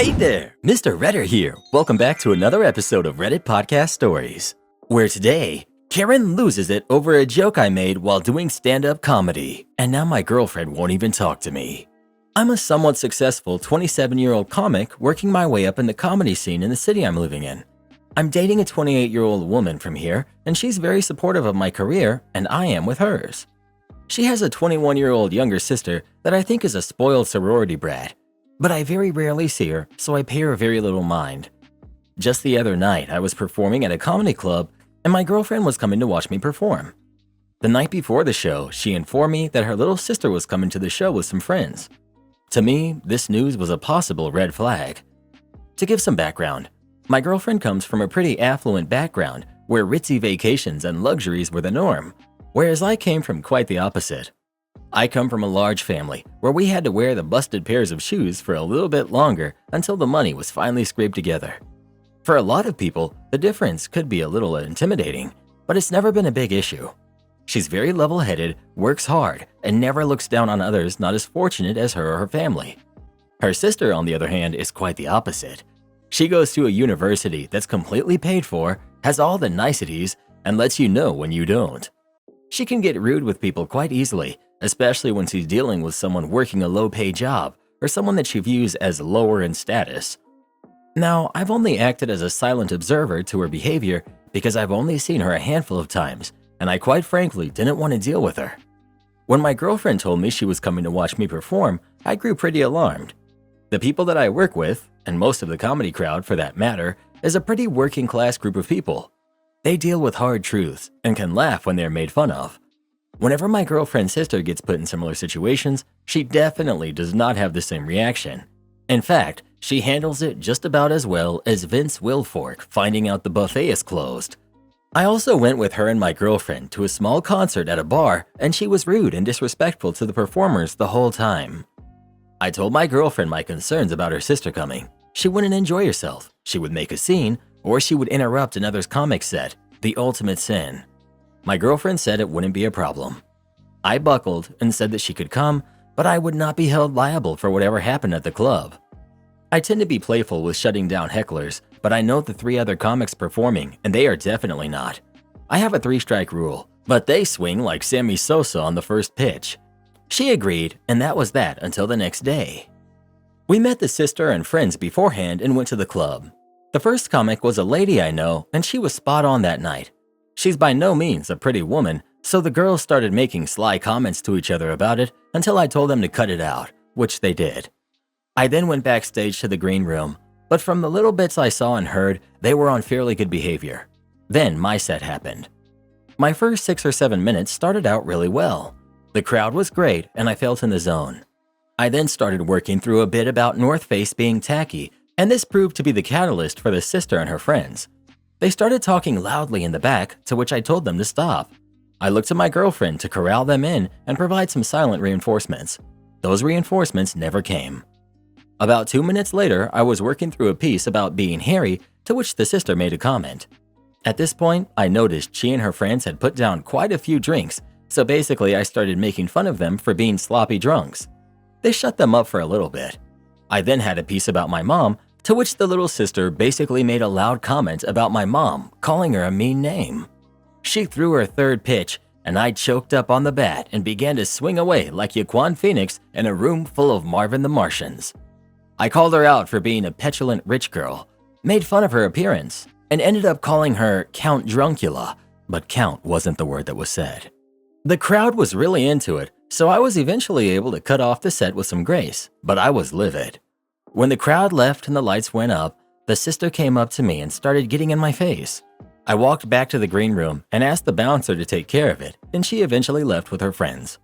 Hey there, Mr. Redder here. Welcome back to another episode of Reddit Podcast Stories, where today, Karen loses it over a joke I made while doing stand-up comedy, and now my girlfriend won't even talk to me. I'm a somewhat successful 27-year-old comic working my way up in the comedy scene in the city I'm living in. I'm dating a 28-year-old woman from here, and she's very supportive of my career, and I am with hers. She has a 21-year-old younger sister that I think is a spoiled sorority brat, but I very rarely see her, so I pay her very little mind. Just the other night, I was performing at a comedy club, and my girlfriend was coming to watch me perform. The night before the show, she informed me that her little sister was coming to the show with some friends. To me, this news was a possible red flag. To give some background, my girlfriend comes from a pretty affluent background where ritzy vacations and luxuries were the norm, whereas I came from quite the opposite. I come from a large family where we had to wear the busted pairs of shoes for a little bit longer until the money was finally scraped together. For a lot of people, the difference could be a little intimidating, but it's never been a big issue. She's very level-headed, works hard, and never looks down on others not as fortunate as her or her family. Her sister, on the other hand, is quite the opposite. She goes to a university that's completely paid for, has all the niceties, and lets you know when you don't. She can get rude with people quite easily, especially when she's dealing with someone working a low-paid job or someone that she views as lower in status. Now, I've only acted as a silent observer to her behavior because I've only seen her a handful of times, and I quite frankly didn't want to deal with her. When my girlfriend told me she was coming to watch me perform, I grew pretty alarmed. The people that I work with, and most of the comedy crowd for that matter, is a pretty working-class group of people. They deal with hard truths and can laugh when they're made fun of. Whenever my girlfriend's sister gets put in similar situations, she definitely does not have the same reaction. In fact, she handles it just about as well as Vince Wilfork finding out the buffet is closed. I also went with her and my girlfriend to a small concert at a bar, and she was rude and disrespectful to the performers the whole time. I told my girlfriend my concerns about her sister coming. She wouldn't enjoy herself, she would make a scene, or she would interrupt another's comic set, the ultimate sin. My girlfriend said it wouldn't be a problem. I buckled and said that she could come, but I would not be held liable for whatever happened at the club. I tend to be playful with shutting down hecklers, but I know the 3 other comics performing, and they are definitely not. I have a 3-strike rule, but they swing like Sammy Sosa on the first pitch. She agreed, and that was that until the next day. We met the sister and friends beforehand and went to the club. The first comic was a lady I know, and she was spot on that night. She's by no means a pretty woman, so the girls started making sly comments to each other about it until I told them to cut it out, which they did. I then went backstage to the green room, but from the little bits I saw and heard, they were on fairly good behavior. Then my set happened. My first 6 or 7 minutes started out really well. The crowd was great and I felt in the zone. I then started working through a bit about North Face being tacky, and this proved to be the catalyst for the sister and her friends. They started talking loudly in the back, to which I told them to stop. I looked to my girlfriend to corral them in and provide some silent reinforcements. Those reinforcements never came. About 2 minutes later, I was working through a piece about being hairy, to which the sister made a comment. At this point, I noticed she and her friends had put down quite a few drinks, so basically I started making fun of them for being sloppy drunks. They shut them up for a little bit. I then had a piece about my mom, to which the little sister basically made a loud comment about my mom, calling her a mean name. She threw her 3rd pitch, and I choked up on the bat and began to swing away like Yaquan Phoenix in a room full of Marvin the Martians. I called her out for being a petulant rich girl, made fun of her appearance, and ended up calling her Count Druncula, but Count wasn't the word that was said. The crowd was really into it, so I was eventually able to cut off the set with some grace, but I was livid. When the crowd left and the lights went up, the sister came up to me and started getting in my face. I walked back to the green room and asked the bouncer to take care of it, and she eventually left with her friends.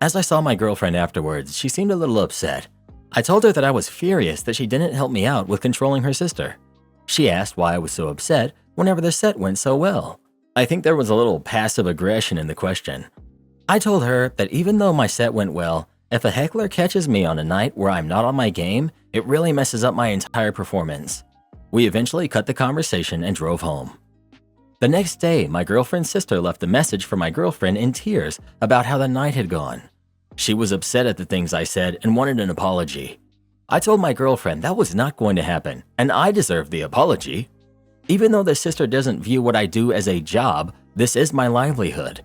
As I saw my girlfriend afterwards, she seemed a little upset. I told her that I was furious that she didn't help me out with controlling her sister. She asked why I was so upset whenever the set went so well. I think there was a little passive aggression in the question. I told her that even though my set went well, if a heckler catches me on a night where I'm not on my game, it really messes up my entire performance. We eventually cut the conversation and drove home. The next day, my girlfriend's sister left a message for my girlfriend in tears about how the night had gone. She was upset at the things I said and wanted an apology. I told my girlfriend that was not going to happen, and I deserved the apology. Even though the sister doesn't view what I do as a job, this is my livelihood.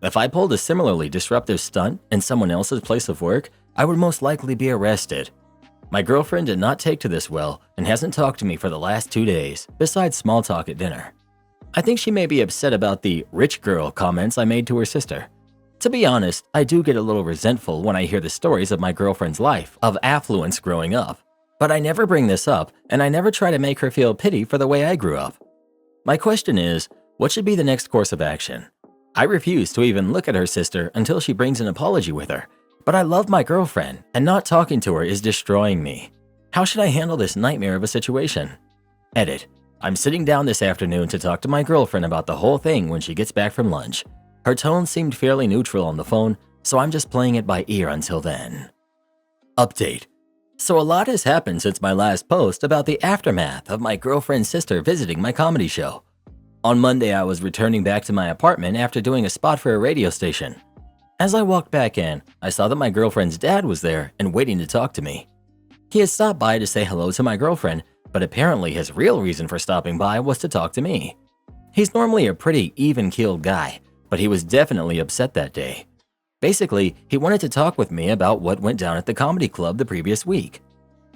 If I pulled a similarly disruptive stunt in someone else's place of work, I would most likely be arrested. My girlfriend did not take to this well and hasn't talked to me for the last 2 days, besides small talk at dinner. I think she may be upset about the rich girl comments I made to her sister. To be honest, I do get a little resentful when I hear the stories of my girlfriend's life of affluence growing up. But I never bring this up, and I never try to make her feel pity for the way I grew up. My question is, what should be the next course of action? I refuse to even look at her sister until she brings an apology with her. But I love my girlfriend, and not talking to her is destroying me. How should I handle this nightmare of a situation? Edit. I'm sitting down this afternoon to talk to my girlfriend about the whole thing when she gets back from lunch. Her tone seemed fairly neutral on the phone, so I'm just playing it by ear until then. Update. So a lot has happened since my last post about the aftermath of my girlfriend's sister visiting my comedy show. On Monday, I was returning back to my apartment after doing a spot for a radio station. As I walked back in, I saw that my girlfriend's dad was there and waiting to talk to me. He had stopped by to say hello to my girlfriend, but apparently his real reason for stopping by was to talk to me. He's normally a pretty even-keeled guy, but he was definitely upset that day. Basically, he wanted to talk with me about what went down at the comedy club the previous week.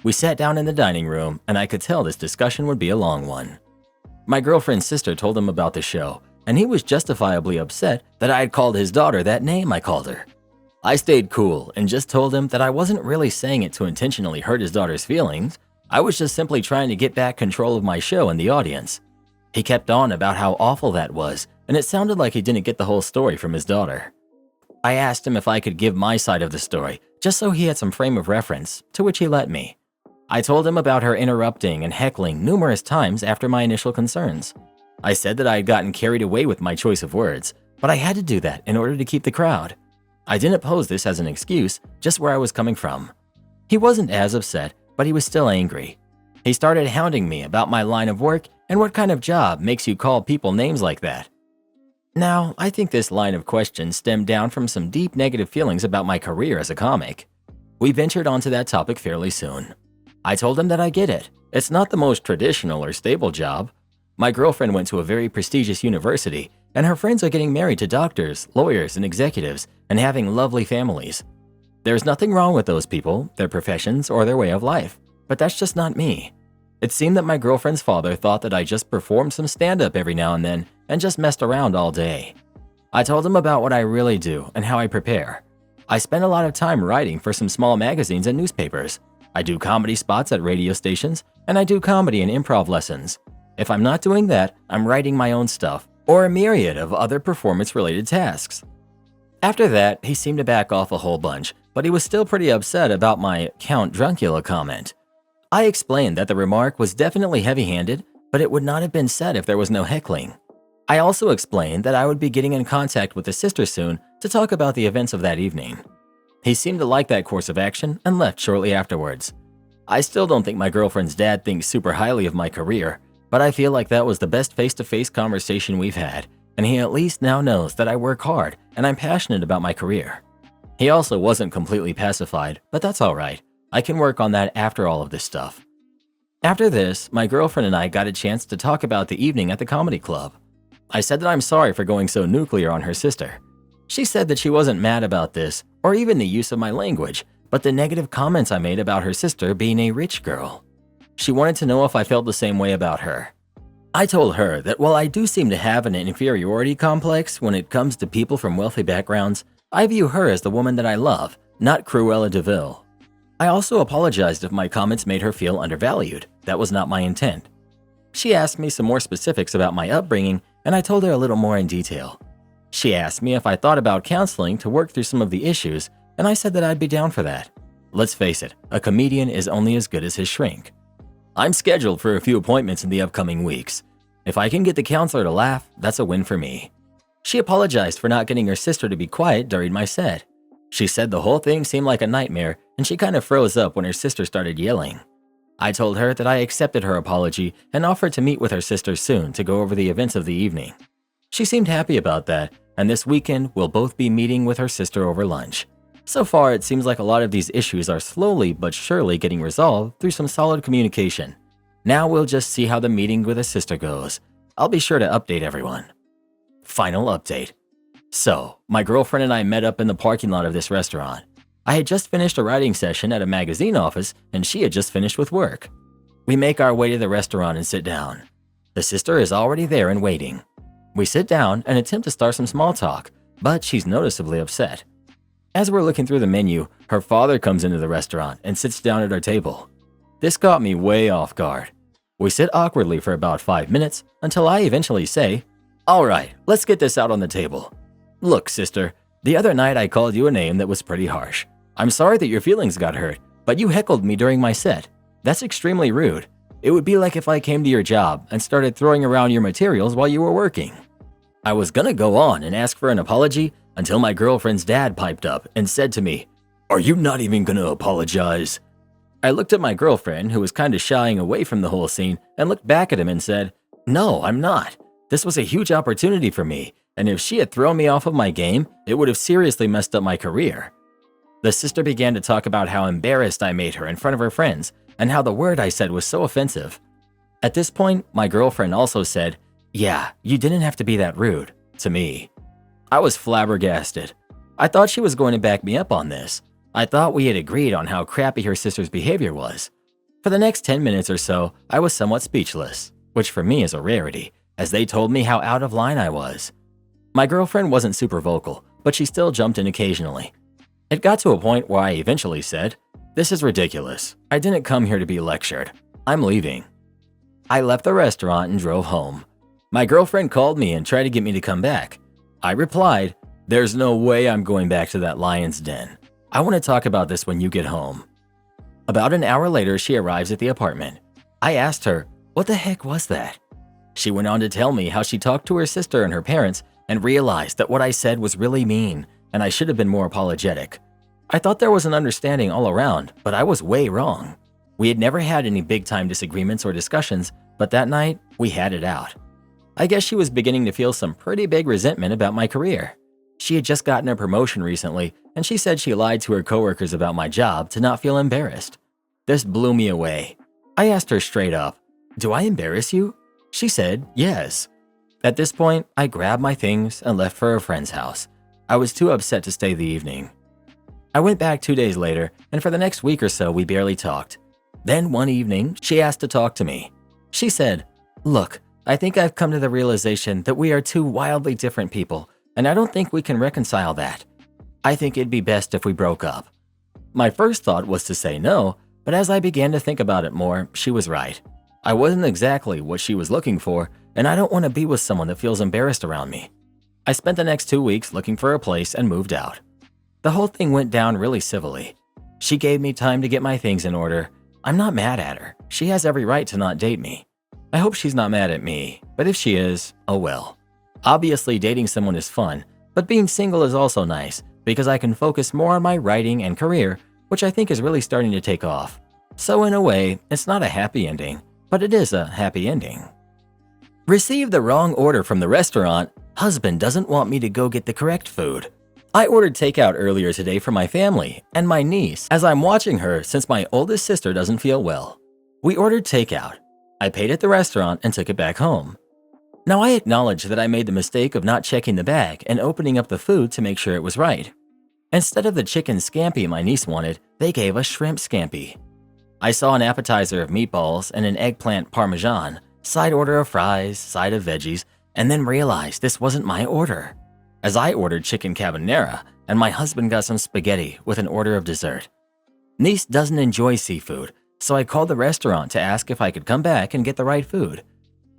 We sat down in the dining room, and I could tell this discussion would be a long one. My girlfriend's sister told him about the show, and he was justifiably upset that I had called his daughter that name I called her. I stayed cool and just told him that I wasn't really saying it to intentionally hurt his daughter's feelings. I was just simply trying to get back control of my show and the audience. He kept on about how awful that was, and it sounded like he didn't get the whole story from his daughter. I asked him if I could give my side of the story, just so he had some frame of reference, to which he let me. I told him about her interrupting and heckling numerous times after my initial concerns. I said that I had gotten carried away with my choice of words, but I had to do that in order to keep the crowd. I didn't pose this as an excuse, just where I was coming from. He wasn't as upset, but he was still angry. He started hounding me about my line of work and what kind of job makes you call people names like that. Now, I think this line of question stemmed down from some deep negative feelings about my career as a comic. We ventured onto that topic fairly soon. I told him that I get it. It's not the most traditional or stable job. My girlfriend went to a very prestigious university, and her friends are getting married to doctors, lawyers, and executives, and having lovely families. There's nothing wrong with those people, their professions, or their way of life, but that's just not me. It seemed that my girlfriend's father thought that I just performed some stand-up every now and then and just messed around all day. I told him about what I really do and how I prepare. I spend a lot of time writing for some small magazines and newspapers. I do comedy spots at radio stations, and I do comedy and improv lessons. If I'm not doing that, I'm writing my own stuff, or a myriad of other performance-related tasks. After that, he seemed to back off a whole bunch, but he was still pretty upset about my Count Druncula comment. I explained that the remark was definitely heavy-handed, but it would not have been said if there was no heckling. I also explained that I would be getting in contact with the sister soon to talk about the events of that evening. He seemed to like that course of action and left shortly afterwards. I still don't think my girlfriend's dad thinks super highly of my career, but I feel like that was the best face-to-face conversation we've had, and he at least now knows that I work hard and I'm passionate about my career. He also wasn't completely pacified, but that's alright. I can work on that after all of this stuff. After this, my girlfriend and I got a chance to talk about the evening at the comedy club. I said that I'm sorry for going so nuclear on her sister. She said that she wasn't mad about this, or even the use of my language, but the negative comments I made about her sister being a rich girl. She wanted to know if I felt the same way about her. I told her that while I do seem to have an inferiority complex when it comes to people from wealthy backgrounds, I view her as the woman that I love, not Cruella de Vil. I also apologized if my comments made her feel undervalued. That was not my intent. She asked me some more specifics about my upbringing, and I told her a little more in detail. She asked me if I thought about counseling to work through some of the issues, and I said that I'd be down for that. Let's face it, a comedian is only as good as his shrink. I'm scheduled for a few appointments in the upcoming weeks. If I can get the counselor to laugh, that's a win for me. She apologized for not getting her sister to be quiet during my set. She said the whole thing seemed like a nightmare, and she kind of froze up when her sister started yelling. I told her that I accepted her apology and offered to meet with her sister soon to go over the events of the evening. She seemed happy about that, and this weekend we'll both be meeting with her sister over lunch. So far, it seems like a lot of these issues are slowly but surely getting resolved through some solid communication. Now we'll just see how the meeting with his sister goes. I'll be sure to update everyone. Final update. So, my girlfriend and I met up in the parking lot of this restaurant. I had just finished a writing session at a magazine office and she had just finished with work. We make our way to the restaurant and sit down. The sister is already there and waiting. We sit down and attempt to start some small talk, but she's noticeably upset. As we're looking through the menu, her father comes into the restaurant and sits down at our table. This caught me way off guard. We sit awkwardly for about 5 minutes until I eventually say, "All right, let's get this out on the table. Look, sister, the other night I called you a name that was pretty harsh. I'm sorry that your feelings got hurt, but you heckled me during my set. That's extremely rude. It would be like if I came to your job and started throwing around your materials while you were working." I was gonna go on and ask for an apology until my girlfriend's dad piped up and said to me, "Are you not even gonna apologize?" I looked at my girlfriend, who was kinda shying away from the whole scene, and looked back at him and said, "No, I'm not. This was a huge opportunity for me, and if she had thrown me off of my game, it would have seriously messed up my career." The sister began to talk about how embarrassed I made her in front of her friends and how the word I said was so offensive. At this point, my girlfriend also said, "Yeah, you didn't have to be that rude," to me. I was flabbergasted. I thought she was going to back me up on this. I thought we had agreed on how crappy her sister's behavior was. For the next 10 minutes or so, I was somewhat speechless, which for me is a rarity, as they told me how out of line I was. My girlfriend wasn't super vocal, but she still jumped in occasionally. It got to a point where I eventually said, "This is ridiculous. I didn't come here to be lectured. I'm leaving." I left the restaurant and drove home. My girlfriend called me and tried to get me to come back. I replied, "There's no way I'm going back to that lion's den. I want to talk about this when you get home." About an hour later, she arrives at the apartment. I asked her, "What the heck was that?" She went on to tell me how she talked to her sister and her parents and realized that what I said was really mean and I should have been more apologetic. I thought there was an understanding all around, but I was way wrong. We had never had any big-time disagreements or discussions, but that night, we had it out. I guess she was beginning to feel some pretty big resentment about my career. She had just gotten a promotion recently, and she said she lied to her coworkers about my job to not feel embarrassed. This blew me away. I asked her straight up, "Do I embarrass you?" She said, "Yes." At this point, I grabbed my things and left for a friend's house. I was too upset to stay the evening. I went back 2 days later, and for the next week or so, we barely talked. Then one evening, she asked to talk to me. She said, "Look, I think I've come to the realization that we are two wildly different people, and I don't think we can reconcile that. I think it'd be best if we broke up." My first thought was to say no, but as I began to think about it more, she was right. I wasn't exactly what she was looking for, and I don't want to be with someone that feels embarrassed around me. I spent the next 2 weeks looking for a place and moved out. The whole thing went down really civilly. She gave me time to get my things in order. I'm not mad at her. She has every right to not date me. I hope she's not mad at me, but if she is, oh well. Obviously, dating someone is fun, but being single is also nice because I can focus more on my writing and career, which I think is really starting to take off. So in a way, it's not a happy ending, but it is a happy ending. Received the wrong order from the restaurant. Husband doesn't want me to go get the correct food. I ordered takeout earlier today for my family and my niece as I'm watching her since my oldest sister doesn't feel well. We ordered takeout. I paid at the restaurant and took it back home. Now I acknowledge that I made the mistake of not checking the bag and opening up the food to make sure it was right. Instead of the chicken scampi my niece wanted, they gave us shrimp scampi. I saw an appetizer of meatballs and an eggplant parmesan, side order of fries, side of veggies, and then realized this wasn't my order, as I ordered chicken carbonara and my husband got some spaghetti with an order of dessert. Niece doesn't enjoy seafood, so I called the restaurant to ask if I could come back and get the right food.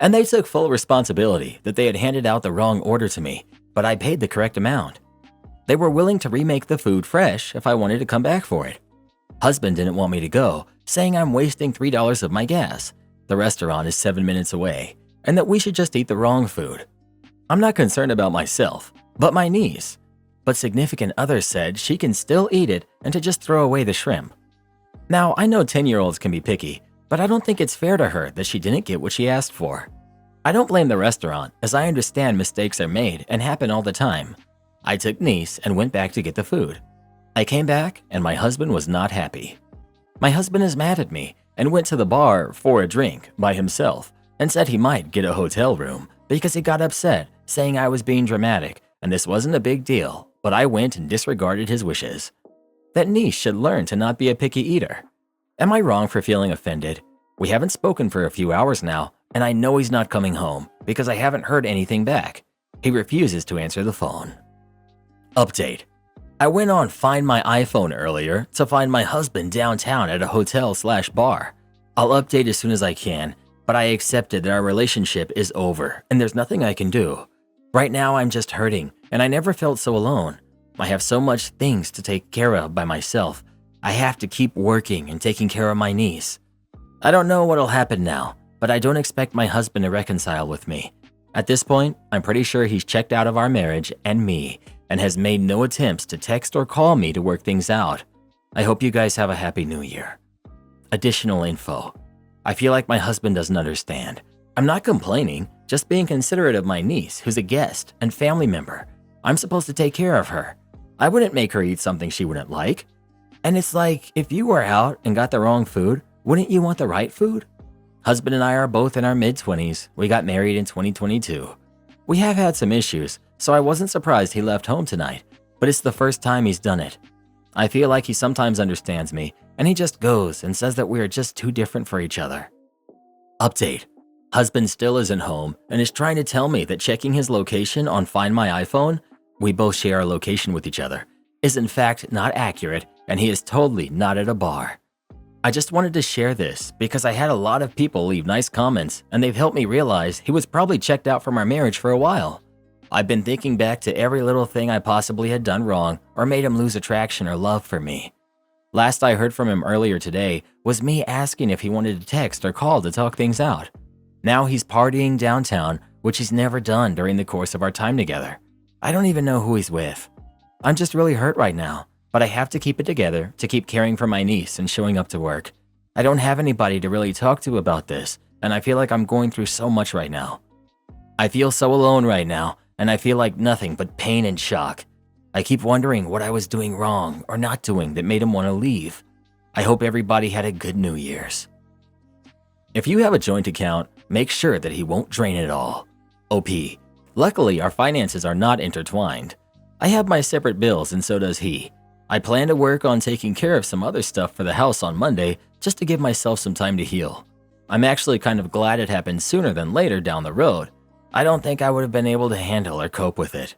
And they took full responsibility that they had handed out the wrong order to me, but I paid the correct amount. They were willing to remake the food fresh if I wanted to come back for it. Husband didn't want me to go, saying I'm wasting $3 of my gas. The restaurant is 7 minutes away, and that we should just eat the wrong food. I'm not concerned about myself, but my niece. But significant others said she can still eat it and to just throw away the shrimp. Now, I know 10-year-olds can be picky, but I don't think it's fair to her that she didn't get what she asked for. I don't blame the restaurant, as I understand mistakes are made and happen all the time. I took niece and went back to get the food. I came back and my husband was not happy. My husband is mad at me and went to the bar for a drink by himself and said he might get a hotel room because he got upset, saying I was being dramatic and this wasn't a big deal, but I went and disregarded his wishes. That niece should learn to not be a picky eater. Am I wrong for feeling offended? We haven't spoken for a few hours now, and I know he's not coming home because I haven't heard anything back. He refuses to answer the phone. Update. I went on Find My iPhone earlier to find my husband downtown at a hotel/bar. I'll update as soon as I can, but I accepted that our relationship is over and there's nothing I can do. Right now I'm just hurting, and I never felt so alone. I have so much things to take care of by myself. I have to keep working and taking care of my niece. I don't know what'll happen now, but I don't expect my husband to reconcile with me. At this point, I'm pretty sure he's checked out of our marriage and me and has made no attempts to text or call me to work things out. I hope you guys have a happy new year. Additional info. I feel like my husband doesn't understand. I'm not complaining, just being considerate of my niece, who's a guest and family member. I'm supposed to take care of her. I wouldn't make her eat something she wouldn't like. And it's like, if you were out and got the wrong food, wouldn't you want the right food? Husband and I are both in our mid-20s. We got married in 2022. We have had some issues, so I wasn't surprised he left home tonight, but it's the first time he's done it. I feel like he sometimes understands me, and he just goes and says that we are just too different for each other. Update. Husband still isn't home and is trying to tell me that checking his location on Find My iPhone, we both share our location with each other, is in fact not accurate, and he is totally not at a bar. I just wanted to share this because I had a lot of people leave nice comments and they've helped me realize he was probably checked out from our marriage for a while. I've been thinking back to every little thing I possibly had done wrong or made him lose attraction or love for me. Last I heard from him earlier today was me asking if he wanted to text or call to talk things out. Now he's partying downtown, which he's never done during the course of our time together. I don't even know who he's with. I'm just really hurt right now, but I have to keep it together to keep caring for my niece and showing up to work. I don't have anybody to really talk to about this, and I feel like I'm going through so much right now. I feel so alone right now, and I feel like nothing but pain and shock. I keep wondering what I was doing wrong or not doing that made him want to leave. I hope everybody had a good New Year's. If you have a joint account, make sure that he won't drain it all. OP. Luckily, our finances are not intertwined. I have my separate bills and so does he. I plan to work on taking care of some other stuff for the house on Monday just to give myself some time to heal. I'm actually kind of glad it happened sooner than later down the road. I don't think I would have been able to handle or cope with it.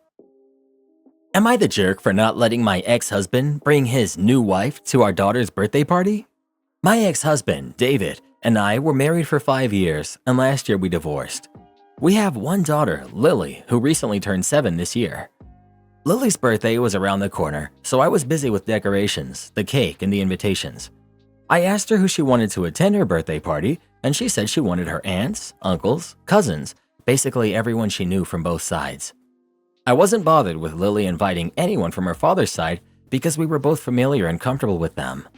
Am I the jerk for not letting my ex-husband bring his new wife to our daughter's birthday party? My ex-husband, David, and I were married for 5 years, and last year we divorced. We have one daughter, Lily, who recently turned 7 this year. Lily's birthday was around the corner, so I was busy with decorations, the cake, and the invitations. I asked her who she wanted to attend her birthday party, and she said she wanted her aunts, uncles, cousins, basically everyone she knew from both sides. I wasn't bothered with Lily inviting anyone from her father's side because we were both familiar and comfortable with them.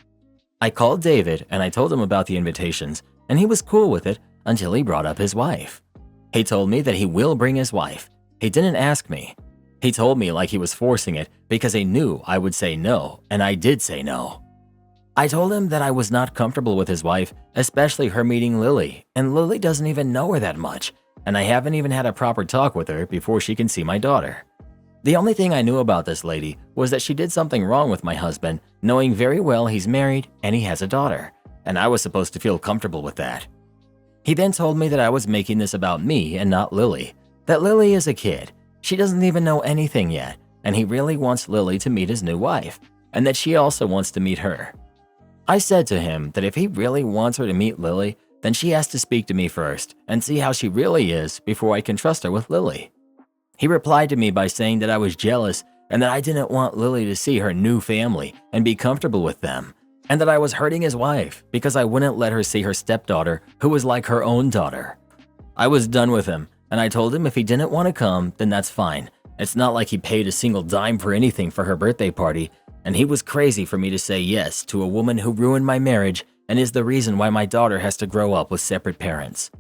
I called David and I told him about the invitations, and he was cool with it until he brought up his wife. He told me that he will bring his wife. He didn't ask me. He told me like he was forcing it because he knew I would say no, and I did say no. I told him that I was not comfortable with his wife, especially her meeting Lily, and Lily doesn't even know her that much, and I haven't even had a proper talk with her before she can see my daughter. The only thing I knew about this lady was that she did something wrong with my husband, knowing very well he's married and he has a daughter, and I was supposed to feel comfortable with that. He then told me that I was making this about me and not Lily, that Lily is a kid. She doesn't even know anything yet, and he really wants Lily to meet his new wife, and that she also wants to meet her. I said to him that if he really wants her to meet Lily, then she has to speak to me first and see how she really is before I can trust her with Lily. He replied to me by saying that I was jealous and that I didn't want Lily to see her new family and be comfortable with them, and that I was hurting his wife because I wouldn't let her see her stepdaughter who was like her own daughter. I was done with him, and I told him if he didn't want to come, then that's fine. It's not like he paid a single dime for anything for her birthday party, and he was crazy for me to say yes to a woman who ruined my marriage and is the reason why my daughter has to grow up with separate parents.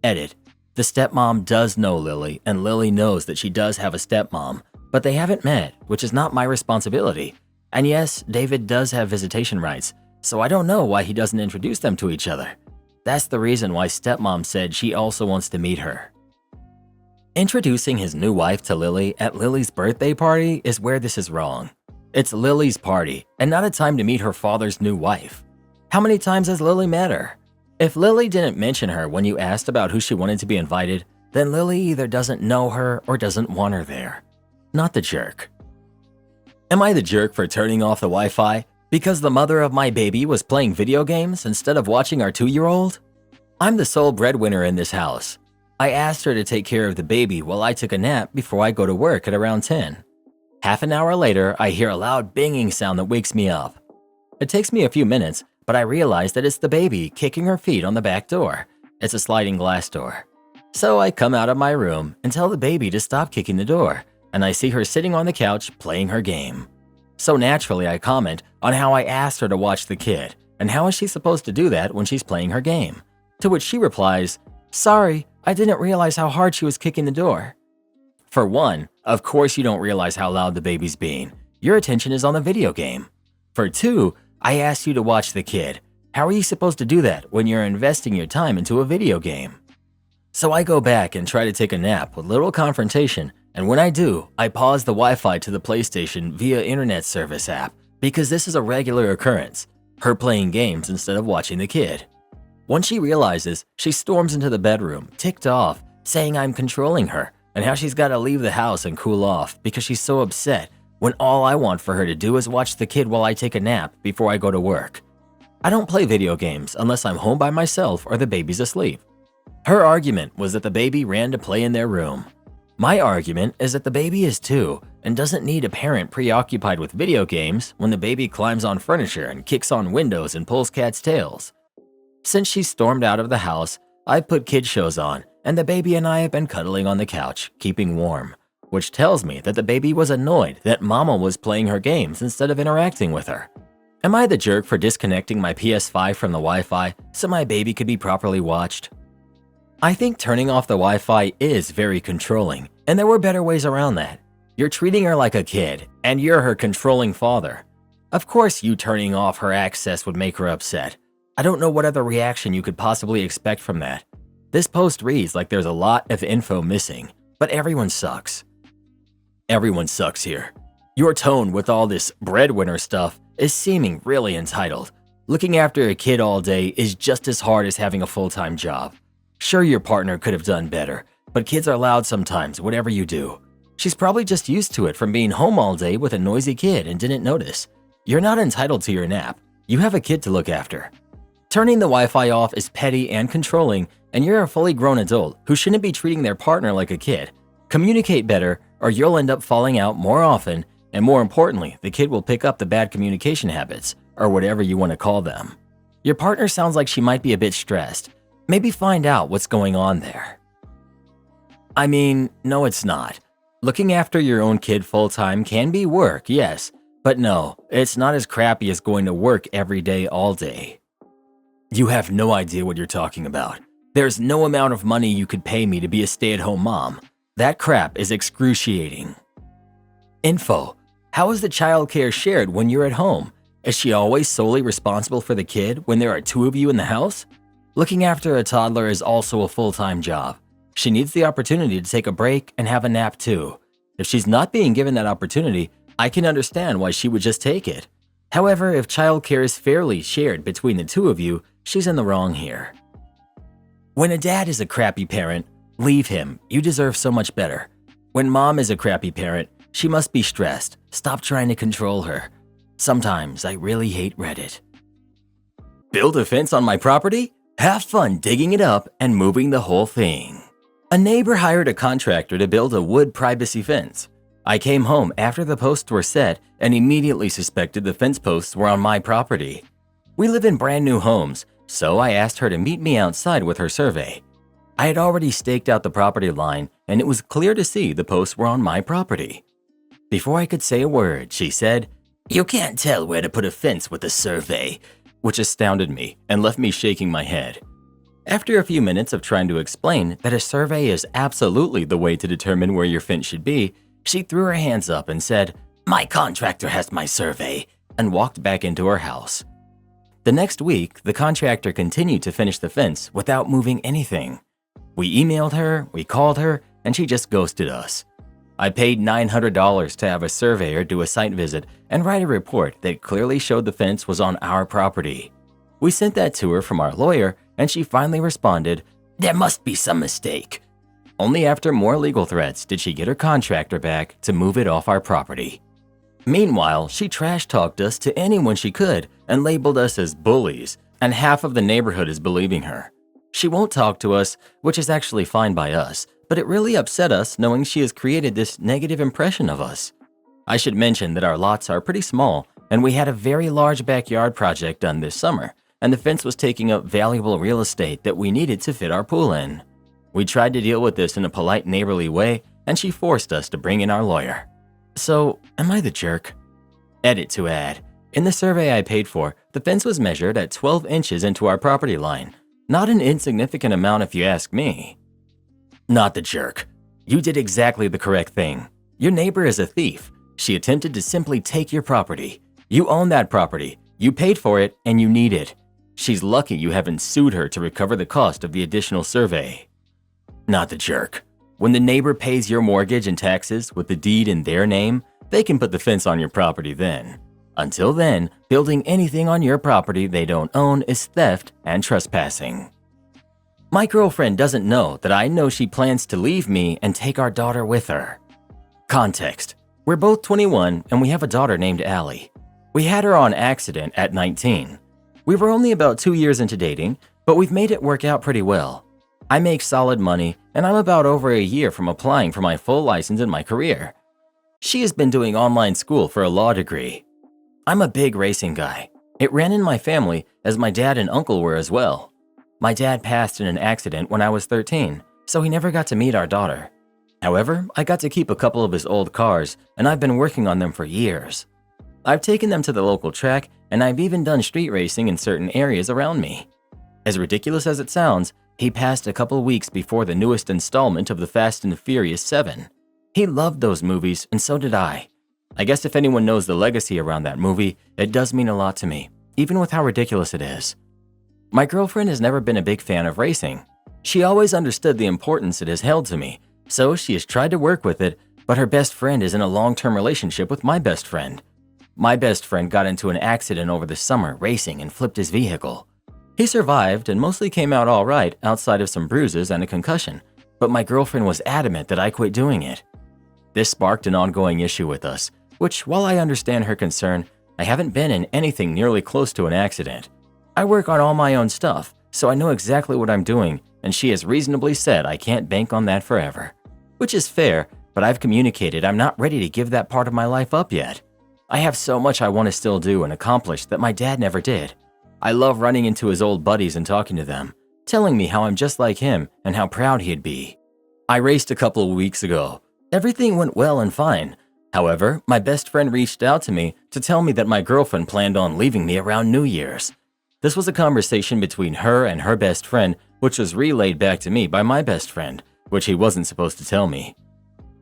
Edit. The stepmom does know Lily, and Lily knows that she does have a stepmom, but they haven't met, which is not my responsibility. And yes, David does have visitation rights, so I don't know why he doesn't introduce them to each other. That's the reason why stepmom said she also wants to meet her. Introducing his new wife to Lily at Lily's birthday party is where this is wrong. It's Lily's party and not a time to meet her father's new wife. How many times has Lily met her? If Lily didn't mention her when you asked about who she wanted to be invited, then Lily either doesn't know her or doesn't want her there. Not the jerk. Am I the jerk for turning off the Wi-Fi because the mother of my baby was playing video games instead of watching our 2-year-old? I'm the sole breadwinner in this house. I asked her to take care of the baby while I took a nap before I go to work at around 10. Half an hour later, I hear a loud banging sound that wakes me up. It takes me a few minutes, but I realize that it's the baby kicking her feet on the back door. It's a sliding glass door. So I come out of my room and tell the baby to stop kicking the door, and I see her sitting on the couch playing her game. So naturally, I comment on how I asked her to watch the kid, and how is she supposed to do that when she's playing her game? To which she replies, "Sorry, I didn't realize how hard she was kicking the door." For one, of course you don't realize how loud the baby's being. Your attention is on the video game. For two, I asked you to watch the kid. How are you supposed to do that when you're investing your time into a video game? So I go back and try to take a nap with little confrontation, and when I do, I pause the Wi-Fi to the PlayStation via internet service app because this is a regular occurrence, her playing games instead of watching the kid. Once she realizes, she storms into the bedroom, ticked off, saying I'm controlling her and how she's got to leave the house and cool off because she's so upset when all I want for her to do is watch the kid while I take a nap before I go to work. I don't play video games unless I'm home by myself or the baby's asleep. Her argument was that the baby ran to play in their room. My argument is that the baby is 2 and doesn't need a parent preoccupied with video games when the baby climbs on furniture and kicks on windows and pulls cats' tails. Since she stormed out of the house, I've put kid shows on, and the baby and I have been cuddling on the couch, keeping warm, which tells me that the baby was annoyed that mama was playing her games instead of interacting with her. Am I the jerk for disconnecting my PS5 from the Wi-Fi so my baby could be properly watched? I think turning off the Wi-Fi is very controlling, and there were better ways around that. You're treating her like a kid, and you're her controlling father. Of course you turning off her access would make her upset. I don't know what other reaction you could possibly expect from that. This post reads like there's a lot of info missing, but everyone sucks. Everyone sucks here. Your tone with all this breadwinner stuff is seeming really entitled. Looking after a kid all day is just as hard as having a full-time job. Sure, your partner could have done better, but kids are loud sometimes, whatever you do. She's probably just used to it from being home all day with a noisy kid and didn't notice. You're not entitled to your nap. You have a kid to look after. Turning the Wi-Fi off is petty and controlling, and you're a fully grown adult who shouldn't be treating their partner like a kid. Communicate better, or you'll end up falling out more often, and more importantly, the kid will pick up the bad communication habits, or whatever you want to call them. Your partner sounds like she might be a bit stressed. Maybe find out what's going on there. I mean, no, it's not. Looking after your own kid full-time can be work, yes, but no, it's not as crappy as going to work every day all day. You have no idea what you're talking about. There's no amount of money you could pay me to be a stay-at-home mom. That crap is excruciating. Info. How is the childcare shared when you're at home? Is she always solely responsible for the kid when there are 2 of you in the house? Looking after a toddler is also a full-time job. She needs the opportunity to take a break and have a nap too. If she's not being given that opportunity, I can understand why she would just take it. However, if childcare is fairly shared between the 2 of you, she's in the wrong here. When a dad is a crappy parent, leave him. You deserve so much better. When mom is a crappy parent, she must be stressed. Stop trying to control her. Sometimes I really hate Reddit. Build a fence on my property? Have fun digging it up and moving the whole thing. A neighbor hired a contractor to build a wood privacy fence. I came home after the posts were set and immediately suspected the fence posts were on my property. We live in brand new homes, so I asked her to meet me outside with her survey. I had already staked out the property line and it was clear to see the posts were on my property. Before I could say a word, she said, "You can't tell where to put a fence with a survey," which astounded me and left me shaking my head. After a few minutes of trying to explain that a survey is absolutely the way to determine where your fence should be, she threw her hands up and said, "My contractor has my survey," and walked back into her house. The next week, the contractor continued to finish the fence without moving anything. We emailed her, we called her, and she just ghosted us. I paid $900 to have a surveyor do a site visit and write a report that clearly showed the fence was on our property. We sent that to her from our lawyer, and she finally responded, "There must be some mistake." Only after more legal threats did she get her contractor back to move it off our property. Meanwhile, she trash-talked us to anyone she could and labeled us as bullies, and half of the neighborhood is believing her. She won't talk to us, which is actually fine by us, but it really upset us knowing she has created this negative impression of us. I should mention that our lots are pretty small, and we had a very large backyard project done this summer, and the fence was taking up valuable real estate that we needed to fit our pool in. We tried to deal with this in a polite, neighborly way, and she forced us to bring in our lawyer. So, am I the jerk? Edit to add. In the survey I paid for, the fence was measured at 12 inches into our property line. Not an insignificant amount if you ask me. Not the jerk. You did exactly the correct thing. Your neighbor is a thief. She attempted to simply take your property. You own that property. You paid for it, and you need it. She's lucky you haven't sued her to recover the cost of the additional survey. Not the jerk. When the neighbor pays your mortgage and taxes with the deed in their name, they can put the fence on your property then. Until then, building anything on your property they don't own is theft and trespassing. My girlfriend doesn't know that I know she plans to leave me and take our daughter with her. Context. We're both 21 and we have a daughter named Allie. We had her on accident at 19. We were only about 2 years into dating, but we've made it work out pretty well. I make solid money, and I'm about over a year from applying for my full license in my career. She has been doing online school for a law degree. I'm a big racing guy. It ran in my family as my dad and uncle were as well. My dad passed in an accident when I was 13, so he never got to meet our daughter. However, I got to keep a couple of his old cars, and I've been working on them for years. I've taken them to the local track, and I've even done street racing in certain areas around me. As ridiculous as it sounds, he passed a couple weeks before the newest installment of the Fast and the Furious 7. He loved those movies, and so did I. I guess if anyone knows the legacy around that movie, it does mean a lot to me, even with how ridiculous it is. My girlfriend has never been a big fan of racing. She always understood the importance it has held to me, so she has tried to work with it, but her best friend is in a long-term relationship with my best friend. My best friend got into an accident over the summer racing and flipped his vehicle. He survived and mostly came out all right outside of some bruises and a concussion, but my girlfriend was adamant that I quit doing it. This sparked an ongoing issue with us, which, while I understand her concern, I haven't been in anything nearly close to an accident. I work on all my own stuff, so I know exactly what I'm doing, and she has reasonably said I can't bank on that forever. Which is fair, but I've communicated I'm not ready to give that part of my life up yet. I have so much I want to still do and accomplish that my dad never did. I love running into his old buddies and talking to them, telling me how I'm just like him and how proud he'd be. I raced a couple of weeks ago. Everything went well and fine. However, my best friend reached out to me to tell me that my girlfriend planned on leaving me around New Year's. This was a conversation between her and her best friend, which was relayed back to me by my best friend, which he wasn't supposed to tell me.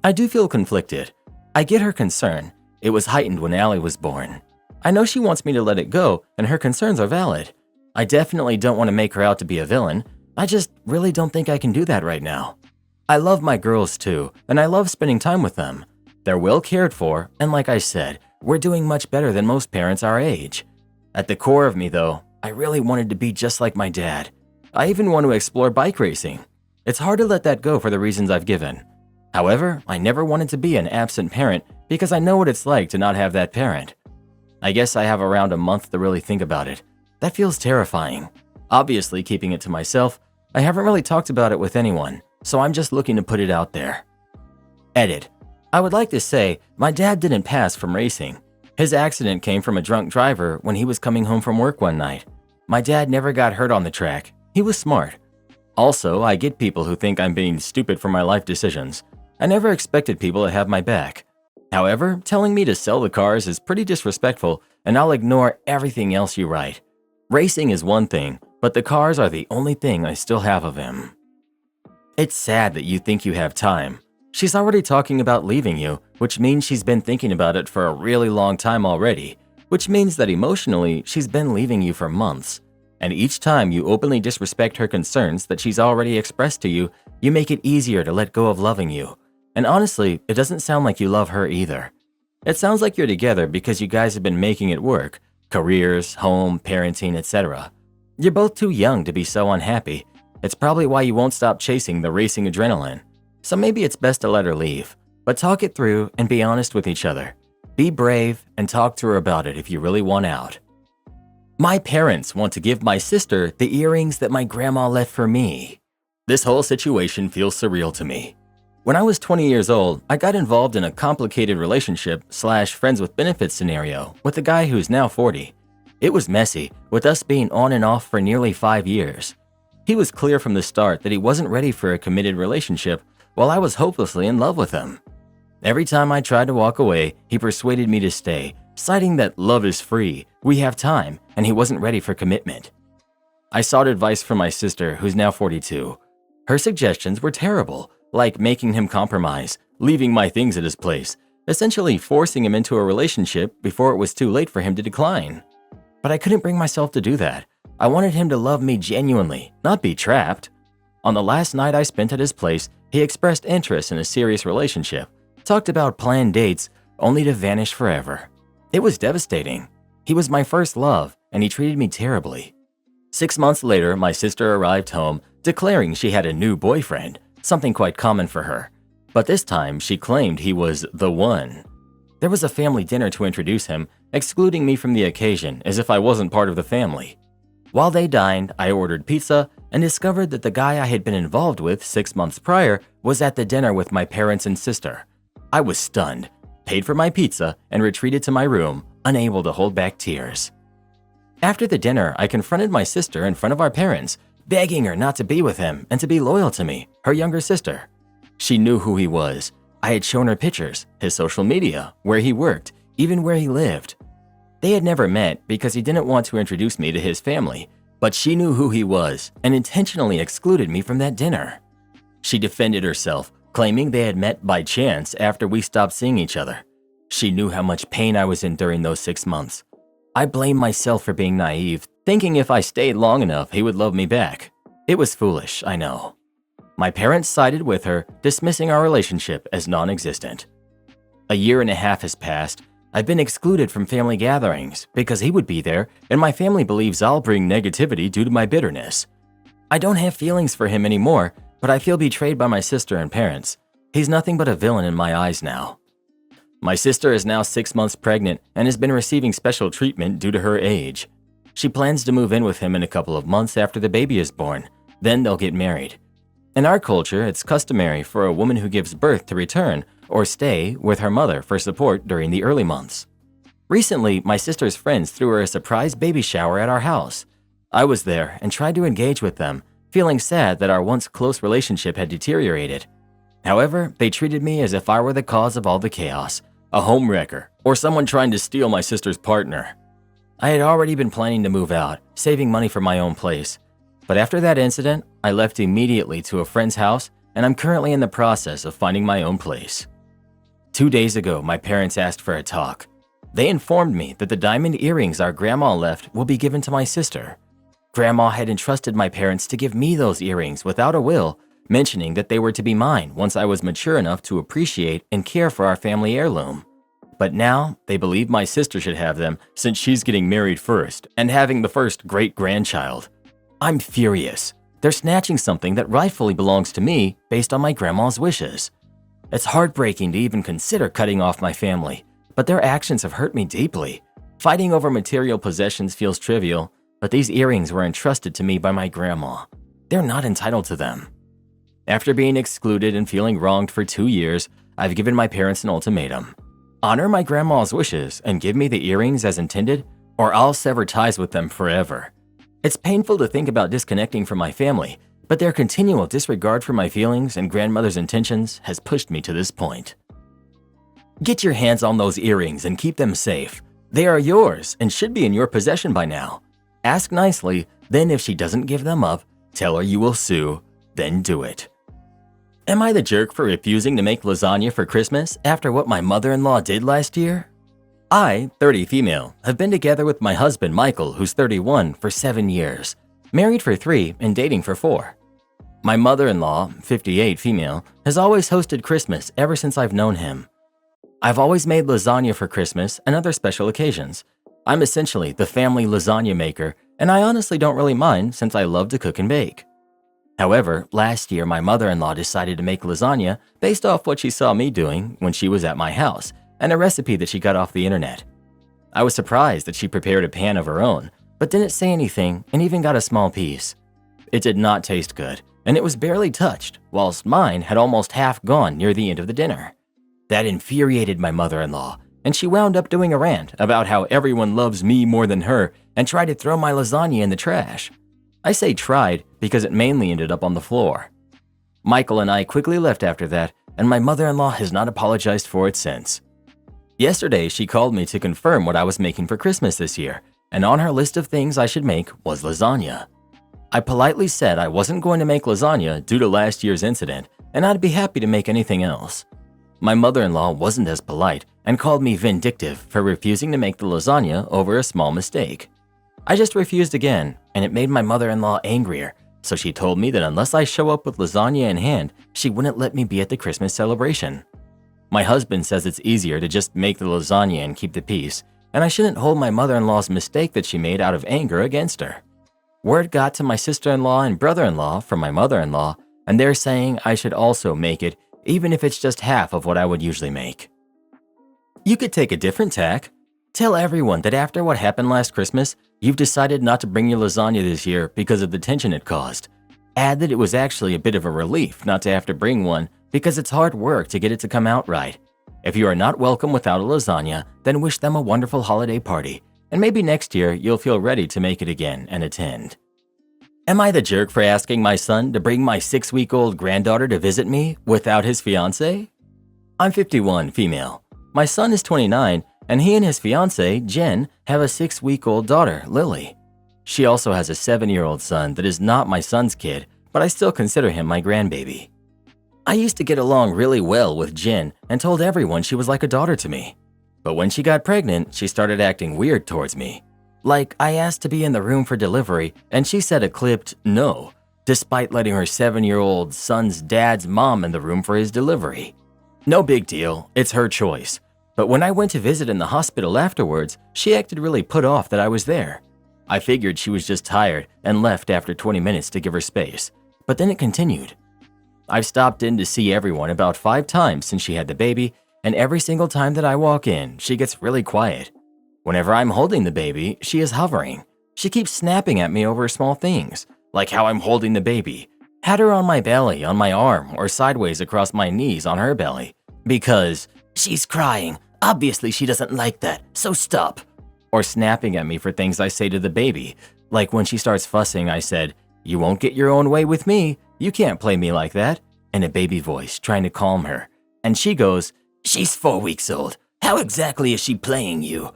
I do feel conflicted. I get her concern. It was heightened when Allie was born. I know she wants me to let it go, and her concerns are valid. I definitely don't want to make her out to be a villain. I just really don't think I can do that right now. I love my girls too, and I love spending time with them. They're well cared for, and like I said, we're doing much better than most parents our age. At the core of me though, I really wanted to be just like my dad. I even want to explore bike racing. It's hard to let that go for the reasons I've given. However, I never wanted to be an absent parent because I know what it's like to not have that parent. I guess I have around a month to really think about it. That feels terrifying. Obviously, keeping it to myself, I haven't really talked about it with anyone, so I'm just looking to put it out there. Edit. I would like to say my dad didn't pass from racing. His accident came from a drunk driver when he was coming home from work one night. My dad never got hurt on the track. He was smart. Also, I get people who think I'm being stupid for my life decisions. I never expected people to have my back. However, telling me to sell the cars is pretty disrespectful, and I'll ignore everything else you write. Racing is one thing, but the cars are the only thing I still have of him. It's sad that you think you have time. She's already talking about leaving you, which means she's been thinking about it for a really long time already, which means that emotionally, she's been leaving you for months. And each time you openly disrespect her concerns that she's already expressed to you, you make it easier to let go of loving you. And honestly, it doesn't sound like you love her either. It sounds like you're together because you guys have been making it work, careers, home, parenting, etc. You're both too young to be so unhappy. It's probably why you won't stop chasing the racing adrenaline. So maybe it's best to let her leave, but talk it through and be honest with each other. Be brave and talk to her about it if you really want out. My parents want to give my sister the earrings that my grandma left for me. This whole situation feels surreal to me. When I was 20 years old, I got involved in a complicated relationship/friends with benefits scenario with a guy who's now 40. It was messy, with us being on and off for nearly 5 years. He was clear from the start that he wasn't ready for a committed relationship, while I was hopelessly in love with him. Every time I tried to walk away, he persuaded me to stay, citing that love is free, we have time, and he wasn't ready for commitment. I sought advice from my sister, who's now 42. Her suggestions were terrible, like making him compromise, leaving my things at his place, essentially forcing him into a relationship before it was too late for him to decline. But I couldn't bring myself to do that. I wanted him to love me genuinely, not be trapped. On the last night I spent at his place, he expressed interest in a serious relationship, talked about planned dates, only to vanish forever. It was devastating. He was my first love, and he treated me terribly. 6 months later, my sister arrived home, declaring she had a new boyfriend, something quite common for her. But this time, she claimed he was the one. There was a family dinner to introduce him, excluding me from the occasion as if I wasn't part of the family. While they dined, I ordered pizza and discovered that the guy I had been involved with 6 months prior was at the dinner with my parents and sister. I was stunned, paid for my pizza, and retreated to my room, unable to hold back tears. After the dinner, I confronted my sister in front of our parents, begging her not to be with him and to be loyal to me, her younger sister. She knew who he was. I had shown her pictures, his social media, where he worked, even where he lived. They had never met because he didn't want to introduce me to his family, but she knew who he was and intentionally excluded me from that dinner. She defended herself, claiming they had met by chance after we stopped seeing each other. She knew how much pain I was in during those 6 months. I blamed myself for being naive, thinking if I stayed long enough, he would love me back. It was foolish, I know. My parents sided with her, dismissing our relationship as non-existent. A year and a half has passed. I've been excluded from family gatherings because he would be there, and my family believes I'll bring negativity due to my bitterness. I don't have feelings for him anymore, but I feel betrayed by my sister and parents. He's nothing but a villain in my eyes now. My sister is now 6 months pregnant and has been receiving special treatment due to her age. She plans to move in with him in a couple of months after the baby is born. Then they'll get married. In our culture, it's customary for a woman who gives birth to return or stay with her mother for support during the early months. Recently, my sister's friends threw her a surprise baby shower at our house. I was there and tried to engage with them, feeling sad that our once close relationship had deteriorated. However, they treated me as if I were the cause of all the chaos, a homewrecker, or someone trying to steal my sister's partner. I had already been planning to move out, saving money for my own place. But after that incident, I left immediately to a friend's house, and I'm currently in the process of finding my own place. 2 days ago, my parents asked for a talk. They informed me that the diamond earrings our grandma left will be given to my sister. Grandma had entrusted my parents to give me those earrings without a will, mentioning that they were to be mine once I was mature enough to appreciate and care for our family heirloom. But now, they believe my sister should have them since she's getting married first and having the first great-grandchild. I'm furious. They're snatching something that rightfully belongs to me based on my grandma's wishes. It's heartbreaking to even consider cutting off my family, but their actions have hurt me deeply. Fighting over material possessions feels trivial, but these earrings were entrusted to me by my grandma. They're not entitled to them. After being excluded and feeling wronged for 2 years, I've given my parents an ultimatum. Honor my grandma's wishes and give me the earrings as intended, or I'll sever ties with them forever. It's painful to think about disconnecting from my family, but their continual disregard for my feelings and grandmother's intentions has pushed me to this point. Get your hands on those earrings and keep them safe. They are yours and should be in your possession by now. Ask nicely, then if she doesn't give them up, tell her you will sue, then do it. Am I the jerk for refusing to make lasagna for Christmas after what my mother-in-law did last year? I, 30 female, have been together with my husband Michael, who's 31, for 7 years, married for 3 and dating for 4. My mother-in-law, 58 female, has always hosted Christmas ever since I've known him. I've always made lasagna for Christmas and other special occasions. I'm essentially the family lasagna maker, and I honestly don't really mind since I love to cook and bake. However, last year my mother-in-law decided to make lasagna based off what she saw me doing when she was at my house and a recipe that she got off the internet. I was surprised that she prepared a pan of her own, but didn't say anything and even got a small piece. It did not taste good, and it was barely touched, whilst mine had almost half gone near the end of the dinner. That infuriated my mother-in-law, and she wound up doing a rant about how everyone loves me more than her and tried to throw my lasagna in the trash. I say tried because it mainly ended up on the floor. Michael and I quickly left after that, and my mother-in-law has not apologized for it since. Yesterday, she called me to confirm what I was making for Christmas this year, and on her list of things I should make was lasagna. I politely said I wasn't going to make lasagna due to last year's incident, and I'd be happy to make anything else. My mother-in-law wasn't as polite and called me vindictive for refusing to make the lasagna over a small mistake. I just refused again, and it made my mother-in-law angrier, so she told me that unless I show up with lasagna in hand, she wouldn't let me be at the Christmas celebration. My husband says it's easier to just make the lasagna and keep the peace, and I shouldn't hold my mother-in-law's mistake that she made out of anger against her. Word got to my sister-in-law and brother-in-law from my mother-in-law, and they're saying I should also make it, even if it's just half of what I would usually make. You could take a different tack. Tell everyone that after what happened last Christmas, you've decided not to bring your lasagna this year because of the tension it caused. Add that it was actually a bit of a relief not to have to bring one because it's hard work to get it to come out right. If you are not welcome without a lasagna, then wish them a wonderful holiday party, and maybe next year you'll feel ready to make it again and attend. Am I the jerk for asking my son to bring my 6-week-old granddaughter to visit me without his fiancé? I'm 51, female. My son is 29, and he and his fiancée, Jen, have a 6-week-old daughter, Lily. She also has a 7-year-old son that is not my son's kid, but I still consider him my grandbaby. I used to get along really well with Jen and told everyone she was like a daughter to me. But when she got pregnant, she started acting weird towards me. Like, I asked to be in the room for delivery, and she said a clipped no, despite letting her 7-year-old son's dad's mom in the room for his delivery. No big deal, it's her choice. But when I went to visit in the hospital afterwards, she acted really put off that I was there. I figured she was just tired and left after 20 minutes to give her space, but then it continued. I've stopped in to see everyone about 5 times since she had the baby, and every single time that I walk in, she gets really quiet. Whenever I'm holding the baby, she is hovering. She keeps snapping at me over small things, like how I'm holding the baby, had her on my belly, on my arm, or sideways across my knees on her belly, because she's crying. Obviously she doesn't like that, so stop. Or snapping at me for things I say to the baby, like when she starts fussing, I said, "You won't get your own way with me. You can't play me like that," in a baby voice, trying to calm her. And she goes, "She's 4 weeks old. How exactly is she playing you?"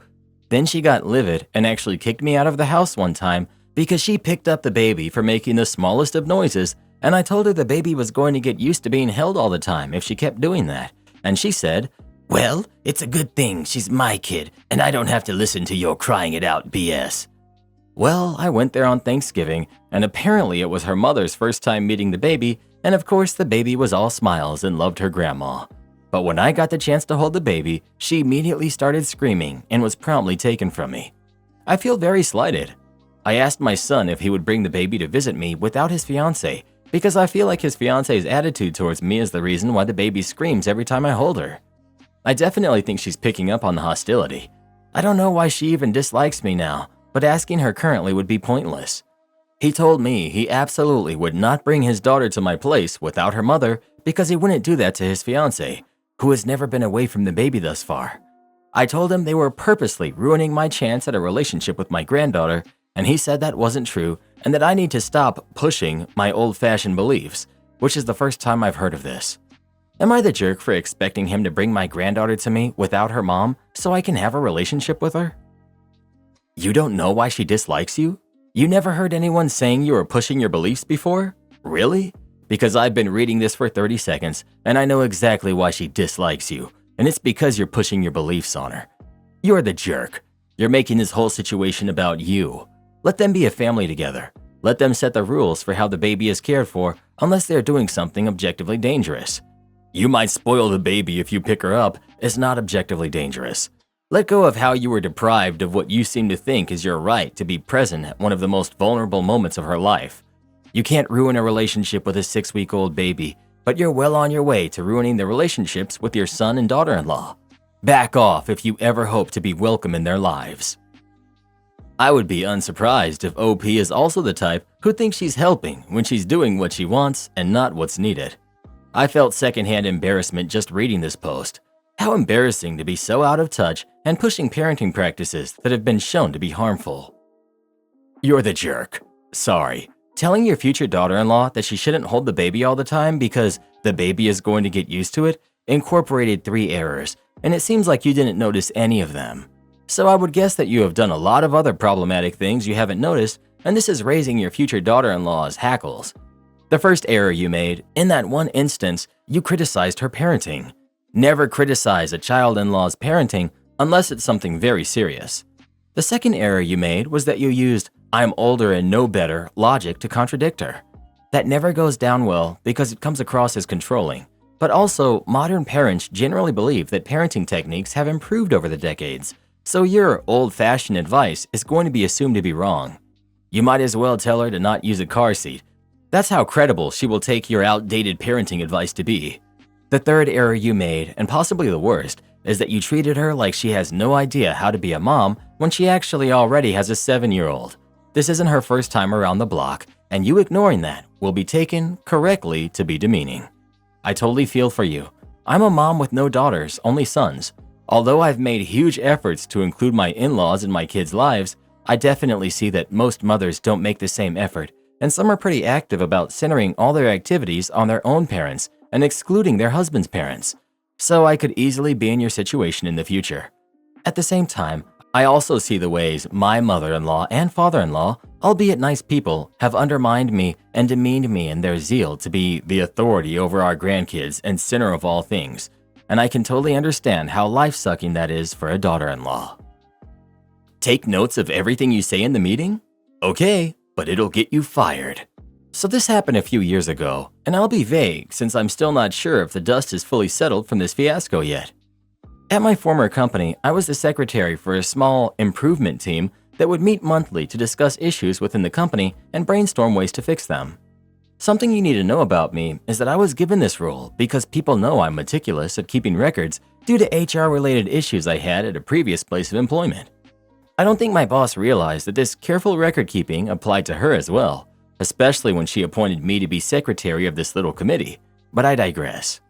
Then she got livid and actually kicked me out of the house one time because she picked up the baby for making the smallest of noises, and I told her the baby was going to get used to being held all the time if she kept doing that. And she said, "Well, it's a good thing she's my kid, and I don't have to listen to your crying it out BS." Well, I went there on Thanksgiving, and apparently it was her mother's first time meeting the baby, and of course the baby was all smiles and loved her grandma. But when I got the chance to hold the baby, she immediately started screaming and was promptly taken from me. I feel very slighted. I asked my son if he would bring the baby to visit me without his fiancé, because I feel like his fiancé's attitude towards me is the reason why the baby screams every time I hold her. I definitely think she's picking up on the hostility. I don't know why she even dislikes me now, but asking her currently would be pointless. He told me he absolutely would not bring his daughter to my place without her mother because he wouldn't do that to his fiancée, who has never been away from the baby thus far. I told him they were purposely ruining my chance at a relationship with my granddaughter, and he said that wasn't true and that I need to stop pushing my old-fashioned beliefs, which is the first time I've heard of this. Am I the jerk for expecting him to bring my granddaughter to me without her mom so I can have a relationship with her? You don't know why she dislikes you? You never heard anyone saying you were pushing your beliefs before? Really? because I've been reading this for 30 seconds and I know exactly why she dislikes you, and it's because you're pushing your beliefs on her. You're the jerk. You're making this whole situation about you. Let them be a family together. Let them set the rules for how the baby is cared for unless they're doing something objectively dangerous. You might spoil the baby if you pick her up. It's not objectively dangerous. Let go of how you were deprived of what you seem to think is your right to be present at one of the most vulnerable moments of her life. You can't ruin a relationship with a 6-week-old baby, but you're well on your way to ruining the relationships with your son and daughter-in-law. Back off if you ever hope to be welcome in their lives. I would be unsurprised if OP is also the type who thinks she's helping when she's doing what she wants and not what's needed. I felt secondhand embarrassment just reading this post. How embarrassing to be so out of touch and pushing parenting practices that have been shown to be harmful. You're the jerk. Sorry. Telling your future daughter-in-law that she shouldn't hold the baby all the time because the baby is going to get used to it incorporated 3 errors, and it seems like you didn't notice any of them. So I would guess that you have done a lot of other problematic things you haven't noticed, and this is raising your future daughter-in-law's hackles. The first error you made, in that one instance, you criticized her parenting. Never criticize a child-in-law's parenting unless it's something very serious. The second error you made was that you used "I'm older and know better" logic to contradict her. That never goes down well because it comes across as controlling. But also, modern parents generally believe that parenting techniques have improved over the decades, so your old-fashioned advice is going to be assumed to be wrong. You might as well tell her to not use a car seat. That's how credible she will take your outdated parenting advice to be. The third error you made, and possibly the worst, is that you treated her like she has no idea how to be a mom when she actually already has a 7-year-old. This isn't her first time around the block, and you ignoring that will be taken correctly to be demeaning. I totally feel for you. I'm a mom with no daughters, only sons. Although I've made huge efforts to include my in-laws in my kids' lives, I definitely see that most mothers don't make the same effort, and some are pretty active about centering all their activities on their own parents and excluding their husband's parents. So I could easily be in your situation in the future. At the same time, I also see the ways my mother-in-law and father-in-law, albeit nice people, have undermined me and demeaned me in their zeal to be the authority over our grandkids and center of all things, and I can totally understand how life-sucking that is for a daughter-in-law. Take notes of everything you say in the meeting? Okay, but it'll get you fired. So this happened a few years ago, and I'll be vague since I'm still not sure if the dust is fully settled from this fiasco yet. At my former company, I was the secretary for a small improvement team that would meet monthly to discuss issues within the company and brainstorm ways to fix them. Something you need to know about me is that I was given this role because people know I'm meticulous at keeping records due to HR-related issues I had at a previous place of employment. I don't think my boss realized that this careful record-keeping applied to her as well, especially when she appointed me to be secretary of this little committee, but I digress.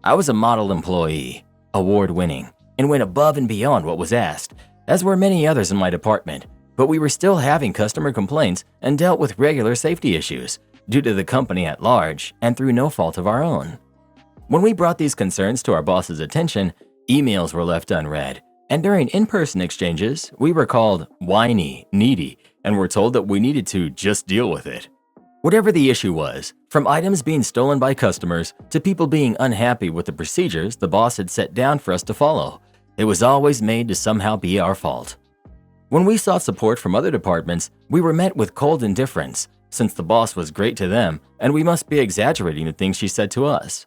I was a model employee, award-winning, and went above and beyond what was asked, as were many others in my department, but we were still having customer complaints and dealt with regular safety issues due to the company at large and through no fault of our own. When we brought these concerns to our boss's attention, emails were left unread, and during in-person exchanges, we were called whiny, needy, and were told that we needed to just deal with it. Whatever the issue was, from items being stolen by customers to people being unhappy with the procedures the boss had set down for us to follow, it was always made to somehow be our fault. When we sought support from other departments, we were met with cold indifference, since the boss was great to them and we must be exaggerating the things she said to us.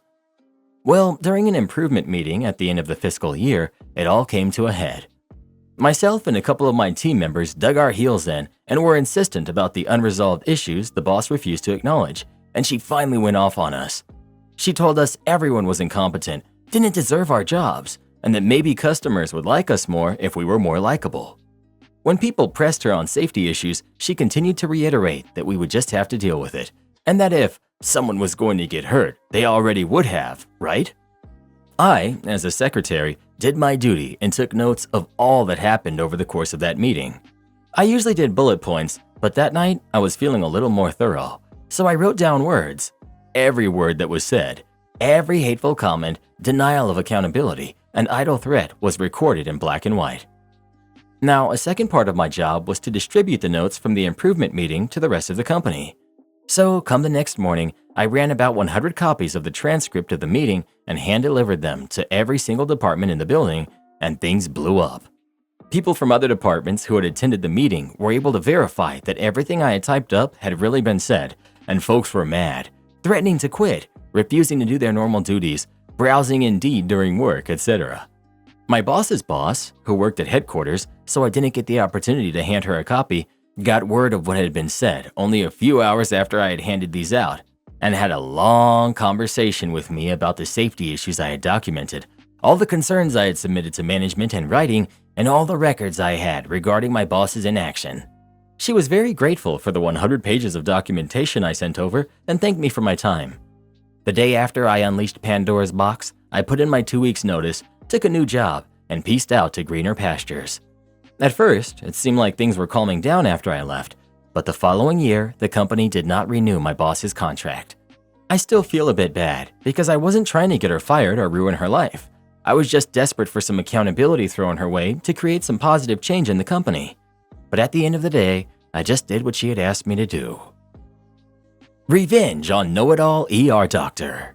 Well, during an improvement meeting at the end of the fiscal year, it all came to a head. Myself and a couple of my team members dug our heels in and were insistent about the unresolved issues the boss refused to acknowledge, and she finally went off on us. She told us everyone was incompetent, didn't deserve our jobs, and that maybe customers would like us more if we were more likable. When people pressed her on safety issues, she continued to reiterate that we would just have to deal with it, and that if someone was going to get hurt, they already would have, right? I, as a secretary, did my duty and took notes of all that happened over the course of that meeting. I usually did bullet points, but that night I was feeling a little more thorough, so I wrote down words. Every word that was said, every hateful comment, denial of accountability, and idle threat was recorded in black and white. Now, a second part of my job was to distribute the notes from the improvement meeting to the rest of the company. So, come the next morning, I ran about 100 copies of the transcript of the meeting and hand-delivered them to every single department in the building, and things blew up. People from other departments who had attended the meeting were able to verify that everything I had typed up had really been said, and folks were mad, threatening to quit, refusing to do their normal duties, browsing Indeed during work, etc. My boss's boss, who worked at headquarters, so I didn't get the opportunity to hand her a copy, got word of what had been said only a few hours after I had handed these out, and had a long conversation with me about the safety issues I had documented, all the concerns I had submitted to management in writing, and all the records I had regarding my boss's inaction. She was very grateful for the 100 pages of documentation I sent over and thanked me for my time. The day after I unleashed Pandora's box, I put in my 2 weeks' notice, took a new job, and pieced out to greener pastures. At first, it seemed like things were calming down after I left, but the following year, the company did not renew my boss's contract. I still feel a bit bad because I wasn't trying to get her fired or ruin her life. I was just desperate for some accountability thrown her way to create some positive change in the company. But at the end of the day, I just did what she had asked me to do. Revenge on Know-It-All ER Doctor.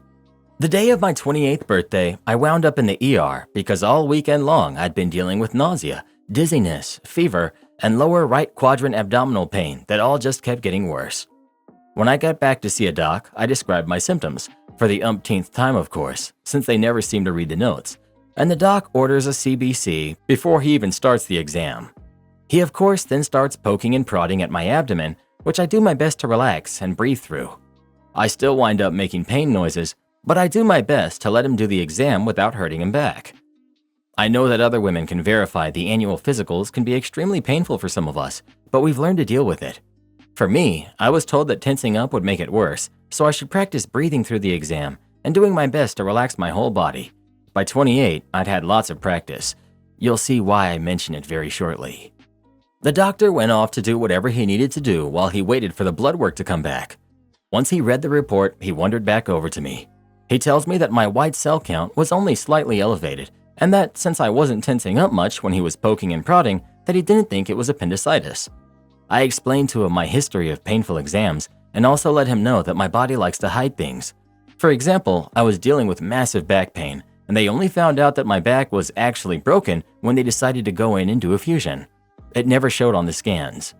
The day of my 28th birthday, I wound up in the ER because all weekend long I'd been dealing with nausea, dizziness, fever, and lower right quadrant abdominal pain that all just kept getting worse. When I got back to see a doc, I described my symptoms, for the umpteenth time of course, since they never seem to read the notes, and the doc orders a CBC before he even starts the exam. He of course then starts poking and prodding at my abdomen, which I do my best to relax and breathe through. I still wind up making pain noises, but I do my best to let him do the exam without hurting him back. I know that other women can verify the annual physicals can be extremely painful for some of us, but we've learned to deal with it. For me, I was told that tensing up would make it worse, so I should practice breathing through the exam and doing my best to relax my whole body. By 28, I'd had lots of practice. You'll see why I mention it very shortly. The doctor went off to do whatever he needed to do while he waited for the blood work to come back. Once he read the report, he wandered back over to me. He tells me that my white cell count was only slightly elevated, and that since I wasn't tensing up much when he was poking and prodding, that he didn't think it was appendicitis. I explained to him my history of painful exams and also let him know that my body likes to hide things. For example, I was dealing with massive back pain, and they only found out that my back was actually broken when they decided to go in and do a fusion. It never showed on the scans.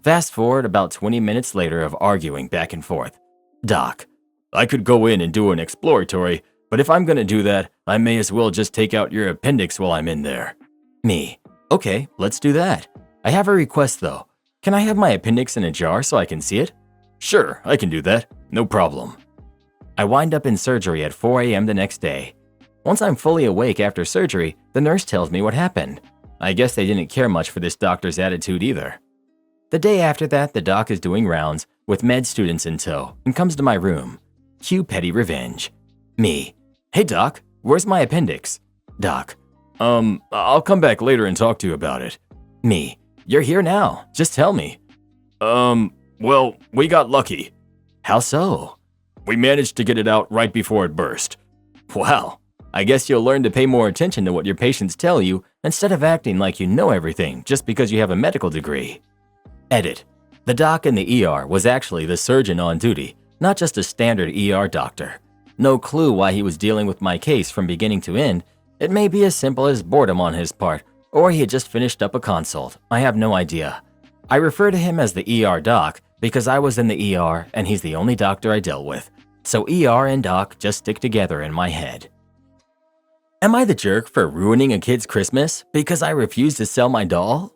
Fast forward about 20 minutes later of arguing back and forth. Doc, I could go in and do an exploratory, but if I'm gonna do that, I may as well just take out your appendix while I'm in there. Me, okay, let's do that. I have a request though. Can I have my appendix in a jar so I can see it? Sure, I can do that. No problem. I wind up in surgery at 4 a.m. the next day. Once I'm fully awake after surgery, the nurse tells me what happened. I guess they didn't care much for this doctor's attitude either. The day after that, the doc is doing rounds with med students in tow and comes to my room. Cue petty revenge. Me, hey doc, where's my appendix? Doc, I'll come back later and talk to you about it. Me, you're here now, just tell me. Well, we got lucky. How so? We managed to get it out right before it burst. Wow, I guess you'll learn to pay more attention to what your patients tell you instead of acting like you know everything just because you have a medical degree. Edit. The doc in the ER was actually the surgeon on duty, not just a standard ER doctor. No clue why he was dealing with my case from beginning to end. It may be as simple as boredom on his part, or he had just finished up a consult. I have no idea. I refer to him as the ER doc because I was in the ER and he's the only doctor I dealt with. So ER and doc just stick together in my head. Am I the jerk for ruining a kid's Christmas because I refused to sell my doll?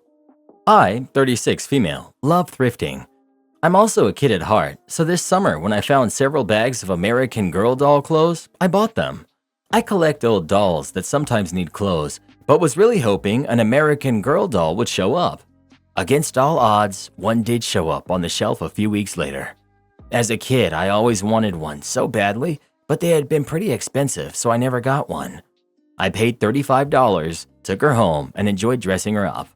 I, 36 female, love thrifting. I'm also a kid at heart, so this summer when I found several bags of American Girl doll clothes, I bought them. I collect old dolls that sometimes need clothes, but was really hoping an American Girl doll would show up. Against all odds, one did show up on the shelf a few weeks later. As a kid, I always wanted one so badly, but they had been pretty expensive, so I never got one. I paid $35, took her home, and enjoyed dressing her up.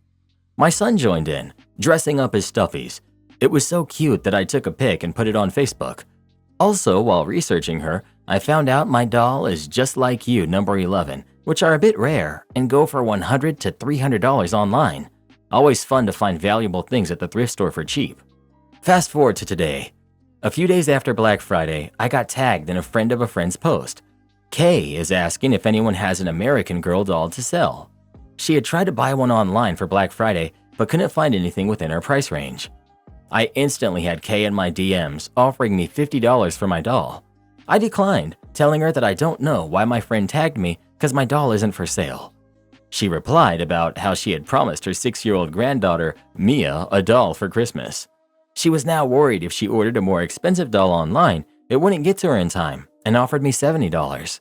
My son joined in, dressing up as stuffies. It was so cute that I took a pic and put it on Facebook. Also, while researching her, I found out my doll is just like you, number 11, which are a bit rare and go for $100 to $300 online. Always fun to find valuable things at the thrift store for cheap. Fast forward to today. A few days after Black Friday, I got tagged in a friend of a friend's post. Kay is asking if anyone has an American Girl doll to sell. She had tried to buy one online for Black Friday, but couldn't find anything within her price range. I instantly had Kay in my DMs offering me $50 for my doll. I declined, telling her that I don't know why my friend tagged me because my doll isn't for sale. She replied about how she had promised her 6-year-old granddaughter, Mia, a doll for Christmas. She was now worried if she ordered a more expensive doll online, it wouldn't get to her in time, and offered me $70.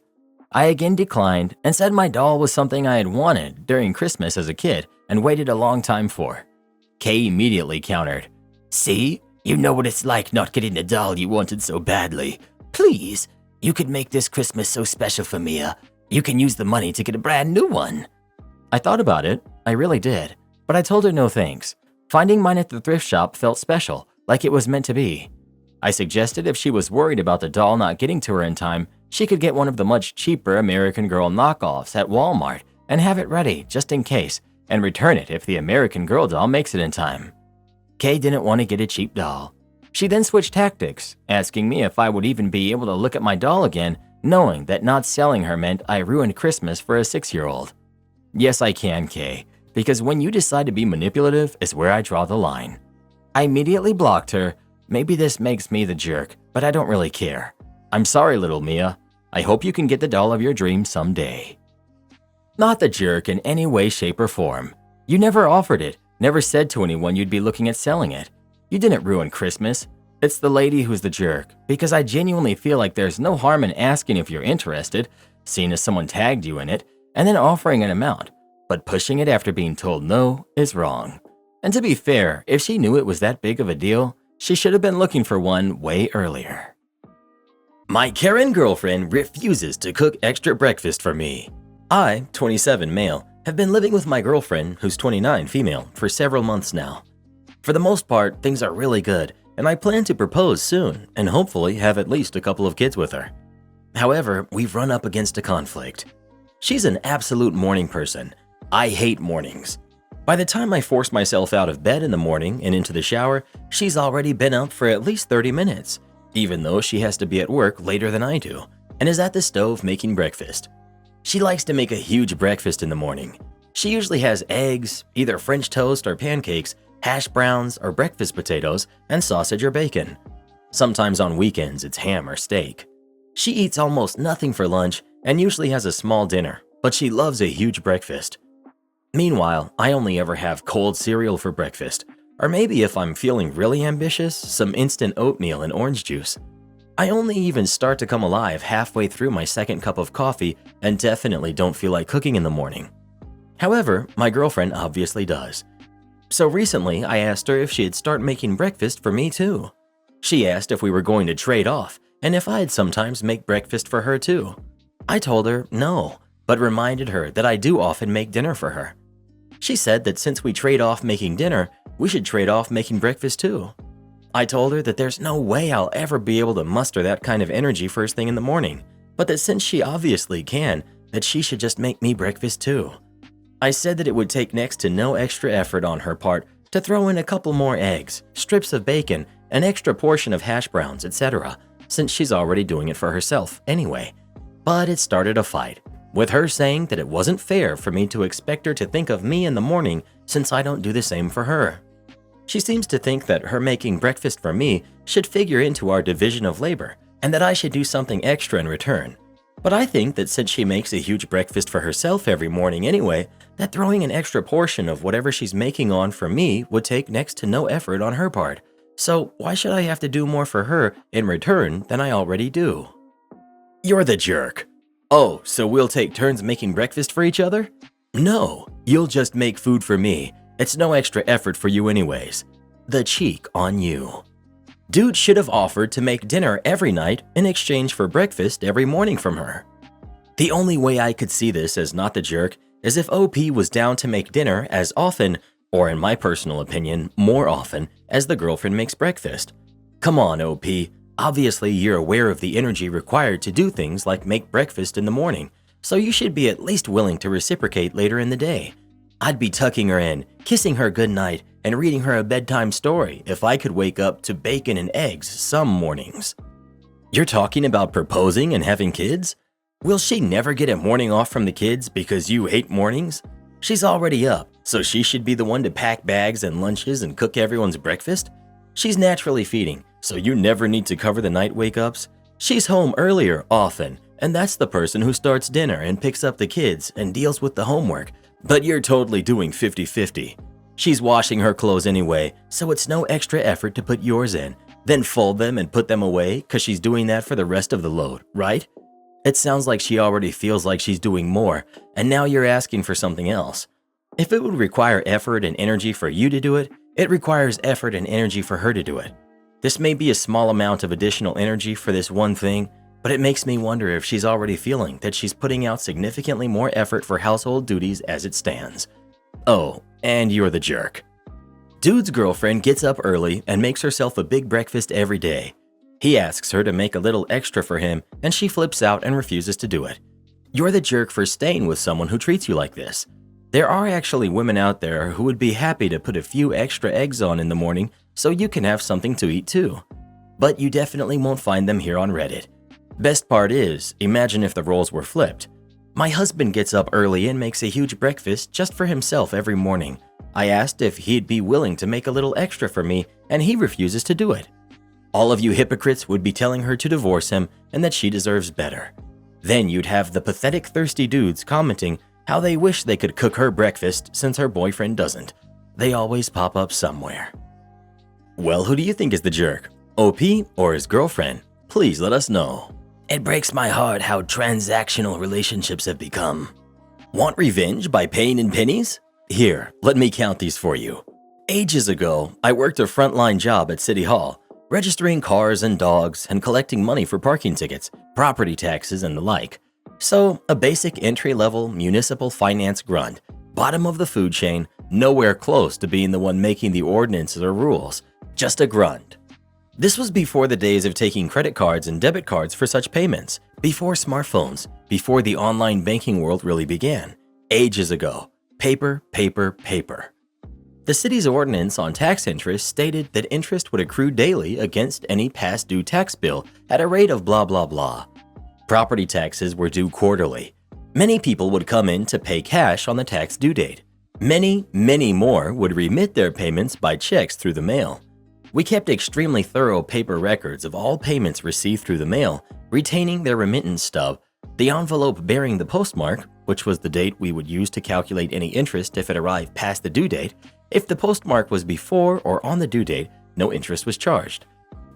I again declined and said my doll was something I had wanted during Christmas as a kid and waited a long time for. Kay immediately countered, "See, you know what it's like not getting the doll you wanted so badly. Please, you could make this Christmas so special for Mia. You can use the money to get a brand new one." I thought about it, I really did, but I told her no thanks. Finding mine at the thrift shop felt special, like it was meant to be. I suggested if she was worried about the doll not getting to her in time, she could get one of the much cheaper American Girl knockoffs at Walmart and have it ready just in case, and return it if the American Girl doll makes it in time. Kay didn't want to get a cheap doll. She then switched tactics, asking me if I would even be able to look at my doll again, knowing that not selling her meant I ruined Christmas for a 6-year-old. Yes, I can, Kay, because when you decide to be manipulative is where I draw the line. I immediately blocked her. Maybe this makes me the jerk, but I don't really care. I'm sorry, little Mia. I hope you can get the doll of your dreams someday. Not the jerk in any way, shape, or form. You never offered it, never said to anyone you'd be looking at selling it. You didn't ruin Christmas. It's the lady who's the jerk, because I genuinely feel like there's no harm in asking if you're interested, seeing as someone tagged you in it, and then offering an amount. But pushing it after being told no is wrong. And to be fair, if she knew it was that big of a deal, she should have been looking for one way earlier. My Karen girlfriend refuses to cook extra breakfast for me. I, 27 male, have been living with my girlfriend, who's 29 female, for several months now. For the most part, things are really good, and I plan to propose soon and hopefully have at least a couple of kids with her. However, we've run up against a conflict. She's an absolute morning person. I hate mornings. By the time I force myself out of bed in the morning and into the shower, she's already been up for at least 30 minutes, even though she has to be at work later than I do, and is at the stove making breakfast. She likes to make a huge breakfast in the morning. She usually has eggs, either French toast or pancakes, hash browns or breakfast potatoes, and sausage or bacon. Sometimes on weekends it's ham or steak. She eats almost nothing for lunch and usually has a small dinner, but she loves a huge breakfast. Meanwhile, I only ever have cold cereal for breakfast, or maybe if I'm feeling really ambitious, some instant oatmeal and orange juice. I only even start to come alive halfway through my second cup of coffee and definitely don't feel like cooking in the morning. However, my girlfriend obviously does. So recently, I asked her if she'd start making breakfast for me too. She asked if we were going to trade off and if I'd sometimes make breakfast for her too. I told her no, but reminded her that I do often make dinner for her. She said that since we trade off making dinner, we should trade off making breakfast too. I told her that there's no way I'll ever be able to muster that kind of energy first thing in the morning, but that since she obviously can, that she should just make me breakfast too. I said that it would take next to no extra effort on her part to throw in a couple more eggs, strips of bacon, an extra portion of hash browns, etc., since she's already doing it for herself anyway. But it started a fight, with her saying that it wasn't fair for me to expect her to think of me in the morning since I don't do the same for her. She seems to think that her making breakfast for me should figure into our division of labor and that I should do something extra in return. But I think that since she makes a huge breakfast for herself every morning anyway, that throwing an extra portion of whatever she's making on for me would take next to no effort on her part. So why should I have to do more for her in return than I already do? You're the jerk. Oh, so we'll take turns making breakfast for each other? No, you'll just make food for me. It's no extra effort for you anyways. The cheek on you. Dude should have offered to make dinner every night in exchange for breakfast every morning from her. The only way I could see this as not the jerk is if OP was down to make dinner as often, or in my personal opinion, more often, as the girlfriend makes breakfast. Come on, OP. Obviously, you're aware of the energy required to do things like make breakfast in the morning, so you should be at least willing to reciprocate later in the day. I'd be tucking her in, kissing her goodnight, and reading her a bedtime story if I could wake up to bacon and eggs some mornings. You're talking about proposing and having kids? Will she never get a morning off from the kids because you hate mornings? She's already up, so she should be the one to pack bags and lunches and cook everyone's breakfast? She's naturally feeding, so you never need to cover the night wake-ups. She's home earlier often, and that's the person who starts dinner and picks up the kids and deals with the homework, but you're totally doing 50-50. She's washing her clothes anyway, so it's no extra effort to put yours in, then fold them and put them away because she's doing that for the rest of the load, right? It sounds like she already feels like she's doing more, and now you're asking for something else. If it would require effort and energy for you to do it, it requires effort and energy for her to do it. This may be a small amount of additional energy for this one thing, but it makes me wonder if she's already feeling that she's putting out significantly more effort for household duties as it stands. Oh, and you're the jerk. Dude's girlfriend gets up early and makes herself a big breakfast every day. He asks her to make a little extra for him, and she flips out and refuses to do it. You're the jerk for staying with someone who treats you like this. There are actually women out there who would be happy to put a few extra eggs on in the morning so you can have something to eat too. But you definitely won't find them here on Reddit. Best part is, imagine if the roles were flipped. My husband gets up early and makes a huge breakfast just for himself every morning. I asked if he'd be willing to make a little extra for me, and he refuses to do it. All of you hypocrites would be telling her to divorce him and that she deserves better. Then you'd have the pathetic thirsty dudes commenting how they wish they could cook her breakfast since her boyfriend doesn't. They always pop up somewhere. Well, who do you think is the jerk? OP or his girlfriend? Please let us know. It breaks my heart how transactional relationships have become. Want revenge by paying in pennies? Here, let me count these for you. Ages ago, I worked a frontline job at City Hall, registering cars and dogs and collecting money for parking tickets, property taxes, and the like. So, a basic entry-level municipal finance grunt, bottom of the food chain, nowhere close to being the one making the ordinances or rules, just a grunt. This was before the days of taking credit cards and debit cards for such payments, before smartphones, before the online banking world really began. Ages ago. Paper, paper, paper. The city's ordinance on tax interest stated that interest would accrue daily against any past due tax bill at a rate of blah blah blah. Property taxes were due quarterly. Many people would come in to pay cash on the tax due date. Many, many more would remit their payments by checks through the mail. We kept extremely thorough paper records of all payments received through the mail, retaining their remittance stub, the envelope bearing the postmark, which was the date we would use to calculate any interest if it arrived past the due date. If the postmark was before or on the due date, no interest was charged.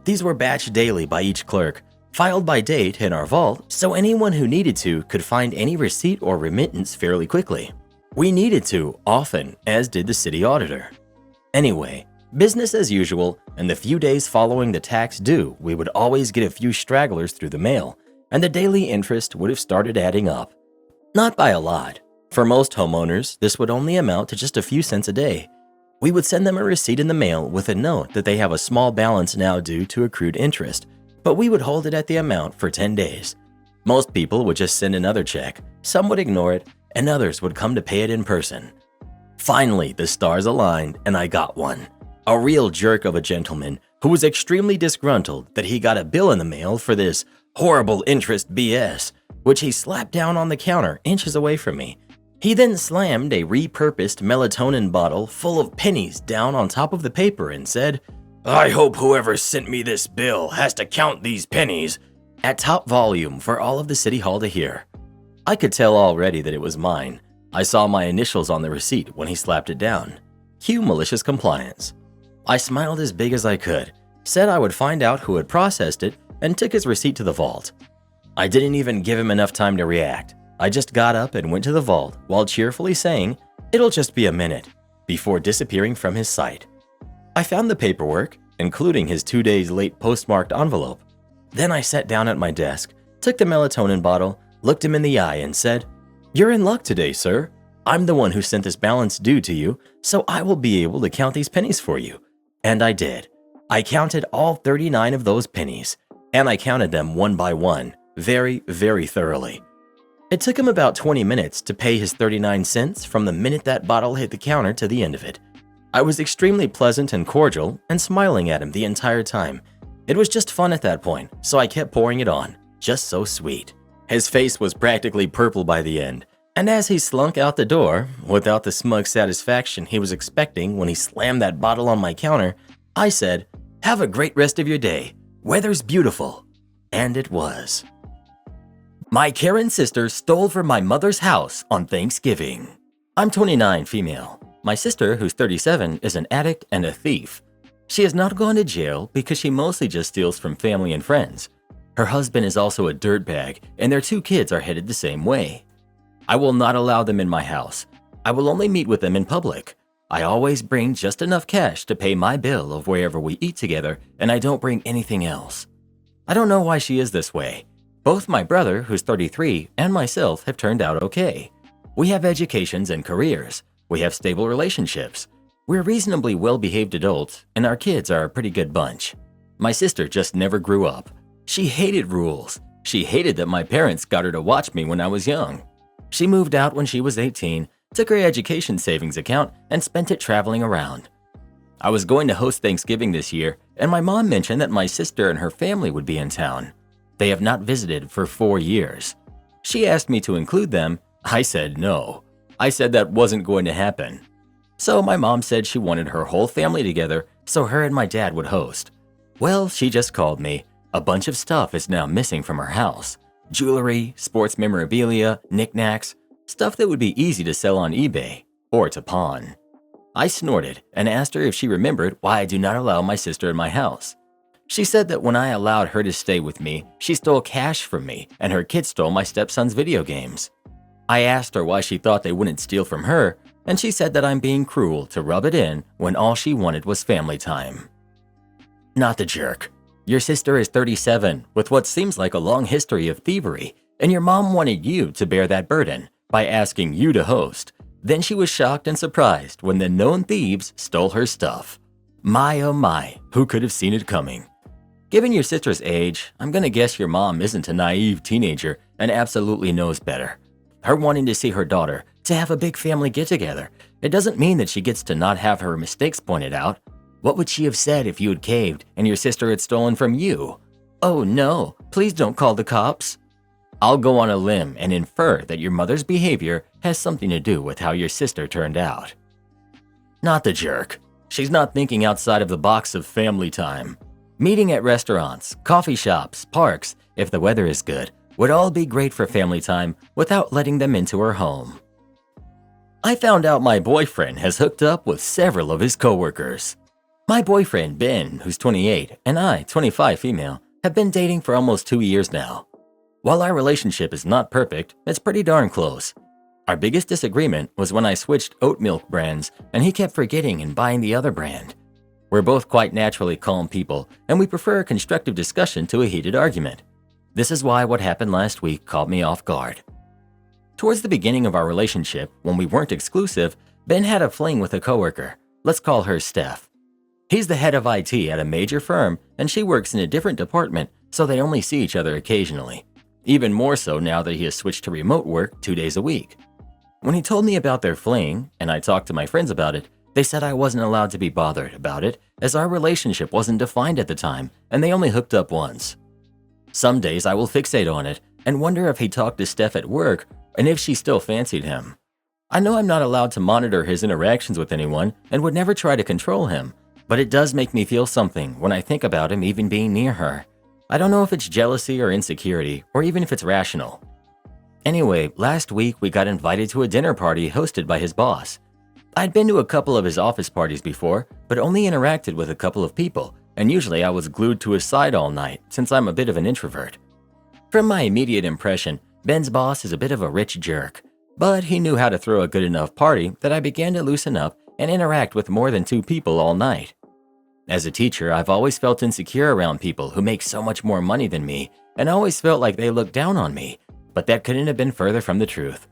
These were batched daily by each clerk, filed by date in our vault, so anyone who needed to could find any receipt or remittance fairly quickly. We needed to, often, as did the city auditor. Anyway, business as usual, and the few days following the tax due, we would always get a few stragglers through the mail, and the daily interest would have started adding up. Not by a lot. For most homeowners, this would only amount to just a few cents a day. We would send them a receipt in the mail with a note that they have a small balance now due to accrued interest, but we would hold it at the amount for 10 days. Most people would just send another check, some would ignore it, and others would come to pay it in person. Finally, the stars aligned and I got one. A real jerk of a gentleman who was extremely disgruntled that he got a bill in the mail for this horrible interest BS, which he slapped down on the counter inches away from me. He then slammed a repurposed melatonin bottle full of pennies down on top of the paper and said, "I hope whoever sent me this bill has to count these pennies," at top volume for all of the city hall to hear. I could tell already that it was mine. I saw my initials on the receipt when he slapped it down. Cue malicious compliance. I smiled as big as I could, said I would find out who had processed it, and took his receipt to the vault. I didn't even give him enough time to react. I just got up and went to the vault while cheerfully saying, "It'll just be a minute," before disappearing from his sight. I found the paperwork, including his 2 days late postmarked envelope. Then I sat down at my desk, took the melatonin bottle, looked him in the eye and said, "You're in luck today, sir. I'm the one who sent this balance due to you, so I will be able to count these pennies for you." And I did. I counted all 39 of those pennies, and I counted them one by one, very, very thoroughly. It took him about 20 minutes to pay his 39 cents from the minute that bottle hit the counter to the end of it. I was extremely pleasant and cordial and smiling at him the entire time. It was just fun at that point, so I kept pouring it on. Just so sweet. His face was practically purple by the end, and as he slunk out the door, without the smug satisfaction he was expecting when he slammed that bottle on my counter, I said, "Have a great rest of your day. Weather's beautiful." And it was. My Karen sister stole from my mother's house on Thanksgiving. I'm 29, female. My sister, who's 37, is an addict and a thief. She has not gone to jail because she mostly just steals from family and friends. Her husband is also a dirtbag, and their 2 kids are headed the same way. I will not allow them in my house. I will only meet with them in public. I always bring just enough cash to pay my bill of wherever we eat together, and I don't bring anything else. I don't know why she is this way. Both my brother, who's 33, and myself have turned out okay. We have educations and careers. We have stable relationships. We're reasonably well-behaved adults, and our kids are a pretty good bunch. My sister just never grew up. She hated rules. She hated that my parents got her to watch me when I was young. She moved out when she was 18, took her education savings account, and spent it traveling around. I was going to host Thanksgiving this year, and my mom mentioned that my sister and her family would be in town. They have not visited for 4 years. She asked me to include them. I said no. I said that wasn't going to happen. So my mom said she wanted her whole family together so her and my dad would host. Well, she just called me. A bunch of stuff is now missing from her house. Jewelry, sports memorabilia, knickknacks, stuff that would be easy to sell on eBay or to pawn. I snorted and asked her if she remembered why I do not allow my sister in my house. She said that when I allowed her to stay with me, she stole cash from me and her kids stole my stepson's video games. I asked her why she thought they wouldn't steal from her, and she said that I'm being cruel to rub it in when all she wanted was family time. Not the jerk. Your sister is 37 with what seems like a long history of thievery, and your mom wanted you to bear that burden by asking you to host. Then she was shocked and surprised when the known thieves stole her stuff. My oh my, who could have seen it coming? Given your sister's age, I'm gonna guess your mom isn't a naive teenager and absolutely knows better. Her wanting to see her daughter, to have a big family get-together, it doesn't mean that she gets to not have her mistakes pointed out. What would she have said if you had caved and your sister had stolen from you? Oh no, please don't call the cops. I'll go on a limb and infer that your mother's behavior has something to do with how your sister turned out. Not the jerk. She's not thinking outside of the box of family time. Meeting at restaurants, coffee shops, parks, if the weather is good, would all be great for family time without letting them into her home. I found out my boyfriend has hooked up with several of his coworkers. My boyfriend, Ben, who's 28, and I, 25 female, have been dating for almost 2 years now. While our relationship is not perfect, it's pretty darn close. Our biggest disagreement was when I switched oat milk brands and he kept forgetting and buying the other brand. We're both quite naturally calm people, and we prefer a constructive discussion to a heated argument. This is why what happened last week caught me off guard. Towards the beginning of our relationship, when we weren't exclusive, Ben had a fling with a coworker. Let's call her Steph. He's the head of IT at a major firm, and she works in a different department, so they only see each other occasionally. Even more so now that he has switched to remote work 2 days a week. When he told me about their fling, and I talked to my friends about it, they said I wasn't allowed to be bothered about it, as our relationship wasn't defined at the time, and they only hooked up once. Some days I will fixate on it and wonder if he talked to Steph at work and if she still fancied him. I know I'm not allowed to monitor his interactions with anyone and would never try to control him, but it does make me feel something when I think about him even being near her. I don't know if it's jealousy or insecurity, or even if it's rational. Anyway, last week we got invited to a dinner party hosted by his boss. I'd been to a couple of his office parties before, but only interacted with a couple of people, and usually I was glued to his side all night since I'm a bit of an introvert. From my immediate impression, Ben's boss is a bit of a rich jerk, but he knew how to throw a good enough party that I began to loosen up and interact with more than 2 people all night. As a teacher, I've always felt insecure around people who make so much more money than me, and always felt like they looked down on me, but that couldn't have been further from the truth.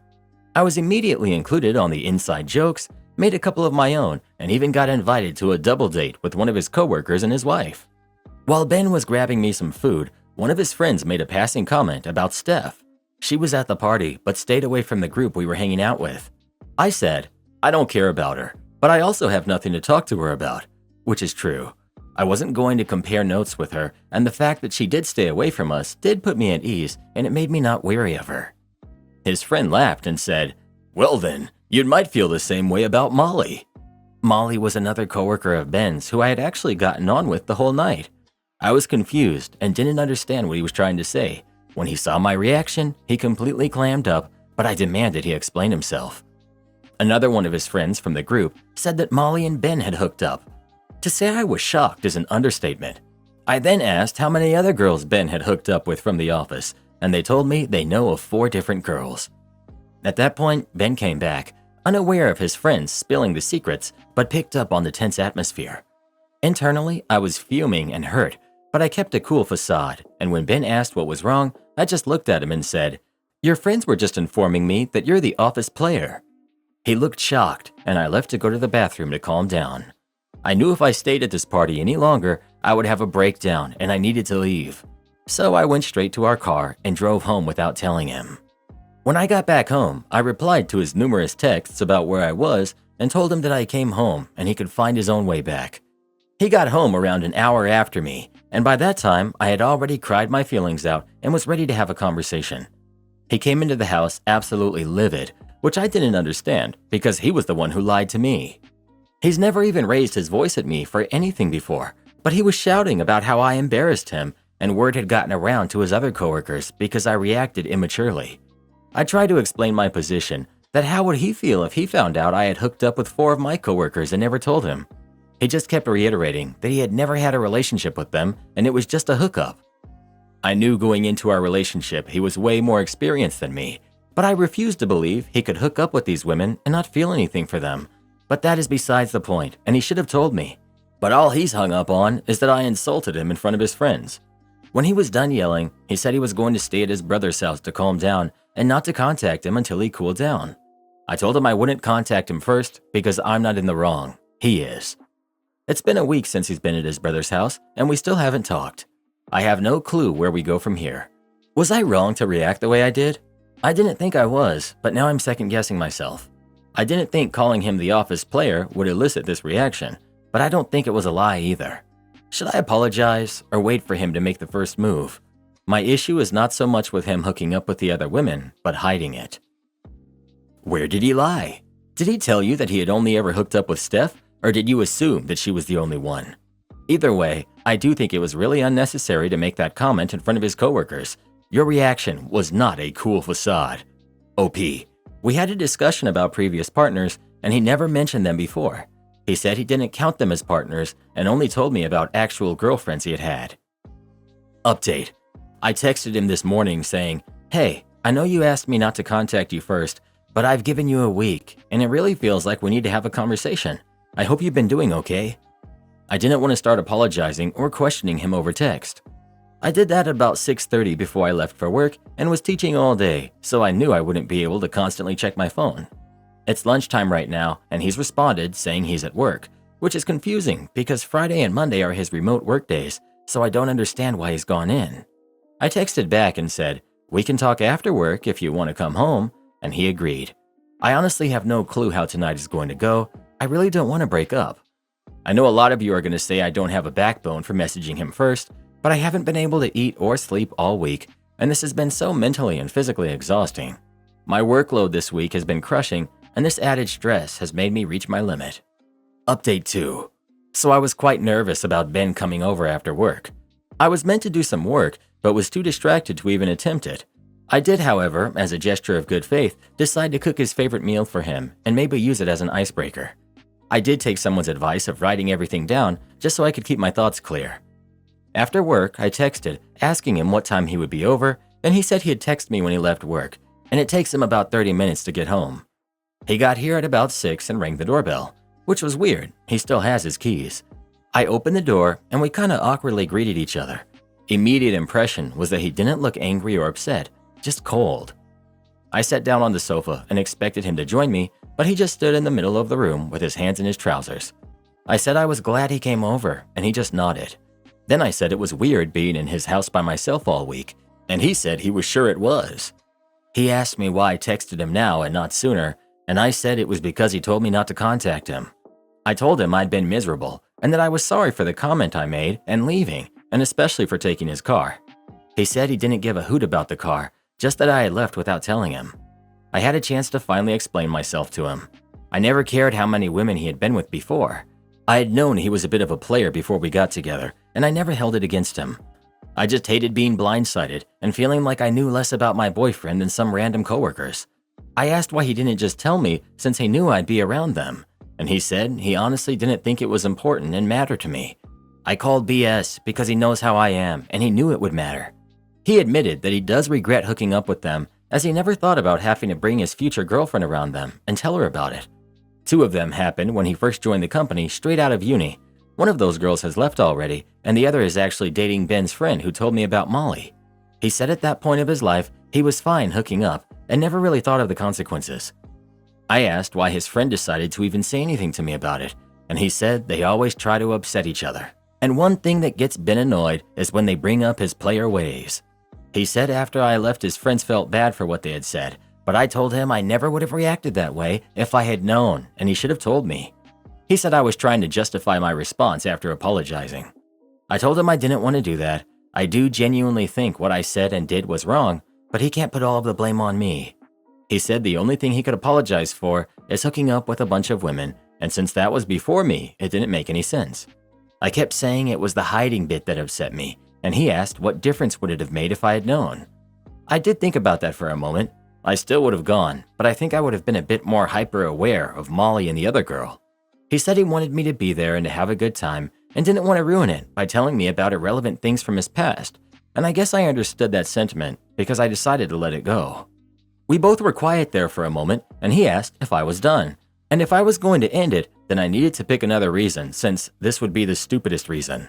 I was immediately included on the inside jokes, made a couple of my own, and even got invited to a double date with one of his coworkers and his wife. While Ben was grabbing me some food, one of his friends made a passing comment about Steph. She was at the party but stayed away from the group we were hanging out with. I said, I don't care about her, but I also have nothing to talk to her about, which is true. I wasn't going to compare notes with her, and the fact that she did stay away from us did put me at ease, and it made me not wary of her. His friend laughed and said, well then, you might feel the same way about Molly. Molly was another coworker of Ben's who I had actually gotten on with the whole night. I was confused and didn't understand what he was trying to say. When he saw my reaction, he completely clammed up, but I demanded he explain himself. Another one of his friends from the group said that Molly and Ben had hooked up. To say I was shocked is an understatement. I then asked how many other girls Ben had hooked up with from the office, and they told me they know of 4 different girls. At that point, Ben came back, unaware of his friends spilling the secrets, but picked up on the tense atmosphere. Internally, I was fuming and hurt, but I kept a cool facade, and when Ben asked what was wrong, I just looked at him and said, your friends were just informing me that you're the office player. He looked shocked, and I left to go to the bathroom to calm down. I knew if I stayed at this party any longer, I would have a breakdown and I needed to leave. So I went straight to our car and drove home without telling him. When I got back home, I replied to his numerous texts about where I was and told him that I came home and he could find his own way back. He got home around an hour after me, and by that time, I had already cried my feelings out and was ready to have a conversation. He came into the house absolutely livid, which I didn't understand because he was the one who lied to me. He's never even raised his voice at me for anything before, but he was shouting about how I embarrassed him, and word had gotten around to his other coworkers because I reacted immaturely. I tried to explain my position, that how would he feel if he found out I had hooked up with 4 of my coworkers and never told him. He just kept reiterating that he had never had a relationship with them and it was just a hookup. I knew going into our relationship he was way more experienced than me, but I refused to believe he could hook up with these women and not feel anything for them. But that is besides the point, and he should have told me. But all he's hung up on is that I insulted him in front of his friends. When he was done yelling, he said he was going to stay at his brother's house to calm down and not to contact him until he cooled down. I told him I wouldn't contact him first because I'm not in the wrong. He is. It's been a week since he's been at his brother's house, and we still haven't talked. I have no clue where we go from here. Was I wrong to react the way I did? I didn't think I was, but now I'm second-guessing myself. I didn't think calling him the office player would elicit this reaction, but I don't think it was a lie either. Should I apologize or wait for him to make the first move? My issue is not so much with him hooking up with the other women, but hiding it. Where did he lie? Did he tell you that he had only ever hooked up with Steph, or did you assume that she was the only one? Either way, I do think it was really unnecessary to make that comment in front of his coworkers. Your reaction was not a cool facade. OP. We had a discussion about previous partners, and he never mentioned them before. He said he didn't count them as partners and only told me about actual girlfriends he had had. Update. I texted him this morning saying, hey, I know you asked me not to contact you first, but I've given you a week, and it really feels like we need to have a conversation. I hope you've been doing okay. I didn't want to start apologizing or questioning him over text. I did that at about 6:30 before I left for work and was teaching all day, so I knew I wouldn't be able to constantly check my phone. It's lunchtime right now, and he's responded saying he's at work, which is confusing because Friday and Monday are his remote work days, so I don't understand why he's gone in. I texted back and said, we can talk after work if you want to come home, and he agreed. I honestly have no clue how tonight is going to go. I really don't want to break up. I know a lot of you are going to say I don't have a backbone for messaging him first, but I haven't been able to eat or sleep all week, and this has been so mentally and physically exhausting. My workload this week has been crushing, and this added stress has made me reach my limit. Update 2. So I was quite nervous about Ben coming over after work. I was meant to do some work, but was too distracted to even attempt it. I did, however, as a gesture of good faith, decide to cook his favorite meal for him and maybe use it as an icebreaker. I did take someone's advice of writing everything down just so I could keep my thoughts clear. After work, I texted, asking him what time he would be over, and he said he'd text me when he left work, and it takes him about 30 minutes to get home. He got here at about 6 and rang the doorbell, which was weird. He still has his keys. I opened the door, and we kinda awkwardly greeted each other. Immediate impression was that he didn't look angry or upset, just cold. I sat down on the sofa and expected him to join me, but he just stood in the middle of the room with his hands in his trousers. I said I was glad he came over, and he just nodded. Then I said it was weird being in his house by myself all week, and he said he was sure it was. He asked me why I texted him now and not sooner, and I said it was because he told me not to contact him. I told him I'd been miserable and that I was sorry for the comment I made and leaving, and especially for taking his car. He said he didn't give a hoot about the car, just that I had left without telling him. I had a chance to finally explain myself to him. I never cared how many women he had been with before. I had known he was a bit of a player before we got together, and I never held it against him. I just hated being blindsided and feeling like I knew less about my boyfriend than some random coworkers. I asked why he didn't just tell me since he knew I'd be around them, and he said he honestly didn't think it was important and mattered to me. I called BS because he knows how I am and he knew it would matter. He admitted that he does regret hooking up with them, as he never thought about having to bring his future girlfriend around them and tell her about it. 2 of them happened when he first joined the company straight out of uni. One of those girls has left already, and the other is actually dating Ben's friend who told me about Molly. He said at that point of his life, he was fine hooking up and never really thought of the consequences. I asked why his friend decided to even say anything to me about it, and he said they always try to upset each other. And one thing that gets Ben annoyed is when they bring up his player ways. He said after I left, his friends felt bad for what they had said, but I told him I never would have reacted that way if I had known, and he should have told me. He said I was trying to justify my response after apologizing. I told him I didn't want to do that. I do genuinely think what I said and did was wrong, but he can't put all of the blame on me. He said the only thing he could apologize for is hooking up with a bunch of women, and since that was before me, it didn't make any sense. I kept saying it was the hiding bit that upset me, and he asked what difference would it have made if I had known. I did think about that for a moment. I still would have gone, but I think I would have been a bit more hyper-aware of Molly and the other girl. He said he wanted me to be there and to have a good time, and didn't want to ruin it by telling me about irrelevant things from his past, and I guess I understood that sentiment because I decided to let it go. We both were quiet there for a moment, and he asked if I was done, and if I was going to end it, then I needed to pick another reason, since this would be the stupidest reason.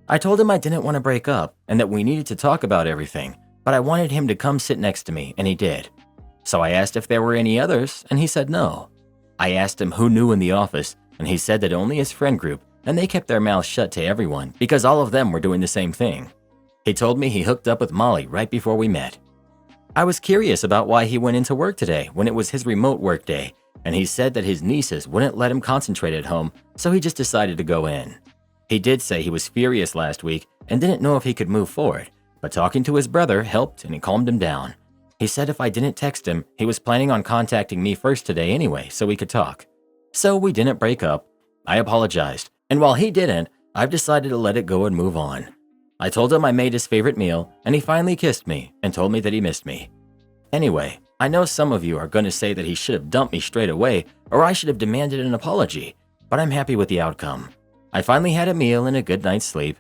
I told him I didn't want to break up and that we needed to talk about everything, but I wanted him to come sit next to me, and he did. So I asked if there were any others, and he said no. I asked him who knew in the office, and he said that only his friend group, and they kept their mouths shut to everyone because all of them were doing the same thing. He told me he hooked up with Molly right before we met. I was curious about why he went into work today when it was his remote work day, and he said that his nieces wouldn't let him concentrate at home, so he just decided to go in. He did say he was furious last week and didn't know if he could move forward, but talking to his brother helped and he calmed him down. He said if I didn't text him, he was planning on contacting me first today anyway so we could talk. So we didn't break up. I apologized, and while he didn't, I've decided to let it go and move on. I told him I made his favorite meal, and he finally kissed me and told me that he missed me. Anyway, I know some of you are going to say that he should have dumped me straight away or I should have demanded an apology, but I'm happy with the outcome. I finally had a meal and a good night's sleep.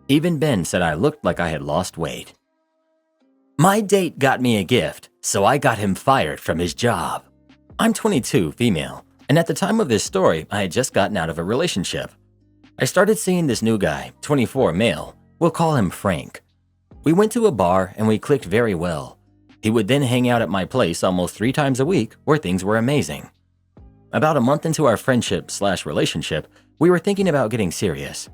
Even Ben said I looked like I had lost weight. My date got me a gift, so I got him fired from his job. I'm 22, female, and at the time of this story, I had just gotten out of a relationship. I started seeing this new guy, 24, male. We'll call him Frank. We went to a bar and we clicked very well. He would then hang out at my place almost 3 times a week where things were amazing. About a month into our friendship/relationship, we were thinking about getting serious.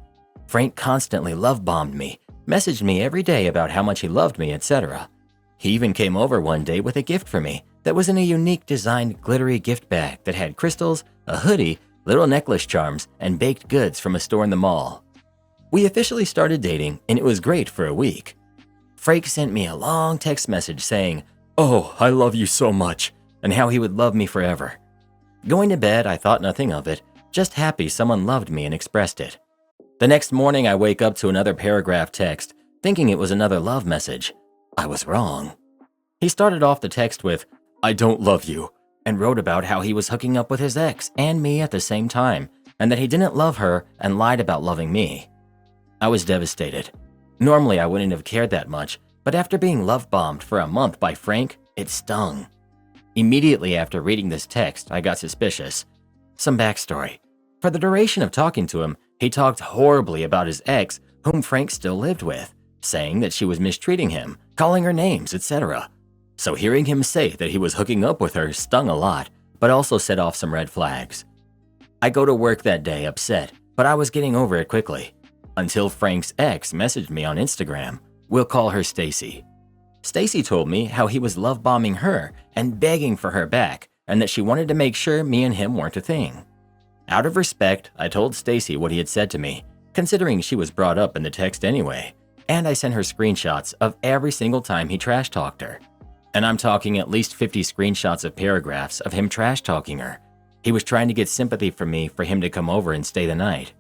Frank constantly love-bombed me, messaged me every day about how much he loved me, etc. He even came over one day with a gift for me that was in a unique designed glittery gift bag that had crystals, a hoodie, little necklace charms, and baked goods from a store in the mall. We officially started dating, and it was great for a week. Frank sent me a long text message saying, "Oh, I love you so much," and how he would love me forever. Going to bed, I thought nothing of it, just happy someone loved me and expressed it. The next morning, I wake up to another paragraph text, thinking it was another love message. I was wrong. He started off the text with, "I don't love you," and wrote about how he was hooking up with his ex and me at the same time, and that he didn't love her and lied about loving me. I was devastated. Normally, I wouldn't have cared that much, but after being love-bombed for a month by Frank, it stung. Immediately after reading this text, I got suspicious. Some backstory. For the duration of talking to him, he talked horribly about his ex, whom Frank still lived with, saying that she was mistreating him, calling her names, etc. So hearing him say that he was hooking up with her stung a lot, but also set off some red flags. I go to work that day upset, but I was getting over it quickly. Until Frank's ex messaged me on Instagram. We'll call her Stacy. Stacy told me how he was love bombing her and begging for her back, and that she wanted to make sure me and him weren't a thing. Out of respect, I told Stacy what he had said to me, considering she was brought up in the text anyway, and I sent her screenshots of every single time he trash talked her. And I'm talking at least 50 screenshots of paragraphs of him trash talking her. He was trying to get sympathy from me for him to come over and stay the night.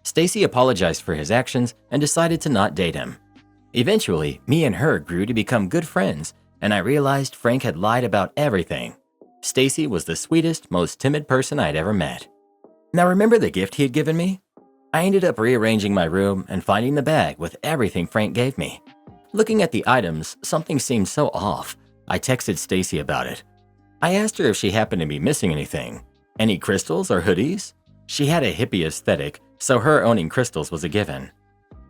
Stacy apologized for his actions and decided to not date him. Eventually, me and her grew to become good friends, and I realized Frank had lied about everything. Stacy was the sweetest, most timid person I'd ever met. Now remember the gift he had given me? I ended up rearranging my room and finding the bag with everything Frank gave me. Looking at the items, something seemed so off. I texted Stacy about it. I asked her if she happened to be missing anything. Any crystals or hoodies? She had a hippie aesthetic, so her owning crystals was a given.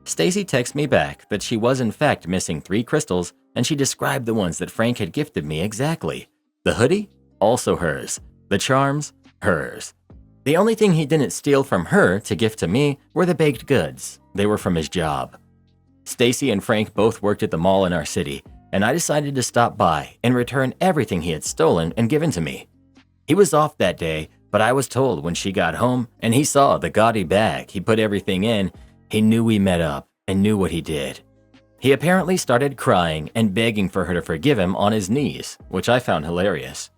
Stacy texted me back that she was in fact missing 3 crystals, and she described the ones that Frank had gifted me exactly. The hoodie? Also hers. The charms? Hers. The only thing he didn't steal from her to gift to me were the baked goods. They were from his job. Stacy and Frank both worked at the mall in our city, and I decided to stop by and return everything he had stolen and given to me. He was off that day, but I was told when she got home and he saw the gaudy bag he put everything in, he knew we met up and knew what he did. He apparently started crying and begging for her to forgive him on his knees, which I found hilarious.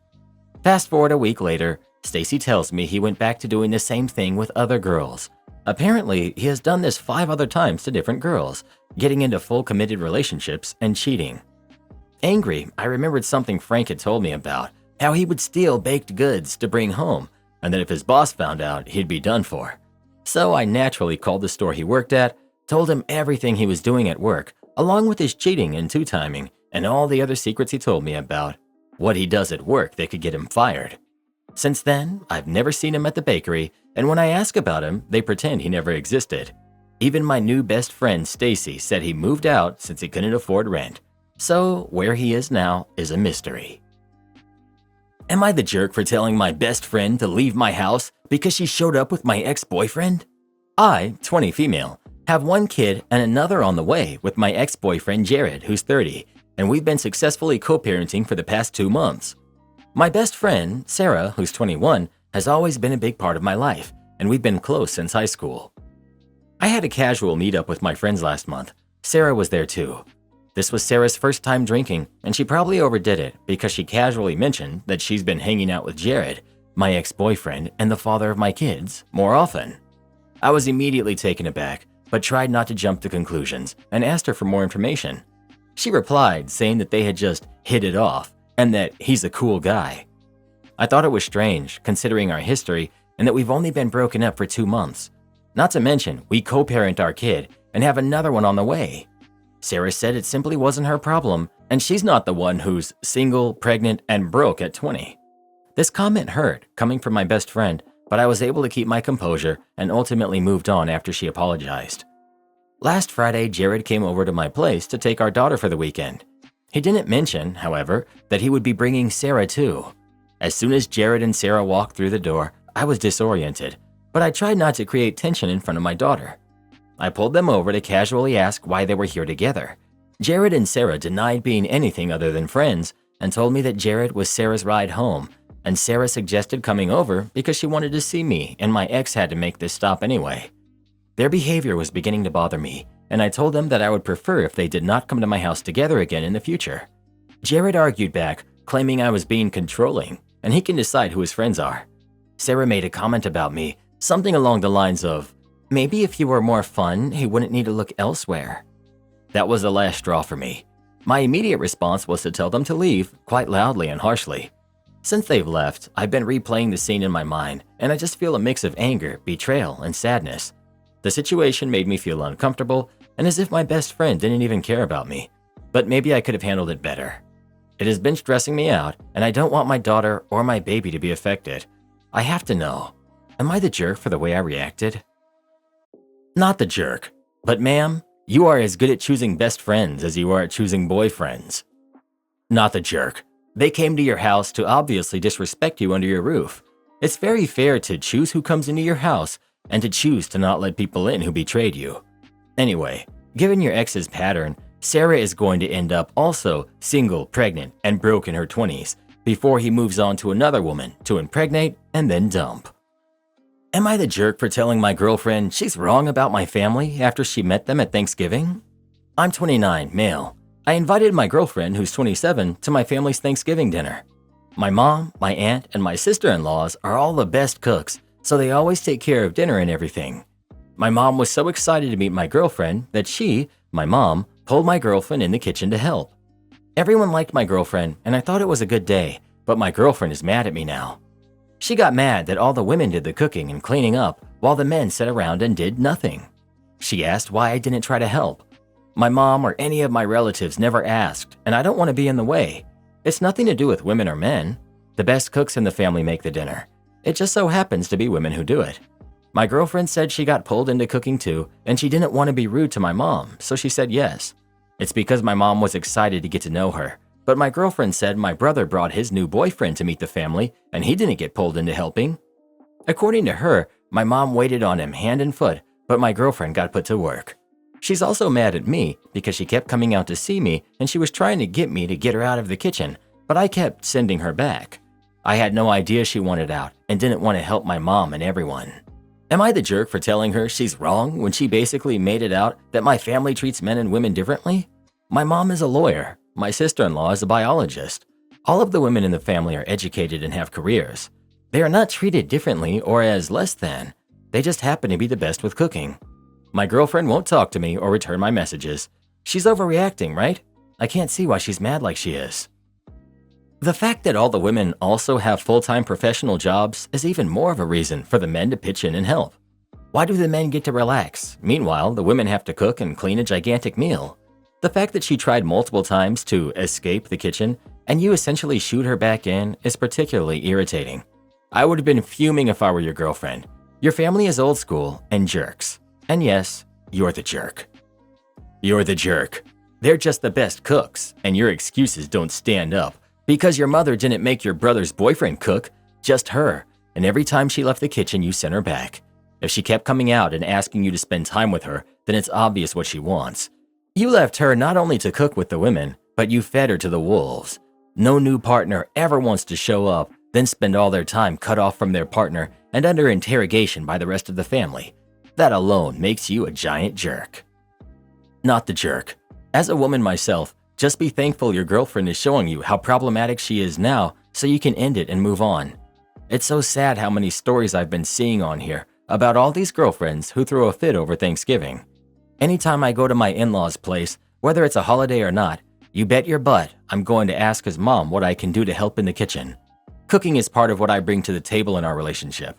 Fast forward a week later, Stacy tells me he went back to doing the same thing with other girls. Apparently, he has done this 5 other times to different girls, getting into full committed relationships and cheating. Angry, I remembered something Frank had told me about, how he would steal baked goods to bring home, and that if his boss found out, he'd be done for. So I naturally called the store he worked at, told him everything he was doing at work, along with his cheating and two-timing, and all the other secrets he told me about. What he does at work that could get him fired. Since then, I've never seen him at the bakery, and when I ask about him, they pretend he never existed. Even my new best friend Stacy said he moved out since he couldn't afford rent. So where he is now is a mystery. Am I the jerk for telling my best friend to leave my house because she showed up with my ex-boyfriend? I, 20 female, have 1 kid and another on the way with my ex-boyfriend Jared, who's 30, and we've been successfully co-parenting for the past 2 months. My best friend, Sarah, who's 21, has always been a big part of my life, and we've been close since high school. I had a casual meetup with my friends last month. Sarah was there too. This was Sarah's first time drinking, and she probably overdid it because she casually mentioned that she's been hanging out with Jared, my ex-boyfriend and the father of my kids, more often. I was immediately taken aback, but tried not to jump to conclusions and asked her for more information. She replied saying that they had just hit it off and that he's a cool guy. I thought it was strange considering our history and that we've only been broken up for 2 months. Not to mention, we co-parent our kid and have another one on the way. Sarah said it simply wasn't her problem, and she's not the one who's single, pregnant, and broke at 20. This comment hurt, coming from my best friend, but I was able to keep my composure and ultimately moved on after she apologized. Last Friday, Jared came over to my place to take our daughter for the weekend. He didn't mention, however, that he would be bringing Sarah too. As soon as Jared and Sarah walked through the door, I was disoriented, but I tried not to create tension in front of my daughter. I pulled them over to casually ask why they were here together. Jared and Sarah denied being anything other than friends and told me that Jared was Sarah's ride home, and Sarah suggested coming over because she wanted to see me and my ex had to make this stop anyway. Their behavior was beginning to bother me, and I told them that I would prefer if they did not come to my house together again in the future. Jared argued back, claiming I was being controlling, and he can decide who his friends are. Sarah made a comment about me, something along the lines of, "Maybe if you were more fun, he wouldn't need to look elsewhere." That was the last straw for me. My immediate response was to tell them to leave, quite loudly and harshly. Since they've left, I've been replaying the scene in my mind, and I just feel a mix of anger, betrayal, and sadness. The situation made me feel uncomfortable, and as if my best friend didn't even care about me. But maybe I could have handled it better. It has been stressing me out, and I don't want my daughter or my baby to be affected. I have to know, am I the jerk for the way I reacted? Not the jerk, but ma'am, you are as good at choosing best friends as you are at choosing boyfriends. Not the jerk. They came to your house to obviously disrespect you under your roof. It's very fair to choose who comes into your house and to choose to not let people in who betrayed you. Anyway, given your ex's pattern, Sarah is going to end up also single, pregnant, and broke in her 20s before he moves on to another woman to impregnate and then dump. Am I the jerk for telling my girlfriend she's wrong about my family after she met them at Thanksgiving? I'm 29, male. I invited my girlfriend, who's 27, to my family's Thanksgiving dinner. My mom, my aunt, and my sister-in-laws are all the best cooks, so they always take care of dinner and everything. My mom was so excited to meet my girlfriend that she, my mom, pulled my girlfriend in the kitchen to help. Everyone liked my girlfriend, and I thought it was a good day, but my girlfriend is mad at me now. She got mad that all the women did the cooking and cleaning up while the men sat around and did nothing. She asked why I didn't try to help. My mom or any of my relatives never asked, and I don't want to be in the way. It's nothing to do with women or men. The best cooks in the family make the dinner. It just so happens to be women who do it. My girlfriend said she got pulled into cooking too, and she didn't want to be rude to my mom, so she said yes. It's because my mom was excited to get to know her. But my girlfriend said my brother brought his new boyfriend to meet the family and he didn't get pulled into helping. According to her, my mom waited on him hand and foot, but my girlfriend got put to work. She's also mad at me because she kept coming out to see me and she was trying to get me to get her out of the kitchen, but I kept sending her back. I had no idea she wanted out and didn't want to help my mom and everyone. Am I the jerk for telling her she's wrong when she basically made it out that my family treats men and women differently? My mom is a lawyer. My sister-in-law is a biologist. All of the women in the family are educated and have careers. They are not treated differently or as less than. They just happen to be the best with cooking. My girlfriend won't talk to me or return my messages. She's overreacting, right? I can't see why she's mad like she is. The fact that all the women also have full-time professional jobs is even more of a reason for the men to pitch in and help. Why do the men get to relax? Meanwhile, the women have to cook and clean a gigantic meal. The fact that she tried multiple times to escape the kitchen and you essentially shoot her back in is particularly irritating. I would have been fuming if I were your girlfriend. Your family is old school and jerks. And yes, you're the jerk. You're the jerk. They're just the best cooks, and your excuses don't stand up because your mother didn't make your brother's boyfriend cook, just her, and every time she left the kitchen you sent her back. If she kept coming out and asking you to spend time with her, then it's obvious what she wants. You left her not only to cook with the women, but you fed her to the wolves. No new partner ever wants to show up, then spend all their time cut off from their partner and under interrogation by the rest of the family. That alone makes you a giant jerk. Not the jerk. As a woman myself, just be thankful your girlfriend is showing you how problematic she is now so you can end it and move on. It's so sad how many stories I've been seeing on here about all these girlfriends who throw a fit over Thanksgiving. Anytime I go to my in-laws' place, whether it's a holiday or not, you bet your butt I'm going to ask his mom what I can do to help in the kitchen. Cooking is part of what I bring to the table in our relationship.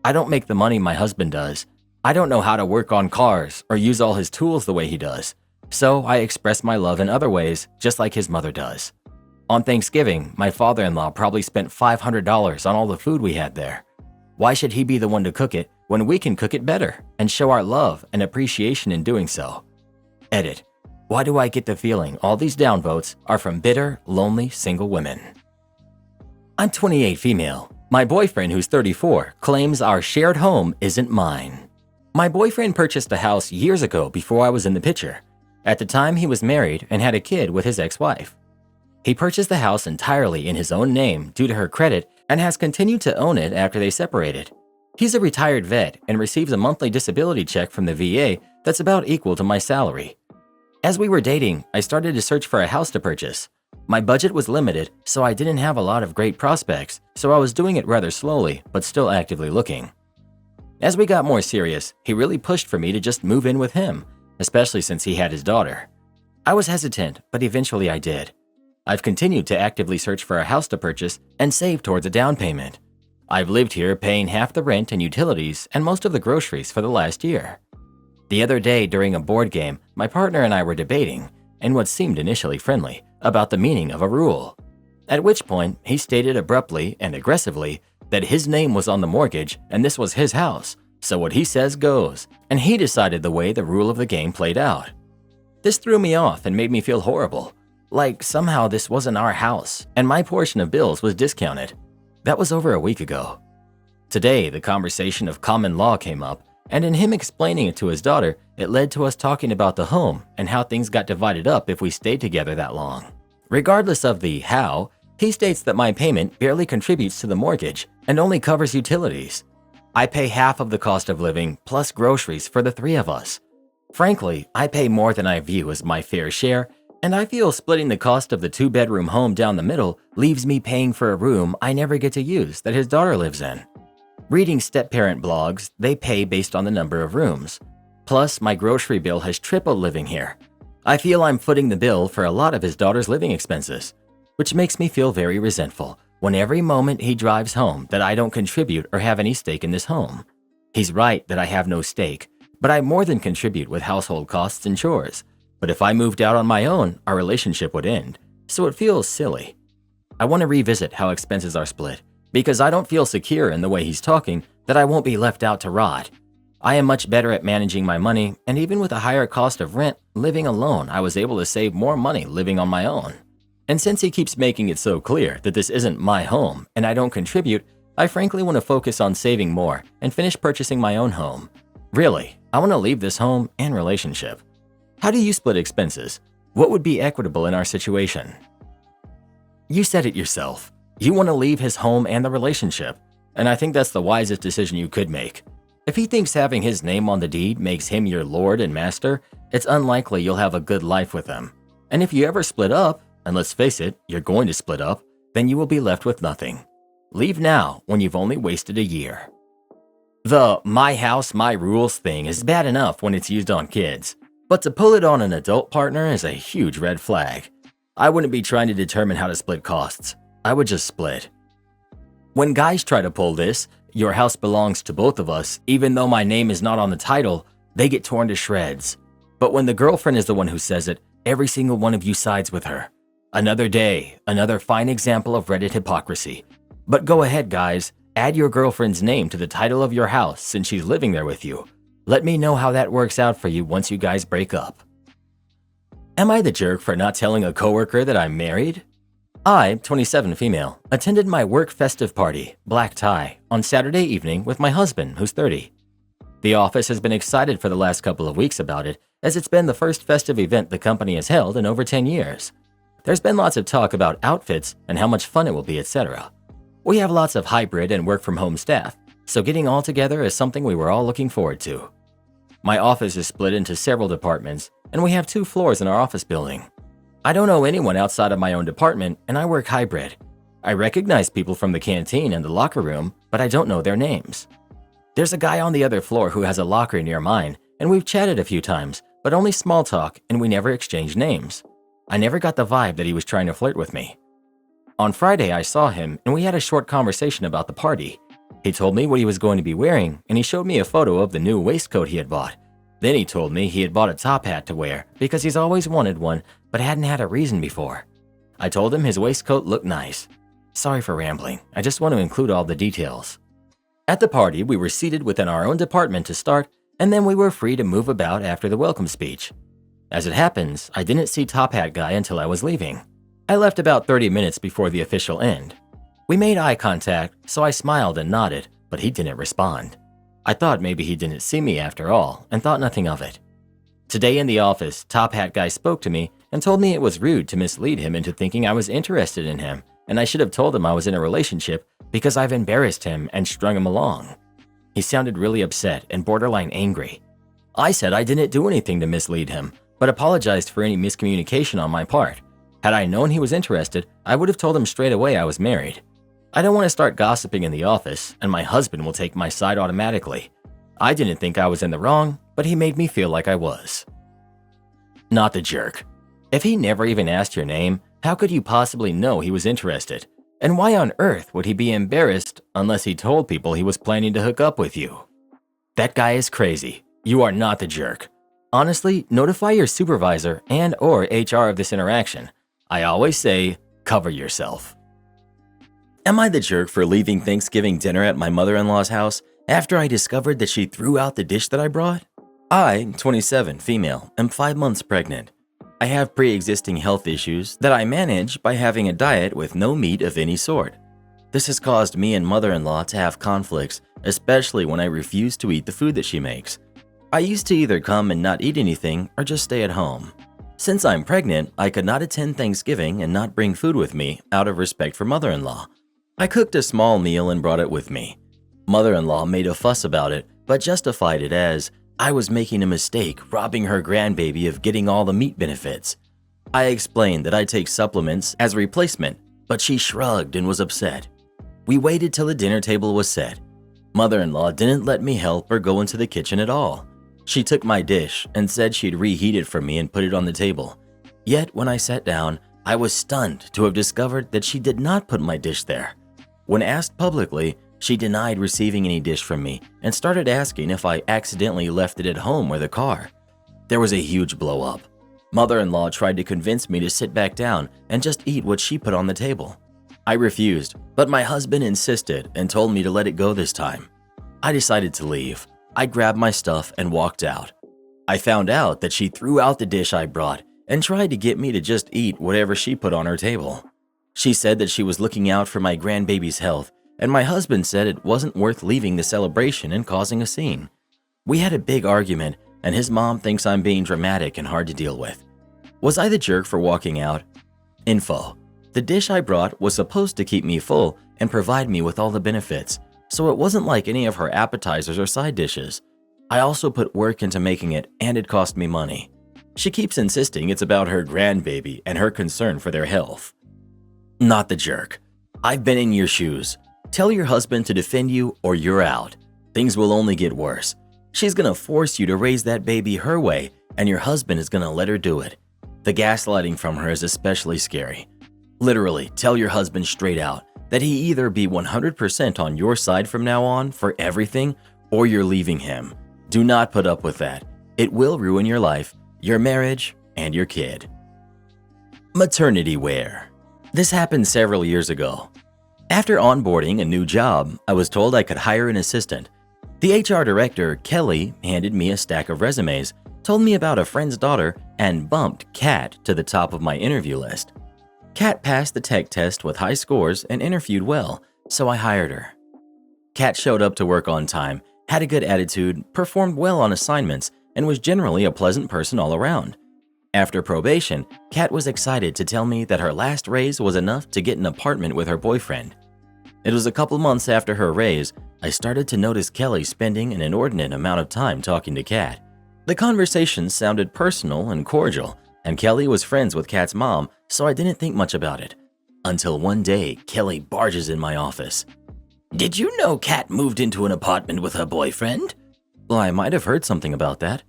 I don't make the money my husband does. I don't know how to work on cars or use all his tools the way he does. So I express my love in other ways, just like his mother does. On Thanksgiving, my father-in-law probably spent $500 on all the food we had there. Why should he be the one to cook it when we can cook it better and show our love and appreciation in doing so? Edit. Why do I get the feeling all these downvotes are from bitter, lonely, single women? I'm 28 female. My boyfriend, who's 34, claims our shared home isn't mine. My boyfriend purchased a house years ago before I was in the picture. At the time, he was married and had a kid with his ex-wife. He purchased the house entirely in his own name due to her credit and has continued to own it after they separated. He's a retired vet and receives a monthly disability check from the VA that's about equal to my salary. As we were dating, I started to search for a house to purchase. My budget was limited, so I didn't have a lot of great prospects, so I was doing it rather slowly, but still actively looking. As we got more serious, he really pushed for me to just move in with him, especially since he had his daughter. I was hesitant, but eventually I did. I've continued to actively search for a house to purchase and save towards a down payment. I've lived here paying half the rent and utilities and most of the groceries for the last year. The other day during a board game, my partner and I were debating, in what seemed initially friendly, about the meaning of a rule. At which point, he stated abruptly and aggressively that his name was on the mortgage and this was his house, so what he says goes, and he decided the way the rule of the game played out. This threw me off and made me feel horrible, like somehow this wasn't our house and my portion of bills was discounted. That was over a week ago. Today, the conversation of common law came up, and in him explaining it to his daughter, it led to us talking about the home and how things got divided up if we stayed together that long. Regardless of the how, he states that my payment barely contributes to the mortgage and only covers utilities. I pay half of the cost of living plus groceries for the three of us. Frankly, I pay more than I view as my fair share, and I feel splitting the cost of the two-bedroom home down the middle leaves me paying for a room I never get to use that his daughter lives in. Reading step-parent blogs, they pay based on the number of rooms. Plus, my grocery bill has tripled living here. I feel I'm footing the bill for a lot of his daughter's living expenses, which makes me feel very resentful when every moment he drives home that I don't contribute or have any stake in this home. He's right that I have no stake, but I more than contribute with household costs and chores. But if I moved out on my own, our relationship would end, so it feels silly. I want to revisit how expenses are split, because I don't feel secure in the way he's talking that I won't be left out to rot. I am much better at managing my money, and even with a higher cost of rent, living alone, I was able to save more money living on my own. And since he keeps making it so clear that this isn't my home and I don't contribute, I frankly want to focus on saving more and finish purchasing my own home. Really, I want to leave this home and relationship. How do you split expenses? What would be equitable in our situation? You said it yourself. You want to leave his home and the relationship, and I think that's the wisest decision you could make. If he thinks having his name on the deed makes him your lord and master, it's unlikely you'll have a good life with him. And if you ever split up, and let's face it, you're going to split up, then you will be left with nothing. Leave now when you've only wasted a year. The my house, my rules thing is bad enough when it's used on kids, but to pull it on an adult partner is a huge red flag. I wouldn't be trying to determine how to split costs. I would just split. When guys try to pull this, your house belongs to both of us, even though my name is not on the title, they get torn to shreds. But when the girlfriend is the one who says it, every single one of you sides with her. Another day, another fine example of Reddit hypocrisy. But go ahead, guys, add your girlfriend's name to the title of your house since she's living there with you. Let me know how that works out for you once you guys break up. Am I the jerk for not telling a coworker that I'm married? I, 27 female, attended my work festive party, black tie, on Saturday evening with my husband, who's 30. The office has been excited for the last couple of weeks about it, as it's been the first festive event the company has held in over 10 years. There's been lots of talk about outfits and how much fun it will be, etc. We have lots of hybrid and work-from-home staff, so getting all together is something we were all looking forward to. My office is split into several departments, and we have 2 floors in our office building. I don't know anyone outside of my own department, and I work hybrid. I recognize people from the canteen and the locker room, but I don't know their names. There's a guy on the other floor who has a locker near mine, and we've chatted a few times, but only small talk, and we never exchanged names. I never got the vibe that he was trying to flirt with me. On Friday, I saw him, and we had a short conversation about the party. He told me what he was going to be wearing, and he showed me a photo of the new waistcoat he had bought. Then he told me he had bought a top hat to wear because he's always wanted one, but hadn't had a reason before. I told him his waistcoat looked nice. Sorry for rambling, I just want to include all the details. At the party, we were seated within our own department to start, and then we were free to move about after the welcome speech. As it happens, I didn't see Top Hat Guy until I was leaving. I left about 30 minutes before the official end. We made eye contact, so I smiled and nodded, but he didn't respond. I thought maybe he didn't see me after all, and thought nothing of it. Today in the office, Top Hat Guy spoke to me and told me it was rude to mislead him into thinking I was interested in him, and I should have told him I was in a relationship because I've embarrassed him and strung him along. He sounded really upset and borderline angry. I said I didn't do anything to mislead him, but apologized for any miscommunication on my part. Had I known he was interested, I would have told him straight away I was married. I don't want to start gossiping in the office, and my husband will take my side automatically. I didn't think I was in the wrong, but he made me feel like I was. Not the jerk. If he never even asked your name, how could you possibly know he was interested? And why on earth would he be embarrassed unless he told people he was planning to hook up with you? That guy is crazy. You are not the jerk. Honestly, notify your supervisor and/or HR of this interaction. I always say, cover yourself. Am I the jerk for leaving Thanksgiving dinner at my mother-in-law's house after I discovered that she threw out the dish that I brought? I, 27, female, am 5 months pregnant. I have pre-existing health issues that I manage by having a diet with no meat of any sort. This has caused me and mother-in-law to have conflicts especially when I refuse to eat the food that she makes. I used to either come and not eat anything or just stay at home. Since I'm pregnant, I could not attend Thanksgiving and not bring food with me out of respect for mother-in-law. I cooked a small meal and brought it with me. Mother-in-law made a fuss about it, but justified it as I was making a mistake robbing her grandbaby of getting all the meat benefits. I explained that I take supplements as a replacement, but she shrugged and was upset. We waited till the dinner table was set. Mother-in-law didn't let me help or go into the kitchen at all. She took my dish and said she'd reheat it for me and put it on the table. Yet when I sat down, I was stunned to have discovered that she did not put my dish there. When asked publicly, she denied receiving any dish from me and started asking if I accidentally left it at home or the car. There was a huge blow-up. Mother-in-law tried to convince me to sit back down and just eat what she put on the table. I refused, but my husband insisted and told me to let it go this time. I decided to leave. I grabbed my stuff and walked out. I found out that she threw out the dish I brought and tried to get me to just eat whatever she put on her table. She said that she was looking out for my grandbaby's health, and my husband said it wasn't worth leaving the celebration and causing a scene. We had a big argument, and his mom thinks I'm being dramatic and hard to deal with. Was I the jerk for walking out? Info: the dish I brought was supposed to keep me full and provide me with all the benefits, so it wasn't like any of her appetizers or side dishes. I also put work into making it, and it cost me money. She keeps insisting it's about her grandbaby and her concern for their health. Not the jerk. I've been in your shoes. Tell your husband to defend you or you're out. Things will only get worse. She's gonna force you to raise that baby her way, and your husband is gonna let her do it. The gaslighting from her is especially scary. Literally, tell your husband straight out that he either be 100% on your side from now on for everything, or you're leaving him. Do not put up with that. It will ruin your life, your marriage, and your kid. Maternity wear. This happened several years ago. After onboarding a new job, I was told I could hire an assistant. The HR director, Kelly, handed me a stack of resumes, told me about a friend's daughter, and bumped Kat to the top of my interview list. Kat passed the tech test with high scores and interviewed well, so I hired her. Kat showed up to work on time, had a good attitude, performed well on assignments, and was generally a pleasant person all around. After probation, Kat was excited to tell me that her last raise was enough to get an apartment with her boyfriend. It was a couple months after her raise, I started to notice Kelly spending an inordinate amount of time talking to Kat. The conversation sounded personal and cordial, and Kelly was friends with Kat's mom, so I didn't think much about it. Until one day, Kelly barges in my office. "Did you know Kat moved into an apartment with her boyfriend?" Well, I might have heard something about that.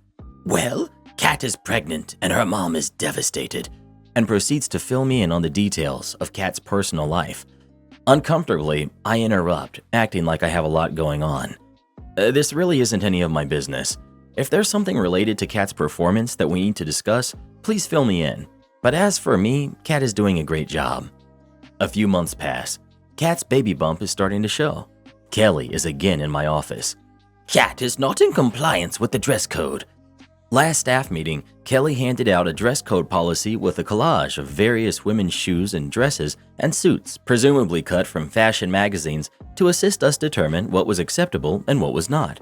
"Well, Kat is pregnant and her mom is devastated," and proceeds to fill me in on the details of Kat's personal life. Uncomfortably, I interrupt, acting like I have a lot going on. This really isn't any of my business. If there's something related to Kat's performance that we need to discuss, please fill me in. But as for me, Kat is doing a great job. A few months pass. Kat's baby bump is starting to show. Kelly is again in my office. "Kat is not in compliance with the dress code." Last staff meeting, Kelly handed out a dress code policy with a collage of various women's shoes and dresses and suits, presumably cut from fashion magazines, to assist us determine what was acceptable and what was not.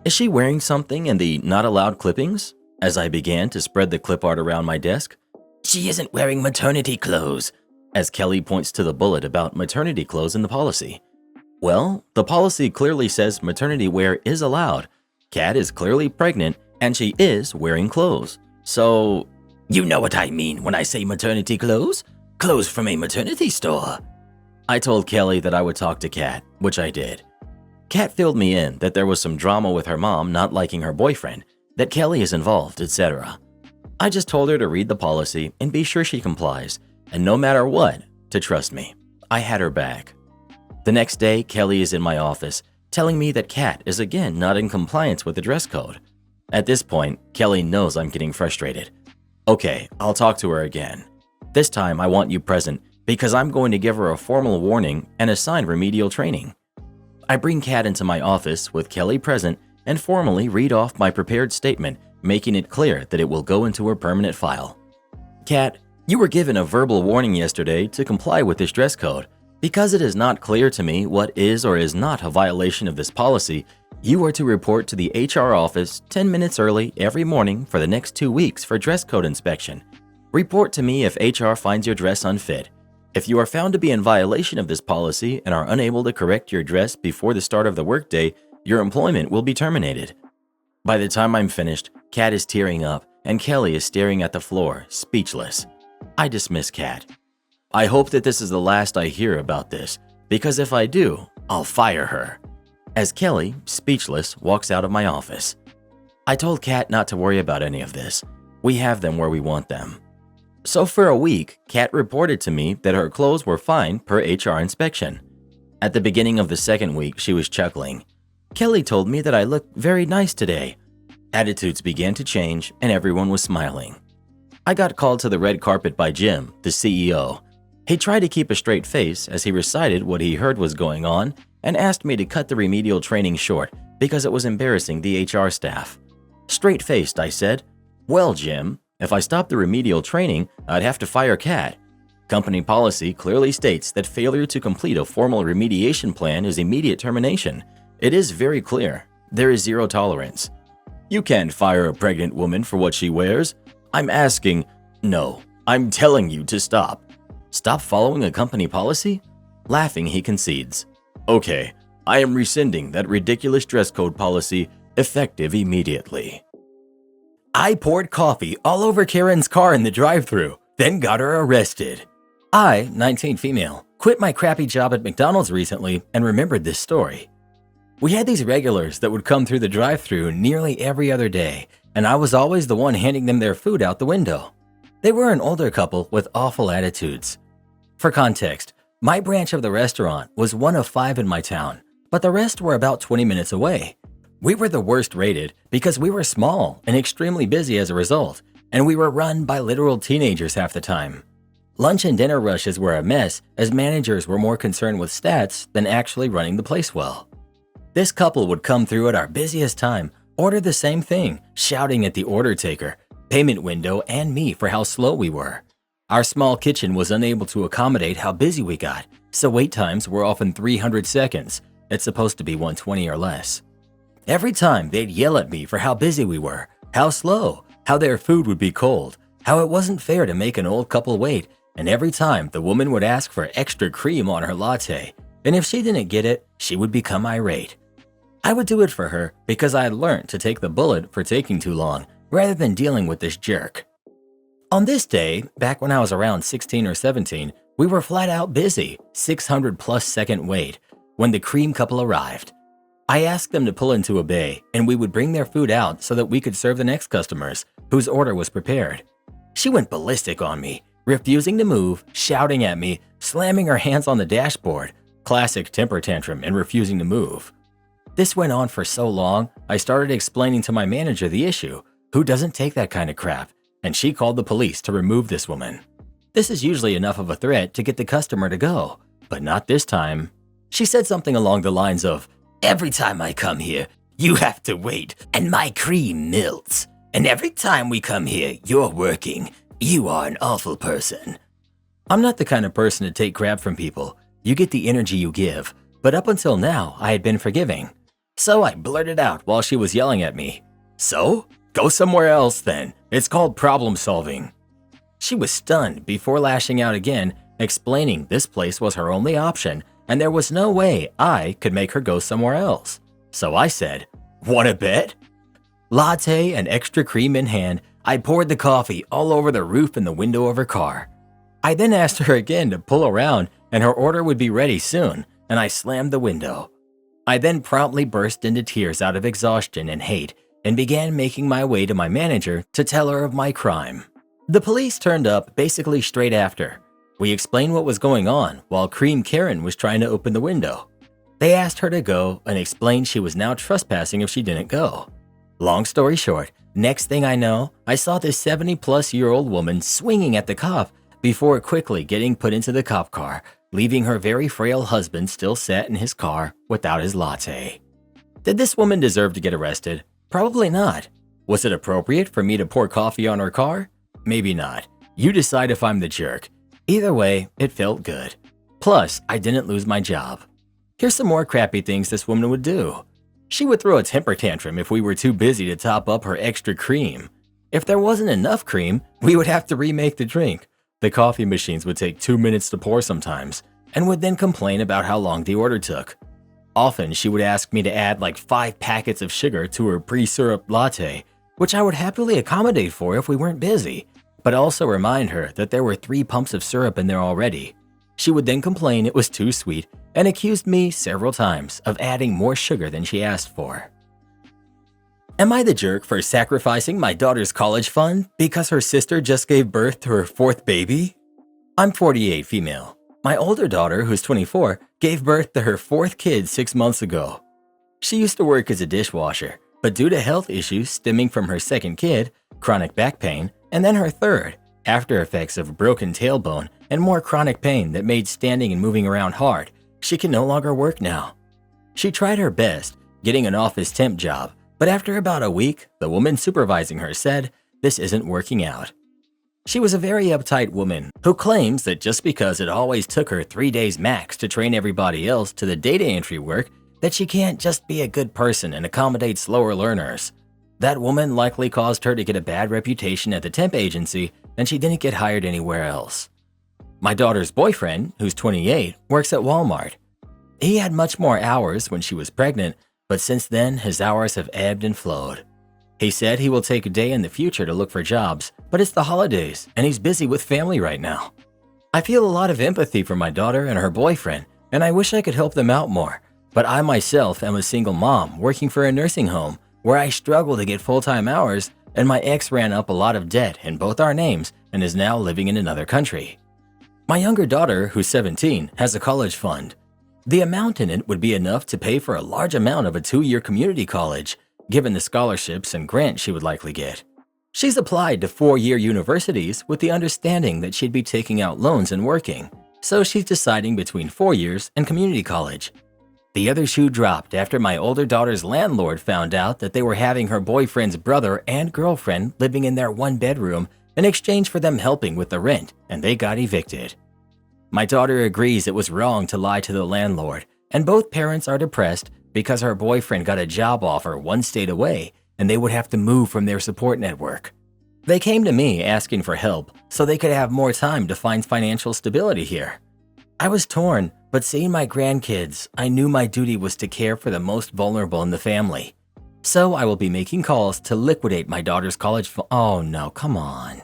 Is she wearing something in the not allowed clippings? As I began to spread the clip art around my desk. "She isn't wearing maternity clothes," as Kelly points to the bullet about maternity clothes in the policy. Well, the policy clearly says maternity wear is allowed. Kat is clearly pregnant, and she is wearing clothes. So, you know what I mean when I say maternity clothes? Clothes from a maternity store. I told Kelly that I would talk to Kat, which I did. Kat filled me in that there was some drama with her mom not liking her boyfriend, that Kelly is involved, etc. I just told her to read the policy and be sure she complies, and no matter what, to trust me. I had her back. The next day, Kelly is in my office, telling me that Kat is again not in compliance with the dress code. At this point, Kelly knows I'm getting frustrated. Okay, I'll talk to her again. This time I want you present because I'm going to give her a formal warning and assign remedial training. I bring Kat into my office with Kelly present and formally read off my prepared statement, making it clear that it will go into her permanent file. "Kat, you were given a verbal warning yesterday to comply with this dress code. Because it is not clear to me what is or is not a violation of this policy, you are to report to the HR office 10 minutes early every morning for the next 2 weeks for dress code inspection. Report to me if HR finds your dress unfit. If you are found to be in violation of this policy and are unable to correct your dress before the start of the workday, your employment will be terminated. By the time I'm finished, Kat is tearing up and Kelly is staring at the floor, speechless. I dismiss Kat. I hope that this is the last I hear about this, because if I do, I'll fire her. As Kelly, speechless, walks out of my office. I told Kat not to worry about any of this. We have them where we want them. So for a week, Kat reported to me that her clothes were fine per HR inspection. At the beginning of the second week, she was chuckling. Kelly told me that I looked very nice today. Attitudes began to change and everyone was smiling. I got called to the red carpet by Jim, the CEO. He tried to keep a straight face as he recited what he heard was going on and asked me to cut the remedial training short because it was embarrassing the HR staff. Straight-faced, I said, "Well, Jim, if I stop the remedial training, I'd have to fire Kat. Company policy clearly states that failure to complete a formal remediation plan is immediate termination. It is very clear. There is zero tolerance. You can't fire a pregnant woman for what she wears. I'm asking, no, I'm telling you to stop. Stop following a company policy?" Laughing, he concedes. "Okay, I am rescinding that ridiculous dress code policy, effective immediately." I poured coffee all over Karen's car in the drive-thru, then got her arrested. I, 19 female, quit my crappy job at McDonald's recently and remembered this story. We had these regulars that would come through the drive-thru nearly every other day, and I was always the one handing them their food out the window. They were an older couple with awful attitudes. For context, my branch of the restaurant was one of 5 in my town, but the rest were about 20 minutes away. We were the worst rated because we were small and extremely busy as a result, and we were run by literal teenagers half the time. Lunch and dinner rushes were a mess as managers were more concerned with stats than actually running the place well. This couple would come through at our busiest time, order the same thing, shouting at the order taker, payment window, and me for how slow we were. Our small kitchen was unable to accommodate how busy we got, so wait times were often 300 seconds. It's supposed to be 120 or less. Every time they'd yell at me for how busy we were, how slow, how their food would be cold, how it wasn't fair to make an old couple wait, and every time the woman would ask for extra cream on her latte, and if she didn't get it, she would become irate. I would do it for her because I had learned to take the bullet for taking too long rather than dealing with this jerk. On this day, back when I was around 16 or 17, we were flat out busy, 600 plus second wait, when the cream couple arrived. I asked them to pull into a bay and we would bring their food out so that we could serve the next customers, whose order was prepared. She went ballistic on me, refusing to move, shouting at me, slamming her hands on the dashboard, classic temper tantrum and refusing to move. This went on for so long, I started explaining to my manager the issue, who doesn't take that kind of crap, and she called the police to remove this woman. This is usually enough of a threat to get the customer to go, but not this time. She said something along the lines of, "Every time I come here, you have to wait, and my cream melts. And every time we come here, you're working. You are an awful person." I'm not the kind of person to take crap from people. You get the energy you give, but up until now, I had been forgiving. So I blurted out while she was yelling at me, "So? Go somewhere else then. It's called problem solving." She was stunned before lashing out again, explaining this place was her only option and there was no way I could make her go somewhere else. So I said, "Want a bet?" Latte and extra cream in hand, I poured the coffee all over the roof and the window of her car. I then asked her again to pull around and her order would be ready soon, and I slammed the window. I then promptly burst into tears out of exhaustion and hate and began making my way to my manager to tell her of my crime. The police turned up basically straight after. We explained what was going on while Cream Karen was trying to open the window. They asked her to go and explained she was now trespassing if she didn't go. Long story short, next thing I know, I saw this 70-plus-year-old woman swinging at the cop before quickly getting put into the cop car, leaving her very frail husband still sat in his car without his latte. Did this woman deserve to get arrested? Probably not. Was it appropriate for me to pour coffee on her car? Maybe not. You decide if I'm the jerk. Either way, it felt good. Plus, I didn't lose my job. Here's some more crappy things this woman would do. She would throw a temper tantrum if we were too busy to top up her extra cream. If there wasn't enough cream, we would have to remake the drink. The coffee machines would take 2 minutes to pour sometimes, and would then complain about how long the order took. Often, she would ask me to add like 5 packets of sugar to her pre-syrup latte, which I would happily accommodate for if we weren't busy, but also remind her that there were 3 pumps of syrup in there already. She would then complain it was too sweet and accused me several times of adding more sugar than she asked for. Am I the jerk for sacrificing my daughter's college fund because her sister just gave birth to her 4th baby? I'm 48, female. My older daughter, who's 24, gave birth to her 4th kid 6 months ago. She used to work as a dishwasher, but due to health issues stemming from her 2nd kid, chronic back pain, and then her 3rd, after effects of broken tailbone and more chronic pain that made standing and moving around hard, she can no longer work now. She tried her best, getting an office temp job, but after about a week, the woman supervising her said, "This isn't working out." She was a very uptight woman who claims that just because it always took her 3 days max to train everybody else to the data entry work, that she can't just be a good person and accommodate slower learners. That woman likely caused her to get a bad reputation at the temp agency, and she didn't get hired anywhere else. My daughter's boyfriend, who's 28, works at Walmart. He had much more hours when she was pregnant, but since then his hours have ebbed and flowed. He said he will take a day in the future to look for jobs, but it's the holidays and he's busy with family right now. I feel a lot of empathy for my daughter and her boyfriend, and I wish I could help them out more, but I myself am a single mom working for a nursing home where I struggle to get full-time hours, and my ex ran up a lot of debt in both our names and is now living in another country. My younger daughter, who's 17, has a college fund. The amount in it would be enough to pay for a large amount of a 2-year community college, given the scholarships and grants she would likely get. She's applied to 4-year universities with the understanding that she'd be taking out loans and working, so she's deciding between 4 years and community college. The other shoe dropped after my older daughter's landlord found out that they were having her boyfriend's brother and girlfriend living in their 1-bedroom in exchange for them helping with the rent, and they got evicted. My daughter agrees it was wrong to lie to the landlord, and both parents are depressed because her boyfriend got a job offer 1 state away and they would have to move from their support network. They came to me asking for help so they could have more time to find financial stability here. I was torn, but seeing my grandkids, I knew my duty was to care for the most vulnerable in the family. So I will be making calls to liquidate my daughter's college fund. Oh no, come on.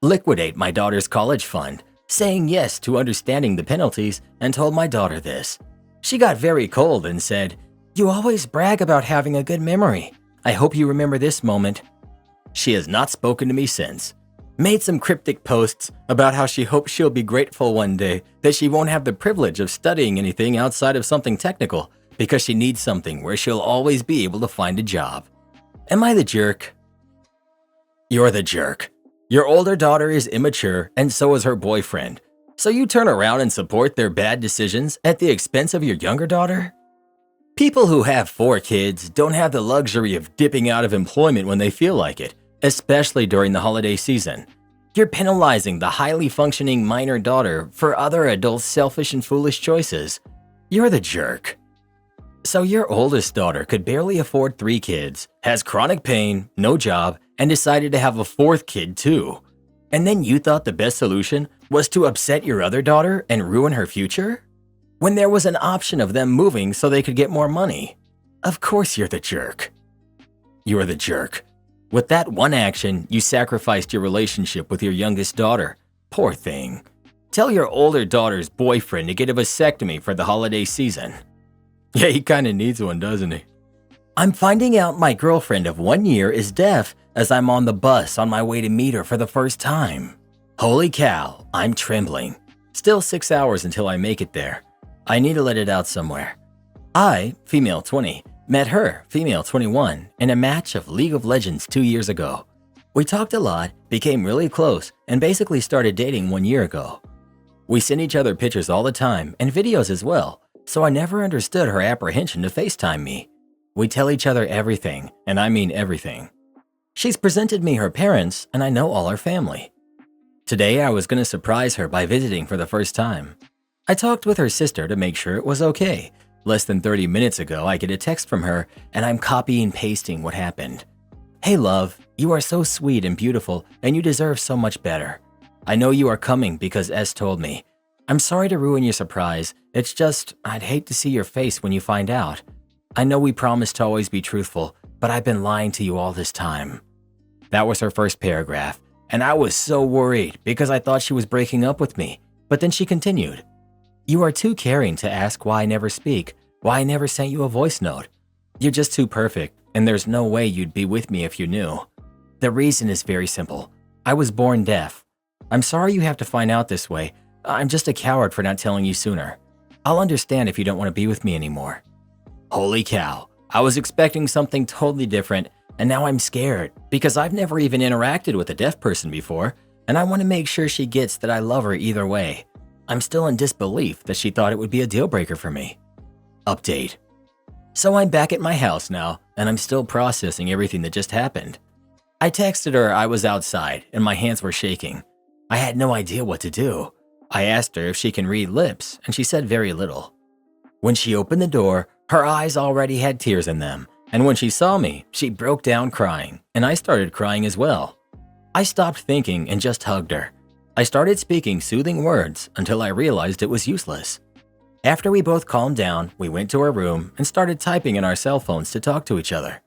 Liquidate my daughter's college fund, saying yes to understanding the penalties, and told my daughter this. She got very cold and said, "You always brag about having a good memory. I hope you remember this moment." She has not spoken to me since. Made some cryptic posts about how she hopes she'll be grateful one day that she won't have the privilege of studying anything outside of something technical because she needs something where she'll always be able to find a job. Am I the jerk? You're the jerk. Your older daughter is immature and so is her boyfriend. So you turn around and support their bad decisions at the expense of your younger daughter? People who have 4 kids don't have the luxury of dipping out of employment when they feel like it, especially during the holiday season. You're penalizing the highly functioning minor daughter for other adults' selfish and foolish choices. You're the jerk. So your oldest daughter could barely afford 3 kids, has chronic pain, no job, and decided to have a 4th kid too. And then you thought the best solution was to upset your other daughter and ruin her future? When there was an option of them moving so they could get more money. Of course you're the jerk. You're the jerk. With that one action, you sacrificed your relationship with your youngest daughter. Poor thing. Tell your older daughter's boyfriend to get a vasectomy for the holiday season. Yeah, he kinda needs one, doesn't he? I'm finding out my girlfriend of 1 year is deaf as I'm on the bus on my way to meet her for the first time. Holy cow, I'm trembling. Still 6 hours until I make it there. I need to let it out somewhere. I, female 20, met her, female 21, in a match of League of Legends 2 years ago. We talked a lot, became really close, and basically started dating 1 year ago. We send each other pictures all the time and videos as well, so I never understood her apprehension to FaceTime me. We tell each other everything, and I mean everything. She's presented me her parents, and I know all her family. Today I was going to surprise her by visiting for the first time. I talked with her sister to make sure it was okay. Less than 30 minutes ago, I get a text from her and I'm copy and pasting what happened. "Hey love, you are so sweet and beautiful and you deserve so much better. I know you are coming because S told me. I'm sorry to ruin your surprise. It's just, I'd hate to see your face when you find out. I know we promised to always be truthful, but I've been lying to you all this time." That was her first paragraph, and I was so worried because I thought she was breaking up with me. But then she continued, "You are too caring to ask why I never speak, why I never sent you a voice note. You're just too perfect, and there's no way you'd be with me if you knew. The reason is very simple. I was born deaf. I'm sorry you have to find out this way. I'm just a coward for not telling you sooner. I'll understand if you don't want to be with me anymore." Holy cow, I was expecting something totally different, and now I'm scared because I've never even interacted with a deaf person before, and I want to make sure she gets that I love her either way. I'm still in disbelief that she thought it would be a deal breaker for me. Update. So I'm back at my house now, and I'm still processing everything that just happened. I texted her I was outside, and my hands were shaking. I had no idea what to do. I asked her if she can read lips, and she said very little. When she opened the door, her eyes already had tears in them, and when she saw me, she broke down crying, and I started crying as well. I stopped thinking and just hugged her. I started speaking soothing words until I realized it was useless. After we both calmed down, we went to our room and started typing in our cell phones to talk to each other.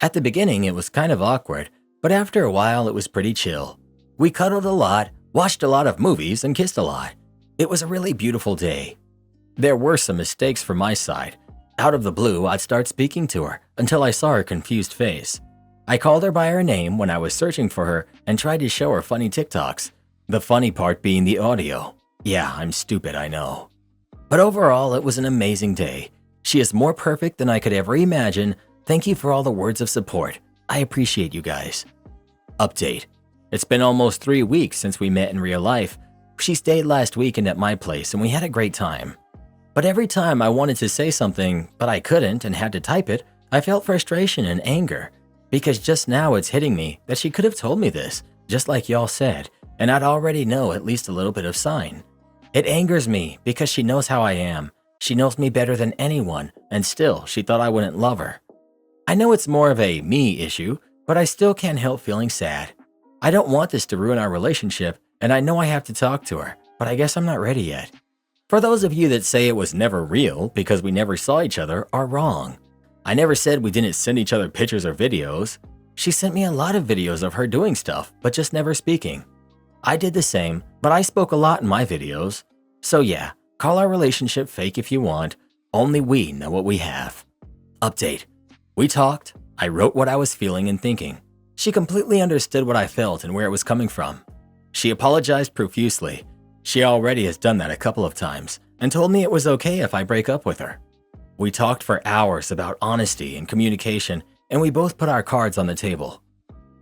At the beginning, it was kind of awkward, but after a while, it was pretty chill. We cuddled a lot, watched a lot of movies, and kissed a lot. It was a really beautiful day. There were some mistakes from my side. Out of the blue, I'd start speaking to her until I saw her confused face. I called her by her name when I was searching for her and tried to show her funny TikToks. The funny part being the audio. Yeah, I'm stupid, I know. But overall, it was an amazing day. She is more perfect than I could ever imagine. Thank you for all the words of support. I appreciate you guys. Update. It's been almost 3 weeks since we met in real life. She stayed last weekend at my place and we had a great time. But every time I wanted to say something, but I couldn't and had to type it, I felt frustration and anger. Because just now it's hitting me that she could have told me this, just like y'all said, and I'd already know at least a little bit of sign. It angers me because she knows how I am. She knows me better than anyone, and still she thought I wouldn't love her. I know it's more of a me issue, but I still can't help feeling sad. I don't want this to ruin our relationship, and I know I have to talk to her, but I guess I'm not ready yet. For those of you that say it was never real because we never saw each other are wrong. I never said we didn't send each other pictures or videos. She sent me a lot of videos of her doing stuff, but just never speaking. I did the same, but I spoke a lot in my videos. So yeah, call our relationship fake if you want. Only we know what we have. Update. We talked. I wrote what I was feeling and thinking. She completely understood what I felt and where it was coming from. She apologized profusely. She already has done that a couple of times and told me it was okay if I break up with her. We talked for hours about honesty and communication, and we both put our cards on the table.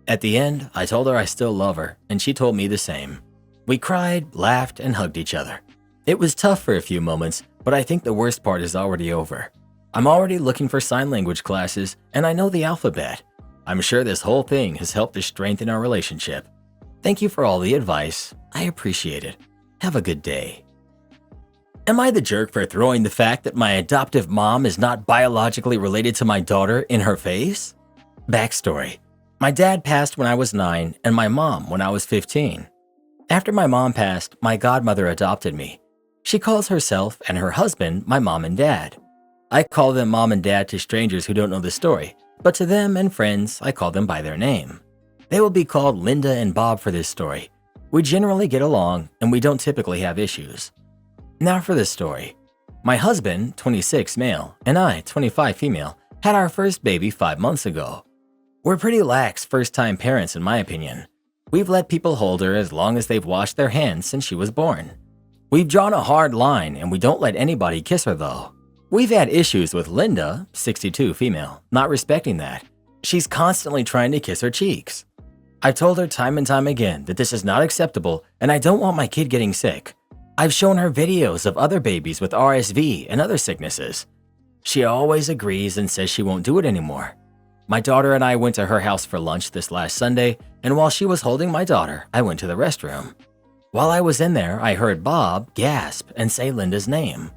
At the end, I told her I still love her, and she told me the same. We cried, laughed, and hugged each other. It was tough for a few moments, but I think the worst part is already over. I'm already looking for sign language classes, and I know the alphabet. I'm sure this whole thing has helped to strengthen our relationship. Thank you for all the advice. I appreciate it. Have a good day. Am I the jerk for throwing the fact that my adoptive mom is not biologically related to my daughter in her face? Backstory. My dad passed when I was 9 and my mom when I was 15. After my mom passed, my godmother adopted me. She calls herself and her husband my mom and dad. I call them mom and dad to strangers who don't know the story, but to them and friends, I call them by their name. They will be called Linda and Bob for this story. We generally get along and we don't typically have issues. Now for this story. My husband, 26 male, and I, 25 female, had our first baby 5 months ago. We're pretty lax first-time parents in my opinion. We've let people hold her as long as they've washed their hands since she was born. We've drawn a hard line and we don't let anybody kiss her though. We've had issues with Linda, 62 female, not respecting that. She's constantly trying to kiss her cheeks. I've told her time and time again that this is not acceptable and I don't want my kid getting sick. I've shown her videos of other babies with RSV and other sicknesses. She always agrees and says she won't do it anymore. My daughter and I went to her house for lunch this last Sunday, and while she was holding my daughter, I went to the restroom. While I was in there, I heard Bob gasp and say Linda's name.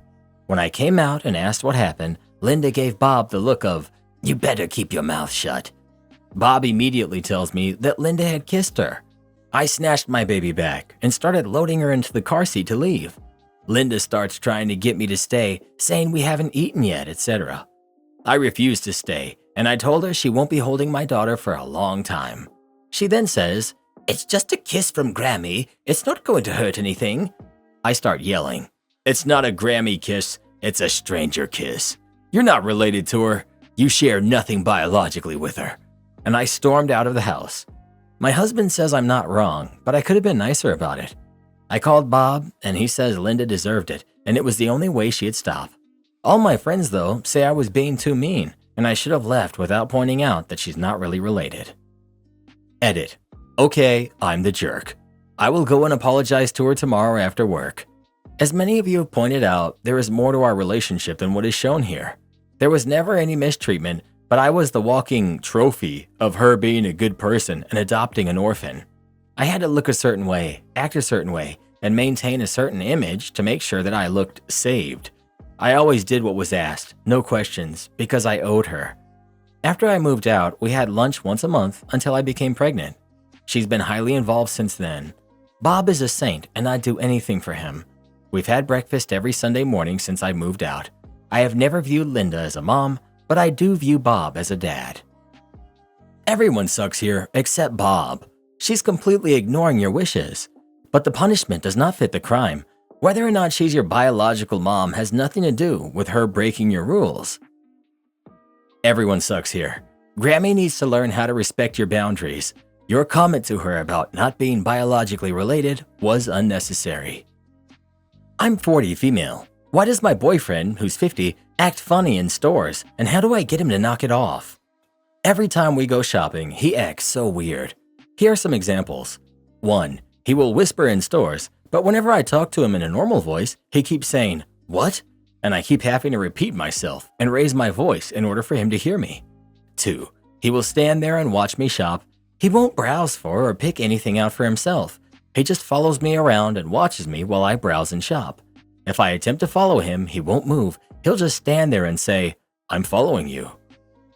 When I came out and asked what happened, Linda gave Bob the look of, "You better keep your mouth shut." Bob immediately tells me that Linda had kissed her. I snatched my baby back and started loading her into the car seat to leave. Linda starts trying to get me to stay, saying we haven't eaten yet, etc. I refused to stay, and I told her she won't be holding my daughter for a long time. She then says, "It's just a kiss from Grammy. It's not going to hurt anything." I start yelling, "It's not a Grammy kiss, it's a stranger kiss. You're not related to her. You share nothing biologically with her." And I stormed out of the house. My husband says I'm not wrong, but I could have been nicer about it. I called Bob, and he says Linda deserved it, and it was the only way she'd stop. All my friends, though, say I was being too mean, and I should have left without pointing out that she's not really related. Edit. Okay, I'm the jerk. I will go and apologize to her tomorrow after work. As many of you have pointed out, there is more to our relationship than what is shown here. There was never any mistreatment, but I was the walking trophy of her being a good person and adopting an orphan. I had to look a certain way, act a certain way, and maintain a certain image to make sure that I looked saved. I always did what was asked, no questions, because I owed her. After I moved out, we had lunch once a month until I became pregnant. She's been highly involved since then. Bob is a saint, and I'd do anything for him. We've had breakfast every Sunday morning since I moved out. I have never viewed Linda as a mom, but I do view Bob as a dad. Everyone sucks here except Bob. She's completely ignoring your wishes. But the punishment does not fit the crime. Whether or not she's your biological mom has nothing to do with her breaking your rules. Everyone sucks here. Grammy needs to learn how to respect your boundaries. Your comment to her about not being biologically related was unnecessary. I'm 40, female. Why does my boyfriend, who's 50, act funny in stores, and how do I get him to knock it off? Every time we go shopping, he acts so weird. Here are some examples. 1. He will whisper in stores, but whenever I talk to him in a normal voice, he keeps saying, "What?" And I keep having to repeat myself and raise my voice in order for him to hear me. 2. He will stand there and watch me shop. He won't browse for or pick anything out for himself. He just follows me around and watches me while I browse and shop. If I attempt to follow him, he won't move. He'll just stand there and say, "I'm following you."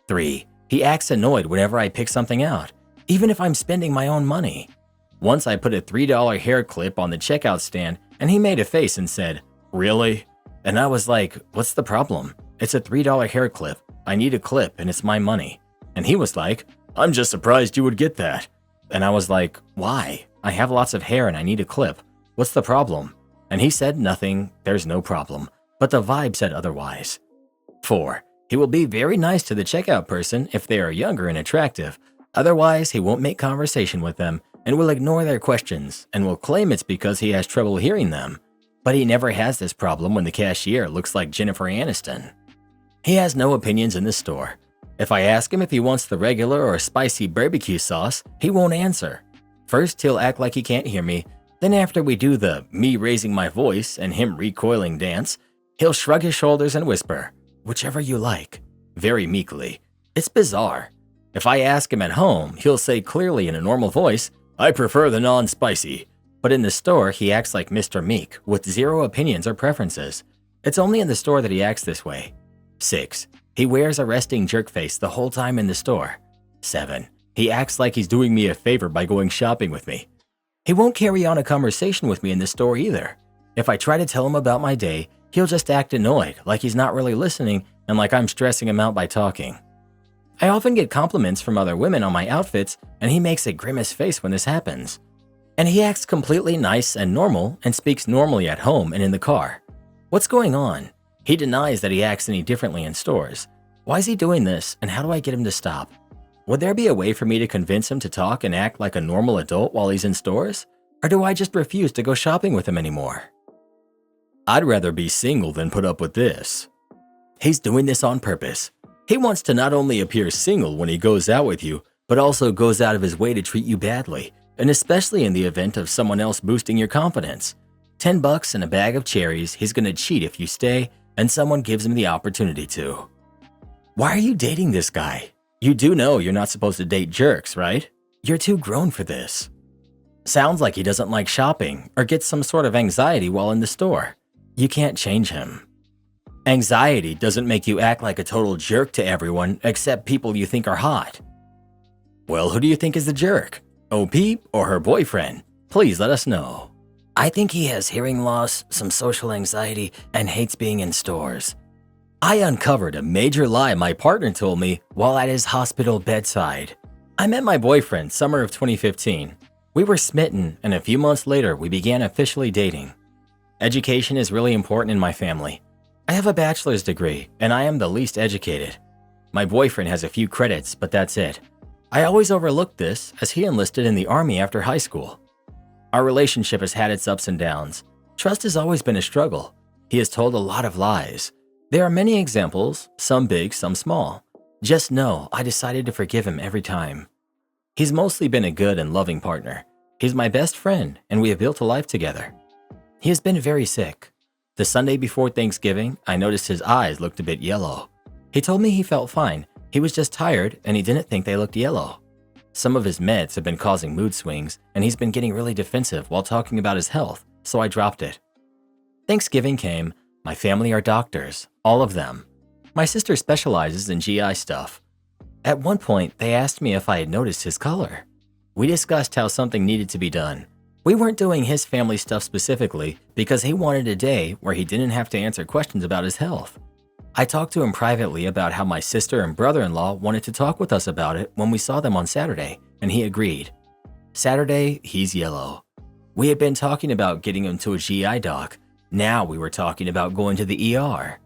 3. He acts annoyed whenever I pick something out, even if I'm spending my own money. Once I put a $3 hair clip on the checkout stand and he made a face and said, "Really?" And I was like, "What's the problem? It's a $3 hair clip. I need a clip and it's my money." And he was like, "I'm just surprised you would get that." And I was like, "Why? I have lots of hair and I need a clip. What's the problem?" And he said nothing, there's no problem, but the vibe said otherwise. 4. He will be very nice to the checkout person if they are younger and attractive. Otherwise, he won't make conversation with them and will ignore their questions and will claim it's because he has trouble hearing them. But he never has this problem when the cashier looks like Jennifer Aniston. He has no opinions in the store. If I ask him if he wants the regular or spicy barbecue sauce, he won't answer. First, he'll act like he can't hear me. Then after we do the me raising my voice and him recoiling dance, he'll shrug his shoulders and whisper, "Whichever you like," very meekly. It's bizarre. If I ask him at home, he'll say clearly in a normal voice, "I prefer the non-spicy." But in the store, he acts like Mr. Meek with zero opinions or preferences. It's only in the store that he acts this way. 6. He wears a resting jerk face the whole time in the store. 7. He acts like he's doing me a favor by going shopping with me. He won't carry on a conversation with me in the store either. If I try to tell him about my day, he'll just act annoyed, like he's not really listening and like I'm stressing him out by talking. I often get compliments from other women on my outfits, and he makes a grimace face when this happens. And he acts completely nice and normal and speaks normally at home and in the car. What's going on? He denies that he acts any differently in stores. Why is he doing this, and how do I get him to stop? Would there be a way for me to convince him to talk and act like a normal adult while he's in stores? Or do I just refuse to go shopping with him anymore? I'd rather be single than put up with this. He's doing this on purpose. He wants to not only appear single when he goes out with you, but also goes out of his way to treat you badly, and especially in the event of someone else boosting your confidence. $10 and a bag of cherries, he's gonna cheat if you stay and someone gives him the opportunity to. Why are you dating this guy? You do know you're not supposed to date jerks, right? You're too grown for this. Sounds like he doesn't like shopping or gets some sort of anxiety while in the store. You can't change him. Anxiety doesn't make you act like a total jerk to everyone except people you think are hot. Well, who do you think is the jerk? OP or her boyfriend? Please let us know. I think he has hearing loss, some social anxiety, and hates being in stores. I uncovered a major lie my partner told me while at his hospital bedside. I met my boyfriend summer of 2015. We were smitten, and a few months later we began officially dating. Education is really important in my family. I have a bachelor's degree, and I am the least educated. My boyfriend has a few credits, but that's it. I always overlooked this as he enlisted in the Army after high school. Our relationship has had its ups and downs. Trust has always been a struggle. He has told a lot of lies. There are many examples, some big, some small. Just know I decided to forgive him every time. He's mostly been a good and loving partner. He's my best friend, and we have built a life together. He has been very sick. The Sunday before Thanksgiving, I noticed his eyes looked a bit yellow. He told me he felt fine. He was just tired, and he didn't think they looked yellow. Some of his meds have been causing mood swings, and he's been getting really defensive while talking about his health, so I dropped it. Thanksgiving came. My family are doctors, all of them. My sister specializes in GI stuff. At one point, they asked me if I had noticed his color. We discussed how something needed to be done. We weren't doing his family stuff specifically because he wanted a day where he didn't have to answer questions about his health. I talked to him privately about how my sister and brother-in-law wanted to talk with us about it when we saw them on Saturday, and he agreed. Saturday, he's yellow. We had been talking about getting him to a GI doc. Now we were talking about going to the ER.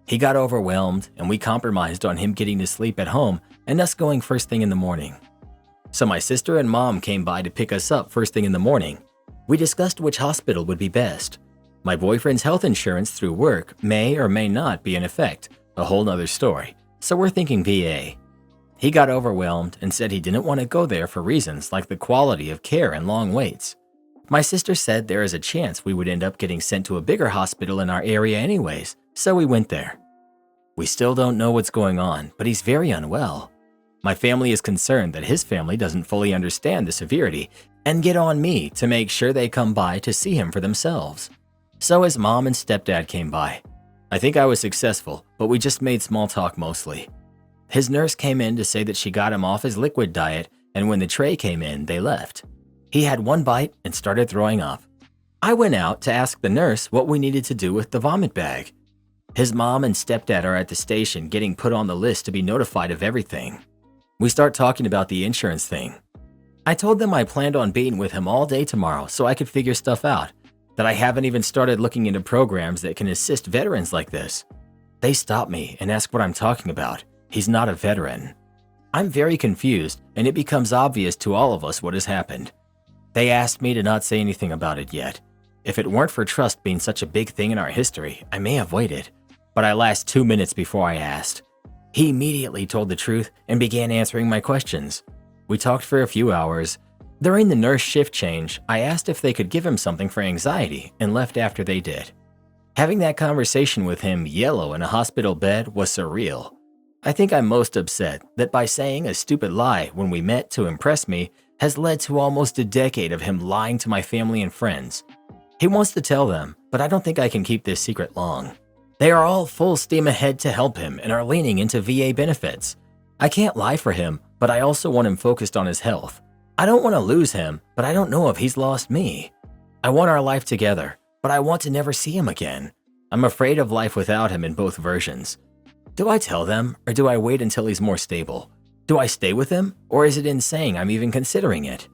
He got overwhelmed, and we compromised on him getting to sleep at home and us going first thing in the morning. So my sister and mom came by to pick us up first thing in the morning. We discussed which hospital would be best. My boyfriend's health insurance through work may or may not be in effect, a whole nother story, so we're thinking VA. He got overwhelmed and said he didn't want to go there for reasons like the quality of care and long waits. My sister said there is a chance we would end up getting sent to a bigger hospital in our area anyways, so we went there. We still don't know what's going on, but he's very unwell. My family is concerned that his family doesn't fully understand the severity and get on me to make sure they come by to see him for themselves. So his mom and stepdad came by. I think I was successful, but we just made small talk mostly. His nurse came in to say that she got him off his liquid diet, and when the tray came in, they left. He had one bite and started throwing up. I went out to ask the nurse what we needed to do with the vomit bag. His mom and stepdad are at the station getting put on the list to be notified of everything. We start talking about the insurance thing. I told them I planned on being with him all day tomorrow so I could figure stuff out, that I haven't even started looking into programs that can assist veterans like this. They stop me and ask what I'm talking about. He's not a veteran. I'm very confused, and it becomes obvious to all of us what has happened. They asked me to not say anything about it yet. If it weren't for trust being such a big thing in our history, I may have waited, but I last 2 minutes before I asked. He immediately told the truth and began answering my questions. We talked for a few hours. During the nurse shift change, I asked if they could give him something for anxiety and left after they did. Having that conversation with him yellow in a hospital bed was surreal. I think I'm most upset that by saying a stupid lie when we met to impress me has led to almost a decade of him lying to my family and friends. He wants to tell them, but I don't think I can keep this secret long. They are all full steam ahead to help him and are leaning into VA benefits. I can't lie for him, but I also want him focused on his health. I don't want to lose him, but I don't know if he's lost me. I want our life together, but I want to never see him again. I'm afraid of life without him in both versions. Do I tell them, or do I wait until he's more stable? Do I stay with him, or is it insane I'm even considering it?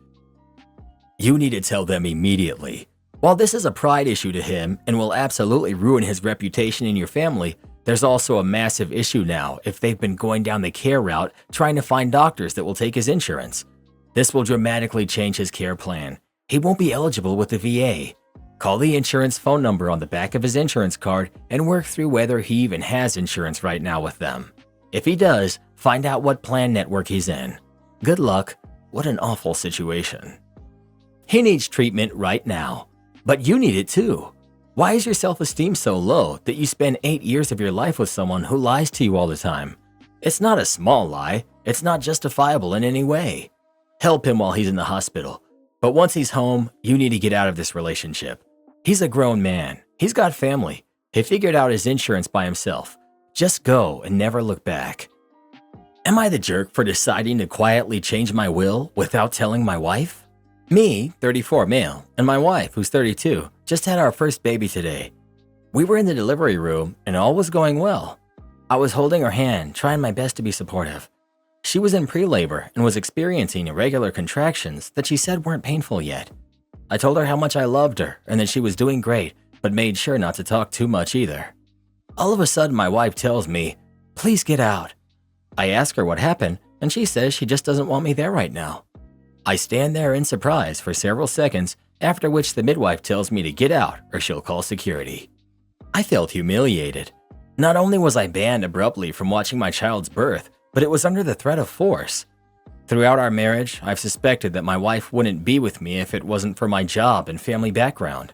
You need to tell them immediately. While this is a pride issue to him and will absolutely ruin his reputation in your family, there's also a massive issue now if they've been going down the care route trying to find doctors that will take his insurance. This will dramatically change his care plan. He won't be eligible with the VA. Call the insurance phone number on the back of his insurance card and work through whether he even has insurance right now with them. If he does, find out what plan network he's in. Good luck. What an awful situation. He needs treatment right now. But you need it too. Why is your self-esteem so low that you spend 8 years of your life with someone who lies to you all the time? It's not a small lie. It's not justifiable in any way. Help him while he's in the hospital. But once he's home, you need to get out of this relationship. He's a grown man. He's got family. He figured out his insurance by himself. Just go and never look back. Am I the jerk for deciding to quietly change my will without telling my wife? Me, 34 male, and my wife, who's 32, just had our first baby today. We were in the delivery room and all was going well. I was holding her hand, trying my best to be supportive. She was in pre-labor and was experiencing irregular contractions that she said weren't painful yet. I told her how much I loved her and that she was doing great, but made sure not to talk too much either. All of a sudden, my wife tells me, "Please get out." I ask her what happened, and she says she just doesn't want me there right now. I stand there in surprise for several seconds, after which the midwife tells me to get out or she'll call security. I felt humiliated. Not only was I banned abruptly from watching my child's birth, but it was under the threat of force. Throughout our marriage, I've suspected that my wife wouldn't be with me if it wasn't for my job and family background.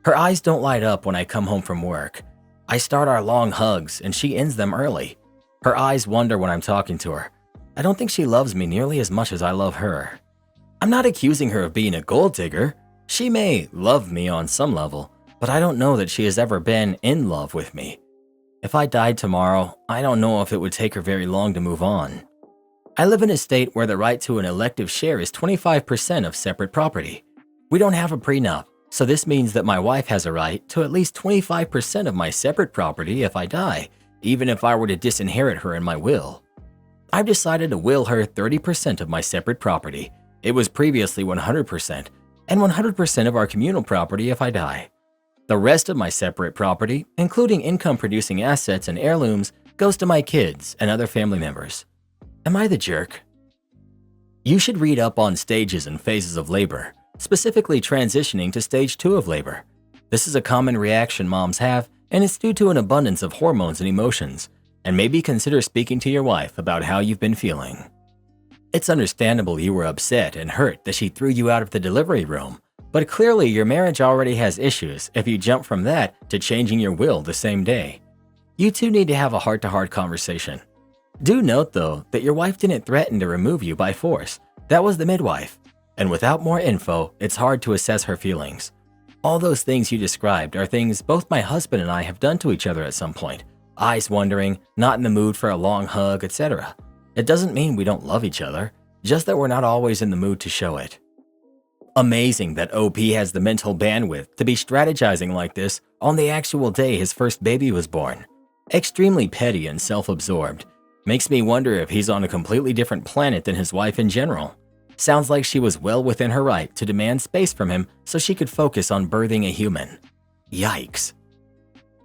Her eyes don't light up when I come home from work. I start our long hugs and she ends them early. Her eyes wander when I'm talking to her. I don't think she loves me nearly as much as I love her. I'm not accusing her of being a gold digger. She may love me on some level, but I don't know that she has ever been in love with me. If I died tomorrow, I don't know if it would take her very long to move on. I live in a state where the right to an elective share is 25% of separate property. We don't have a prenup, so this means that my wife has a right to at least 25% of my separate property if I die, even if I were to disinherit her in my will. I've decided to will her 30% of my separate property. It was previously 100%, and 100% of our communal property if I die. The rest of my separate property, including income-producing assets and heirlooms, goes to my kids and other family members. Am I the jerk? You should read up on stages and phases of labor, specifically transitioning to stage 2 of labor. This is a common reaction moms have, and it's due to an abundance of hormones and emotions, and maybe consider speaking to your wife about how you've been feeling. It's understandable you were upset and hurt that she threw you out of the delivery room, but clearly your marriage already has issues if you jump from that to changing your will the same day. You two need to have a heart-to-heart conversation. Do note though that your wife didn't threaten to remove you by force. That was the midwife. And without more info, it's hard to assess her feelings. All those things you described are things both my husband and I have done to each other at some point. Eyes wandering, not in the mood for a long hug, etc. It doesn't mean we don't love each other, just that we're not always in the mood to show it. Amazing that OP has the mental bandwidth to be strategizing like this on the actual day his first baby was born. Extremely petty and self-absorbed. Makes me wonder if he's on a completely different planet than his wife in general. Sounds like she was well within her right to demand space from him so she could focus on birthing a human. Yikes.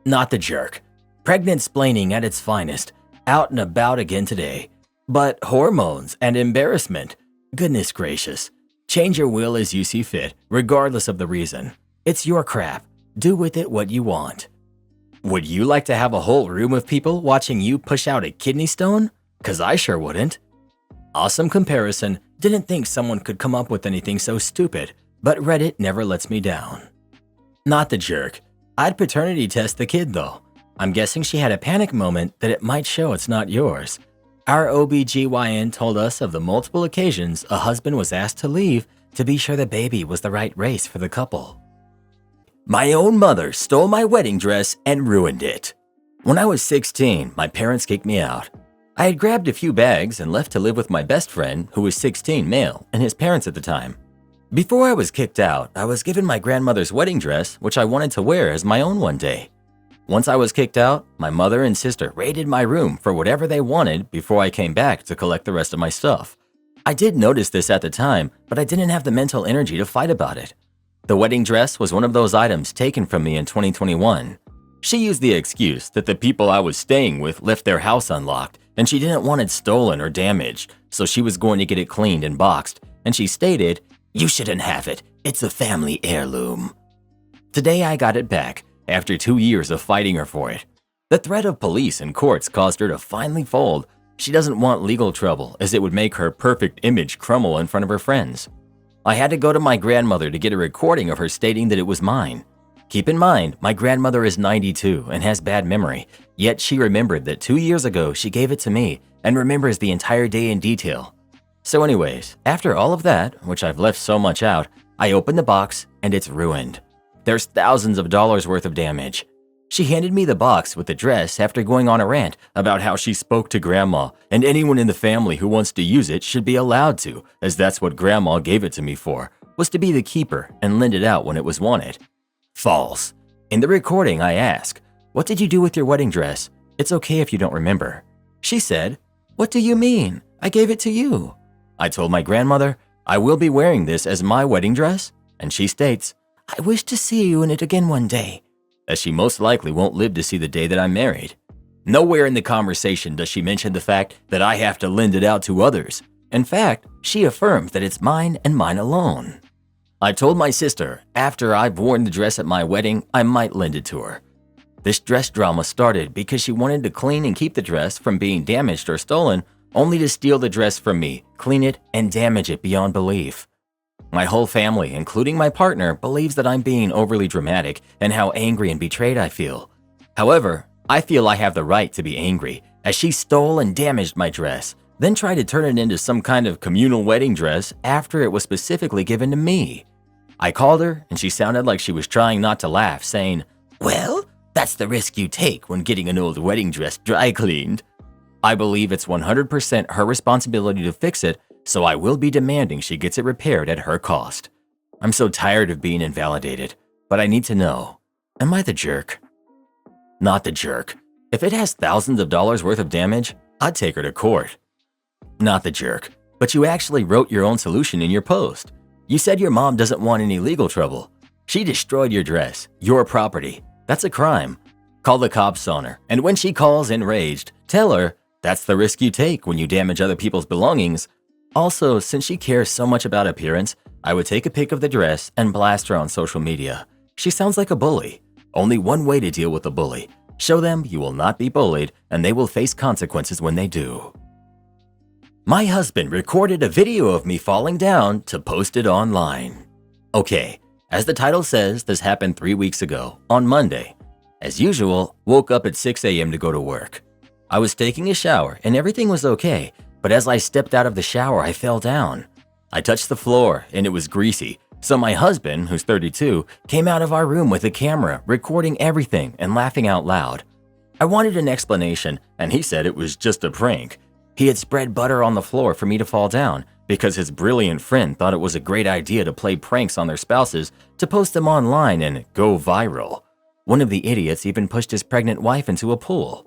Not the jerk. Pregnant-splaining at its finest. Out and about again today. But hormones and embarrassment. Goodness gracious. Change your will as you see fit, regardless of the reason. It's your crap. Do with it what you want. Would you like to have a whole room of people watching you push out a kidney stone? 'Cause I sure wouldn't. Awesome comparison. Didn't think someone could come up with anything so stupid, but Reddit never lets me down. Not the jerk. I'd paternity test the kid though. I'm guessing she had a panic moment that it might show it's not yours. Our OBGYN told us of the multiple occasions a husband was asked to leave to be sure the baby was the right race for the couple. My own mother stole my wedding dress and ruined it. When I was 16, my parents kicked me out. I had grabbed a few bags and left to live with my best friend, who was 16 male, and his parents at the time. Before I was kicked out, I was given my grandmother's wedding dress, which I wanted to wear as my own one day. Once I was kicked out, my mother and sister raided my room for whatever they wanted before I came back to collect the rest of my stuff. I did notice this at the time, but I didn't have the mental energy to fight about it. The wedding dress was one of those items taken from me in 2021. She used the excuse that the people I was staying with left their house unlocked and she didn't want it stolen or damaged, so she was going to get it cleaned and boxed, and she stated, "You shouldn't have it, it's a family heirloom." Today I got it back, after 2 years of fighting her for it. The threat of police and courts caused her to finally fold. She doesn't want legal trouble as it would make her perfect image crumble in front of her friends. I had to go to my grandmother to get a recording of her stating that it was mine. Keep in mind, my grandmother is 92 and has bad memory, yet she remembered that 2 years ago she gave it to me and remembers the entire day in detail. So anyways, after all of that, which I've left so much out, I open the box and it's ruined. There's thousands of dollars worth of damage. She handed me the box with the dress after going on a rant about how she spoke to Grandma and anyone in the family who wants to use it should be allowed to, as that's what Grandma gave it to me for, was to be the keeper and lend it out when it was wanted. False. In the recording, I ask, "What did you do with your wedding dress? It's okay if you don't remember." She said, "What do you mean? I gave it to you." I told my grandmother, "I will be wearing this as my wedding dress," and she states, "I wish to see you in it again one day," as she most likely won't live to see the day that I'm married. Nowhere in the conversation does she mention the fact that I have to lend it out to others. In fact, she affirms that it's mine and mine alone. I told my sister after I've worn the dress at my wedding, I might lend it to her. This dress drama started because she wanted to clean and keep the dress from being damaged or stolen, only to steal the dress from me, clean it, and damage it beyond belief. My whole family, including my partner, believes that I'm being overly dramatic and how angry and betrayed I feel. However, I feel I have the right to be angry, as she stole and damaged my dress, then tried to turn it into some kind of communal wedding dress after it was specifically given to me. I called her, and she sounded like she was trying not to laugh, saying, "Well, that's the risk you take when getting an old wedding dress dry cleaned." I believe it's 100% her responsibility to fix it, so I will be demanding she gets it repaired at her cost. I'm so tired of being invalidated, but I need to know, am I the jerk? Not the jerk. If it has thousands of dollars worth of damage, I'd take her to court. Not the jerk, but you actually wrote your own solution in your post. You said your mom doesn't want any legal trouble. She destroyed your dress, your property. That's a crime. Call the cops on her, and when she calls enraged, tell her that's the risk you take when you damage other people's belongings. Also, since she cares so much about appearance, I would take a pic of the dress and blast her on social media. She sounds like a bully. Only one way to deal with a bully. Show them you will not be bullied and they will face consequences when they do. My husband recorded a video of me falling down to post it online. Okay, as the title says, this happened 3 weeks ago, on Monday. As usual, woke up at 6 a.m. to go to work. I was taking a shower and everything was okay, but as I stepped out of the shower, I fell down. I touched the floor and it was greasy, so my husband, who's 32, came out of our room with a camera, recording everything and laughing out loud. I wanted an explanation, and he said it was just a prank. He had spread butter on the floor for me to fall down because his brilliant friend thought it was a great idea to play pranks on their spouses to post them online and go viral. One of the idiots even pushed his pregnant wife into a pool.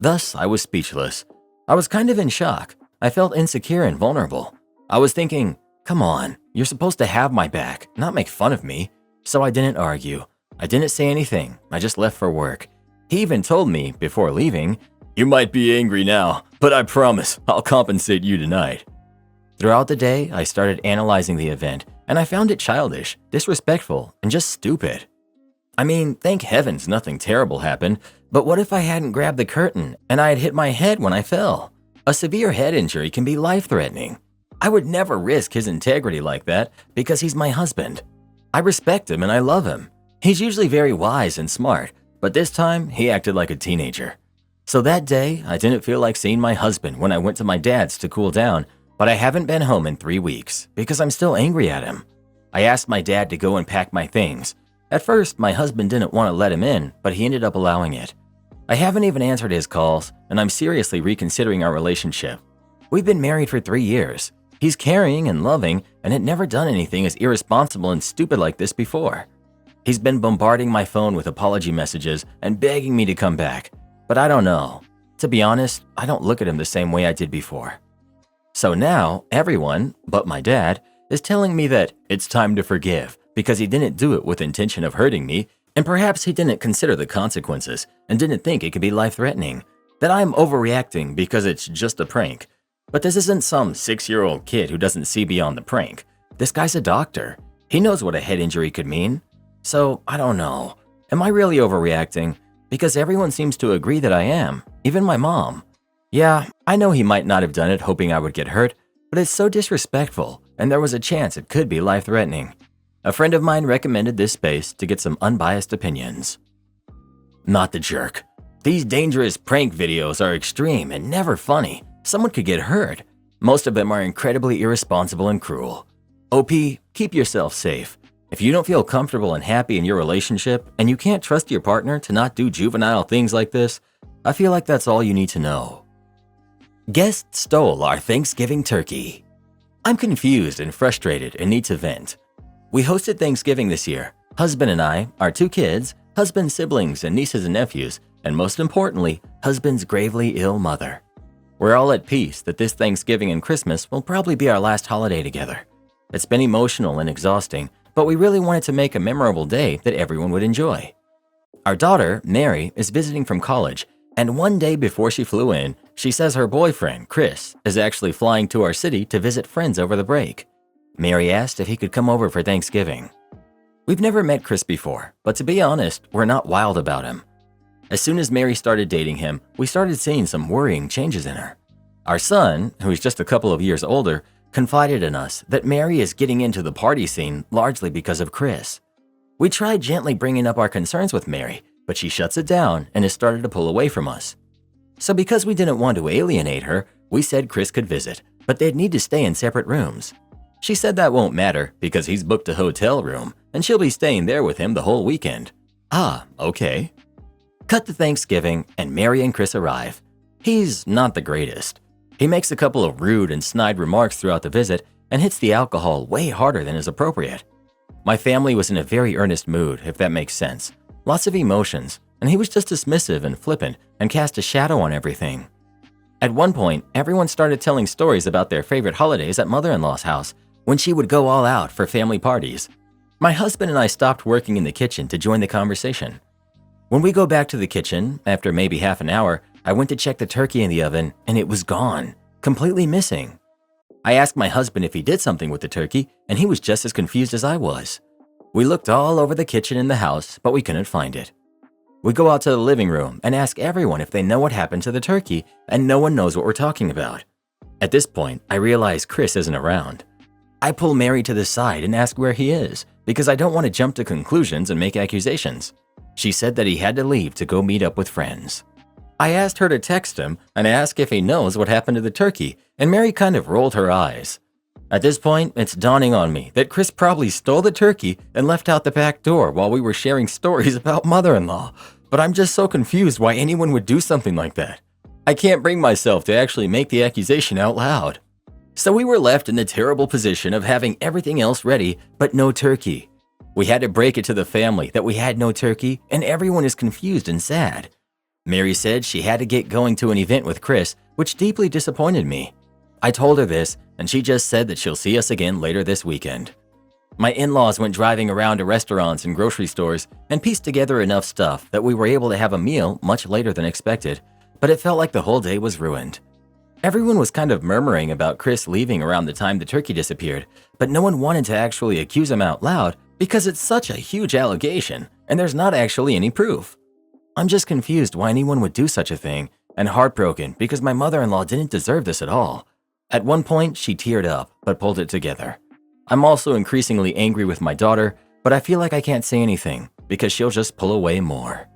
Thus, I was speechless. I was kind of in shock. I felt insecure and vulnerable. I was thinking, come on, you're supposed to have my back, not make fun of me. So I didn't argue. I didn't say anything. I just left for work. He even told me, before leaving, "You might be angry now, but I promise I'll compensate you tonight." Throughout the day, I started analyzing the event, and I found it childish, disrespectful, and just stupid. I mean, thank heavens nothing terrible happened, but what if I hadn't grabbed the curtain and I had hit my head when I fell? A severe head injury can be life-threatening. I would never risk his integrity like that because he's my husband. I respect him and I love him. He's usually very wise and smart, but this time he acted like a teenager. So that day, I didn't feel like seeing my husband when I went to my dad's to cool down, but I haven't been home in 3 weeks because I'm still angry at him. I asked my dad to go and pack my things. At first, my husband didn't want to let him in, but he ended up allowing it. I haven't even answered his calls, and I'm seriously reconsidering our relationship. We've been married for 3 years. He's caring and loving and had never done anything as irresponsible and stupid like this before. He's been bombarding my phone with apology messages and begging me to come back, but I don't know. To be honest, I don't look at him the same way I did before. So now, everyone, but my dad, is telling me that it's time to forgive because he didn't do it with intention of hurting me, and perhaps he didn't consider the consequences and didn't think it could be life-threatening, that I'm overreacting because it's just a prank. But this isn't some 6-year-old kid who doesn't see beyond the prank. This guy's a doctor. He knows what a head injury could mean. So, I don't know. Am I really overreacting? Because everyone seems to agree that I am, even my mom. Yeah, I know he might not have done it hoping I would get hurt, but it's so disrespectful, and there was a chance it could be life-threatening. A friend of mine recommended this space to get some unbiased opinions. Not the jerk. These dangerous prank videos are extreme and never funny. Someone could get hurt. Most of them are incredibly irresponsible and cruel. OP, keep yourself safe. If you don't feel comfortable and happy in your relationship and you can't trust your partner to not do juvenile things like this, I feel like that's all you need to know. Guest stole our Thanksgiving turkey. I'm confused and frustrated and need to vent. We hosted Thanksgiving this year. Husband and I, our 2 kids, husband's siblings and nieces and nephews, and most importantly, husband's gravely ill mother. We're all at peace that this Thanksgiving and Christmas will probably be our last holiday together. It's been emotional and exhausting, but we really wanted to make a memorable day that everyone would enjoy. Our daughter, Mary, is visiting from college, and one day before she flew in, she says her boyfriend, Chris, is actually flying to our city to visit friends over the break. Mary asked if he could come over for Thanksgiving. We've never met Chris before, but to be honest, we're not wild about him. As soon as Mary started dating him, we started seeing some worrying changes in her. Our son, who is just a couple of years older, confided in us that Mary is getting into the party scene largely because of Chris. We tried gently bringing up our concerns with Mary, but she shuts it down and has started to pull away from us. So because we didn't want to alienate her, we said Chris could visit, but they'd need to stay in separate rooms. She said that won't matter because he's booked a hotel room and she'll be staying there with him the whole weekend. Ah, okay. Cut to Thanksgiving and Mary and Chris arrive. He's not the greatest. He makes a couple of rude and snide remarks throughout the visit and hits the alcohol way harder than is appropriate. My family was in a very earnest mood, if that makes sense. Lots of emotions, and he was just dismissive and flippant and cast a shadow on everything. At one point, everyone started telling stories about their favorite holidays at mother-in-law's house when she would go all out for family parties. My husband and I stopped working in the kitchen to join the conversation. When we go back to the kitchen, after maybe half an hour, I went to check the turkey in the oven and it was gone, completely missing. I asked my husband if he did something with the turkey and he was just as confused as I was. We looked all over the kitchen and the house, but we couldn't find it. We go out to the living room and ask everyone if they know what happened to the turkey, and no one knows what we're talking about. At this point, I realize Chris isn't around. I pull Mary to the side and ask where he is because I don't want to jump to conclusions and make accusations. She said that he had to leave to go meet up with friends. I asked her to text him and ask if he knows what happened to the turkey, and Mary kind of rolled her eyes. At this point, it's dawning on me that Chris probably stole the turkey and left out the back door while we were sharing stories about mother-in-law, but I'm just so confused why anyone would do something like that. I can't bring myself to actually make the accusation out loud. So we were left in the terrible position of having everything else ready, but no turkey. We had to break it to the family that we had no turkey, and everyone is confused and sad. Mary said she had to get going to an event with Chris, which deeply disappointed me. I told her this, and she just said that she'll see us again later this weekend. My in-laws went driving around to restaurants and grocery stores and pieced together enough stuff that we were able to have a meal much later than expected, but it felt like the whole day was ruined. Everyone was kind of murmuring about Chris leaving around the time the turkey disappeared, but no one wanted to actually accuse him out loud because it's such a huge allegation and there's not actually any proof. I'm just confused why anyone would do such a thing and heartbroken because my mother-in-law didn't deserve this at all. At one point, she teared up but pulled it together. I'm also increasingly angry with my daughter, but I feel like I can't say anything because she'll just pull away more.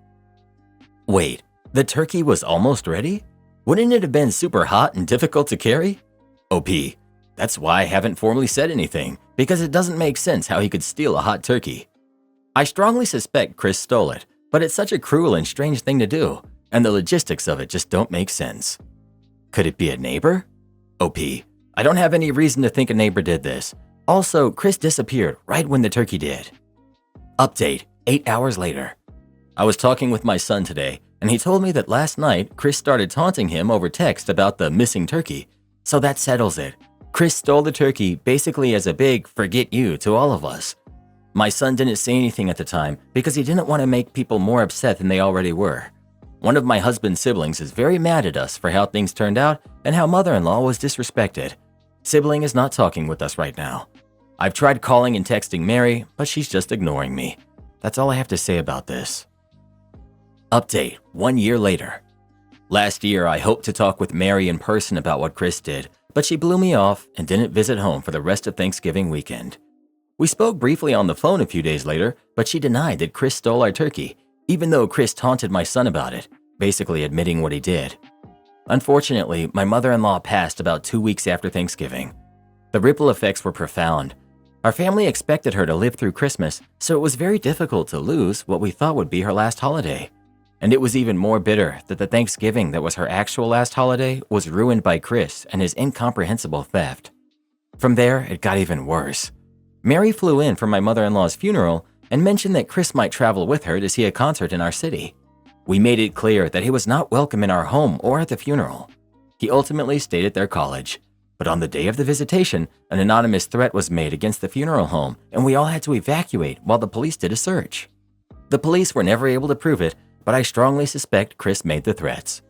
Wait, the turkey was almost ready? Wouldn't it have been super hot and difficult to carry? OP, that's why I haven't formally said anything, because it doesn't make sense how he could steal a hot turkey. I strongly suspect Chris stole it, but it's such a cruel and strange thing to do, and the logistics of it just don't make sense. Could it be a neighbor? OP, I don't have any reason to think a neighbor did this. Also, Chris disappeared right when the turkey did. Update, 8 hours later. I was talking with my son today, and he told me that last night Chris started taunting him over text about the missing turkey. So that settles it. Chris stole the turkey basically as a big forget you to all of us. My son didn't say anything at the time because he didn't want to make people more upset than they already were. One of my husband's siblings is very mad at us for how things turned out and how mother-in-law was disrespected. Sibling is not talking with us right now. I've tried calling and texting Mary, but she's just ignoring me. That's all I have to say about this. Update, 1 year later. Last year, I hoped to talk with Mary in person about what Chris did, but she blew me off and didn't visit home for the rest of Thanksgiving weekend. We spoke briefly on the phone a few days later, but she denied that Chris stole our turkey, even though Chris taunted my son about it, basically admitting what he did. Unfortunately, my mother-in-law passed about 2 weeks after Thanksgiving. The ripple effects were profound. Our family expected her to live through Christmas, so it was very difficult to lose what we thought would be her last holiday. And it was even more bitter that the Thanksgiving that was her actual last holiday was ruined by Chris and his incomprehensible theft. From there, it got even worse. Mary flew in for my mother-in-law's funeral and mentioned that Chris might travel with her to see a concert in our city. We made it clear that he was not welcome in our home or at the funeral. He ultimately stayed at their college. But on the day of the visitation, an anonymous threat was made against the funeral home, and we all had to evacuate while the police did a search. The police were never able to prove it, but I strongly suspect Chris made the threats.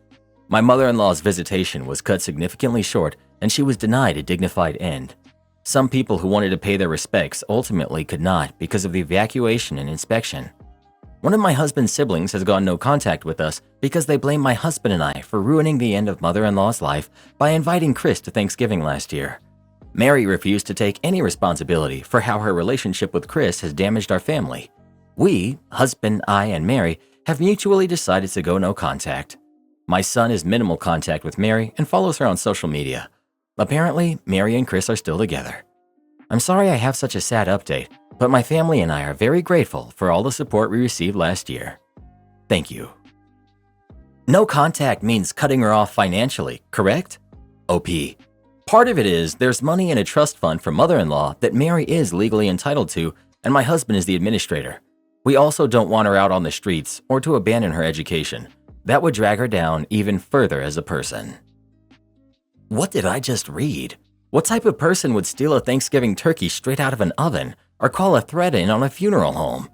My mother-in-law's visitation was cut significantly short, and she was denied a dignified end. Some people who wanted to pay their respects ultimately could not because of the evacuation and inspection. One of my husband's siblings has gone no contact with us because they blame my husband and I for ruining the end of mother-in-law's life by inviting Chris to Thanksgiving last year. Mary refused to take any responsibility for how her relationship with Chris has damaged our family. We, husband, I, and Mary, have mutually decided to go no contact. My son has minimal contact with Mary and follows her on social media. Apparently, Mary and Chris are still together. I'm sorry I have such a sad update, but my family and I are very grateful for all the support we received last year. Thank you. No contact means cutting her off financially, correct? OP. Part of it is there's money in a trust fund for mother-in-law that Mary is legally entitled to, and my husband is the administrator. We also don't want her out on the streets or to abandon her education. That would drag her down even further as a person. What did I just read? What type of person would steal a Thanksgiving turkey straight out of an oven or call a threat in on a funeral home?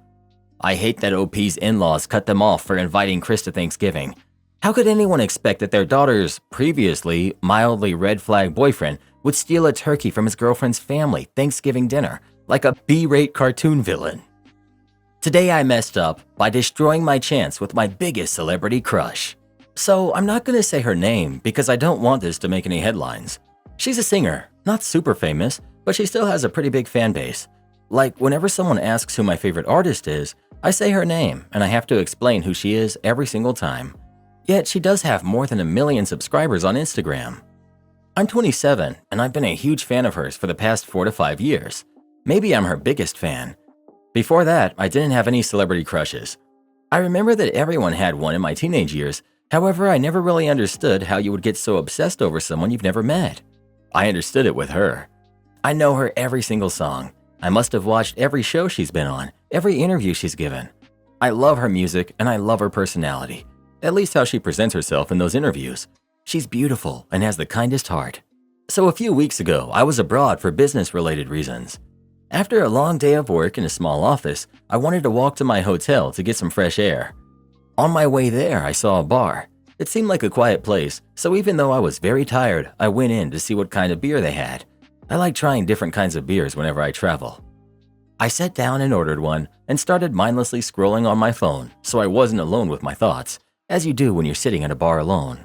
I hate that OP's in-laws cut them off for inviting Chris to Thanksgiving. How could anyone expect that their daughter's previously mildly red flag boyfriend would steal a turkey from his girlfriend's family Thanksgiving dinner like a B-rate cartoon villain? Today I messed up by destroying my chance with my biggest celebrity crush. So I'm not going to say her name because I don't want this to make any headlines. She's a singer, not super famous, but she still has a pretty big fan base. Like whenever someone asks who my favorite artist is, I say her name and I have to explain who she is every single time. Yet she does have more than 1 million subscribers on Instagram. I'm 27 and I've been a huge fan of hers for the past 4 to 5 years. Maybe I'm her biggest fan. Before that, I didn't have any celebrity crushes. I remember that everyone had one in my teenage years. However, I never really understood how you would get so obsessed over someone you've never met. I understood it with her. I know her every single song. I must have watched every show she's been on, every interview she's given. I love her music and I love her personality, at least how she presents herself in those interviews. She's beautiful and has the kindest heart. So a few weeks ago, I was abroad for business-related reasons. After a long day of work in a small office, I wanted to walk to my hotel to get some fresh air. On my way there, I saw a bar. It seemed like a quiet place, so even though I was very tired, I went in to see what kind of beer they had. I like trying different kinds of beers whenever I travel. I sat down and ordered one and started mindlessly scrolling on my phone so I wasn't alone with my thoughts, as you do when you're sitting at a bar alone.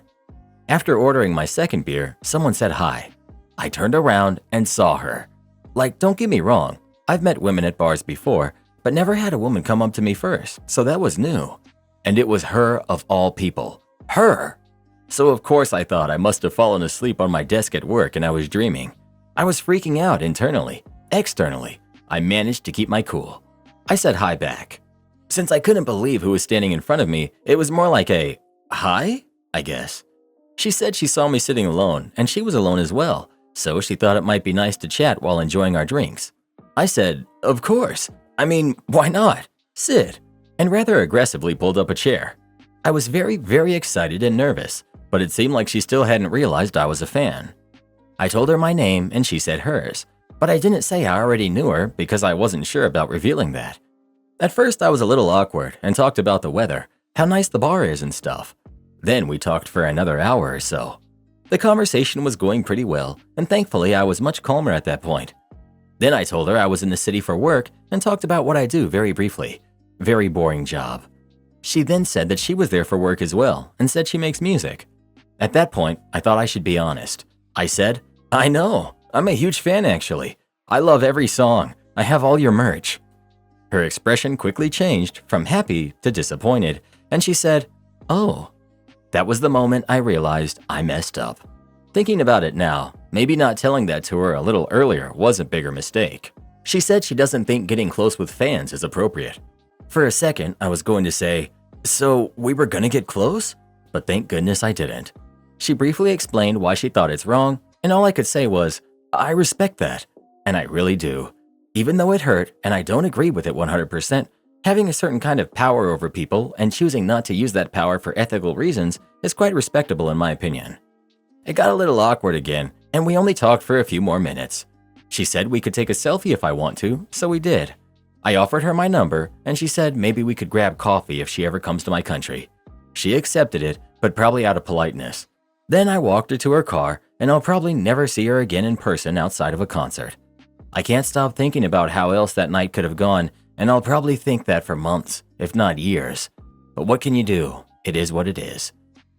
After ordering my second beer, someone said hi. I turned around and saw her. Like, don't get me wrong, I've met women at bars before, but never had a woman come up to me first, so that was new. And it was her of all people. Her! So of course I thought I must have fallen asleep on my desk at work and I was dreaming. I was freaking out internally. Externally, I managed to keep my cool. I said hi back. Since I couldn't believe who was standing in front of me, it was more like a hi, I guess. She said she saw me sitting alone and she was alone as well, so she thought it might be nice to chat while enjoying our drinks. I said, of course. I mean, why not? Sit. And rather aggressively pulled up a chair. I was very excited and nervous, but it seemed like she still hadn't realized I was a fan. I told her my name and she said hers, but I didn't say I already knew her because I wasn't sure about revealing that. At first I was a little awkward and talked about the weather, how nice the bar is and stuff. Then we talked for another hour or so. The conversation was going pretty well, and thankfully I was much calmer at that point. Then I told her I was in the city for work and talked about what I do very briefly. Very boring job. She then said that she was there for work as well and said she makes music. At that point, I thought I should be honest. I said, I know, I'm a huge fan actually. I love every song. I have all your merch. Her expression quickly changed from happy to disappointed, and she said, oh. That was the moment I realized I messed up. Thinking about it now, maybe not telling that to her a little earlier was a bigger mistake. She said she doesn't think getting close with fans is appropriate. For a second, I was going to say, "So we were gonna get close?" But thank goodness I didn't. She briefly explained why she thought it's wrong, and all I could say was, "I respect that." And I really do. Even though it hurt, and I don't agree with it 100%, having a certain kind of power over people and choosing not to use that power for ethical reasons is quite respectable in my opinion. It got a little awkward again, and we only talked for a few more minutes. She said we could take a selfie if I want to, so we did. I offered her my number, and she said maybe we could grab coffee if she ever comes to my country. She accepted it, but probably out of politeness. Then I walked her to her car, and I'll probably never see her again in person outside of a concert. I can't stop thinking about how else that night could have gone, and I'll probably think that for months, if not years. But what can you do? It is what it is.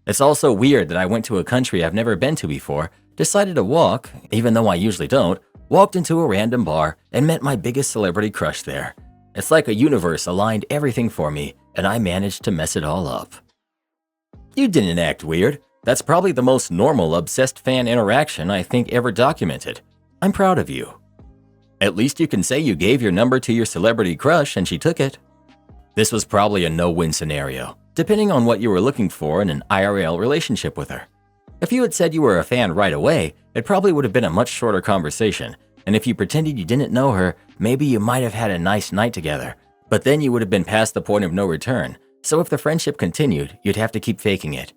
It's also weird that I went to a country I've never been to before, decided to walk, even though I usually don't, walked into a random bar, and met my biggest celebrity crush there. It's like a universe aligned everything for me, and I managed to mess it all up. You didn't act weird. That's probably the most normal obsessed fan interaction I think ever documented. I'm proud of you. At least you can say you gave your number to your celebrity crush and she took it. This was probably a no-win scenario, depending on what you were looking for in an IRL relationship with her. If you had said you were a fan right away, it probably would have been a much shorter conversation, and if you pretended you didn't know her, maybe you might have had a nice night together, but then you would have been past the point of no return, so if the friendship continued, you'd have to keep faking it.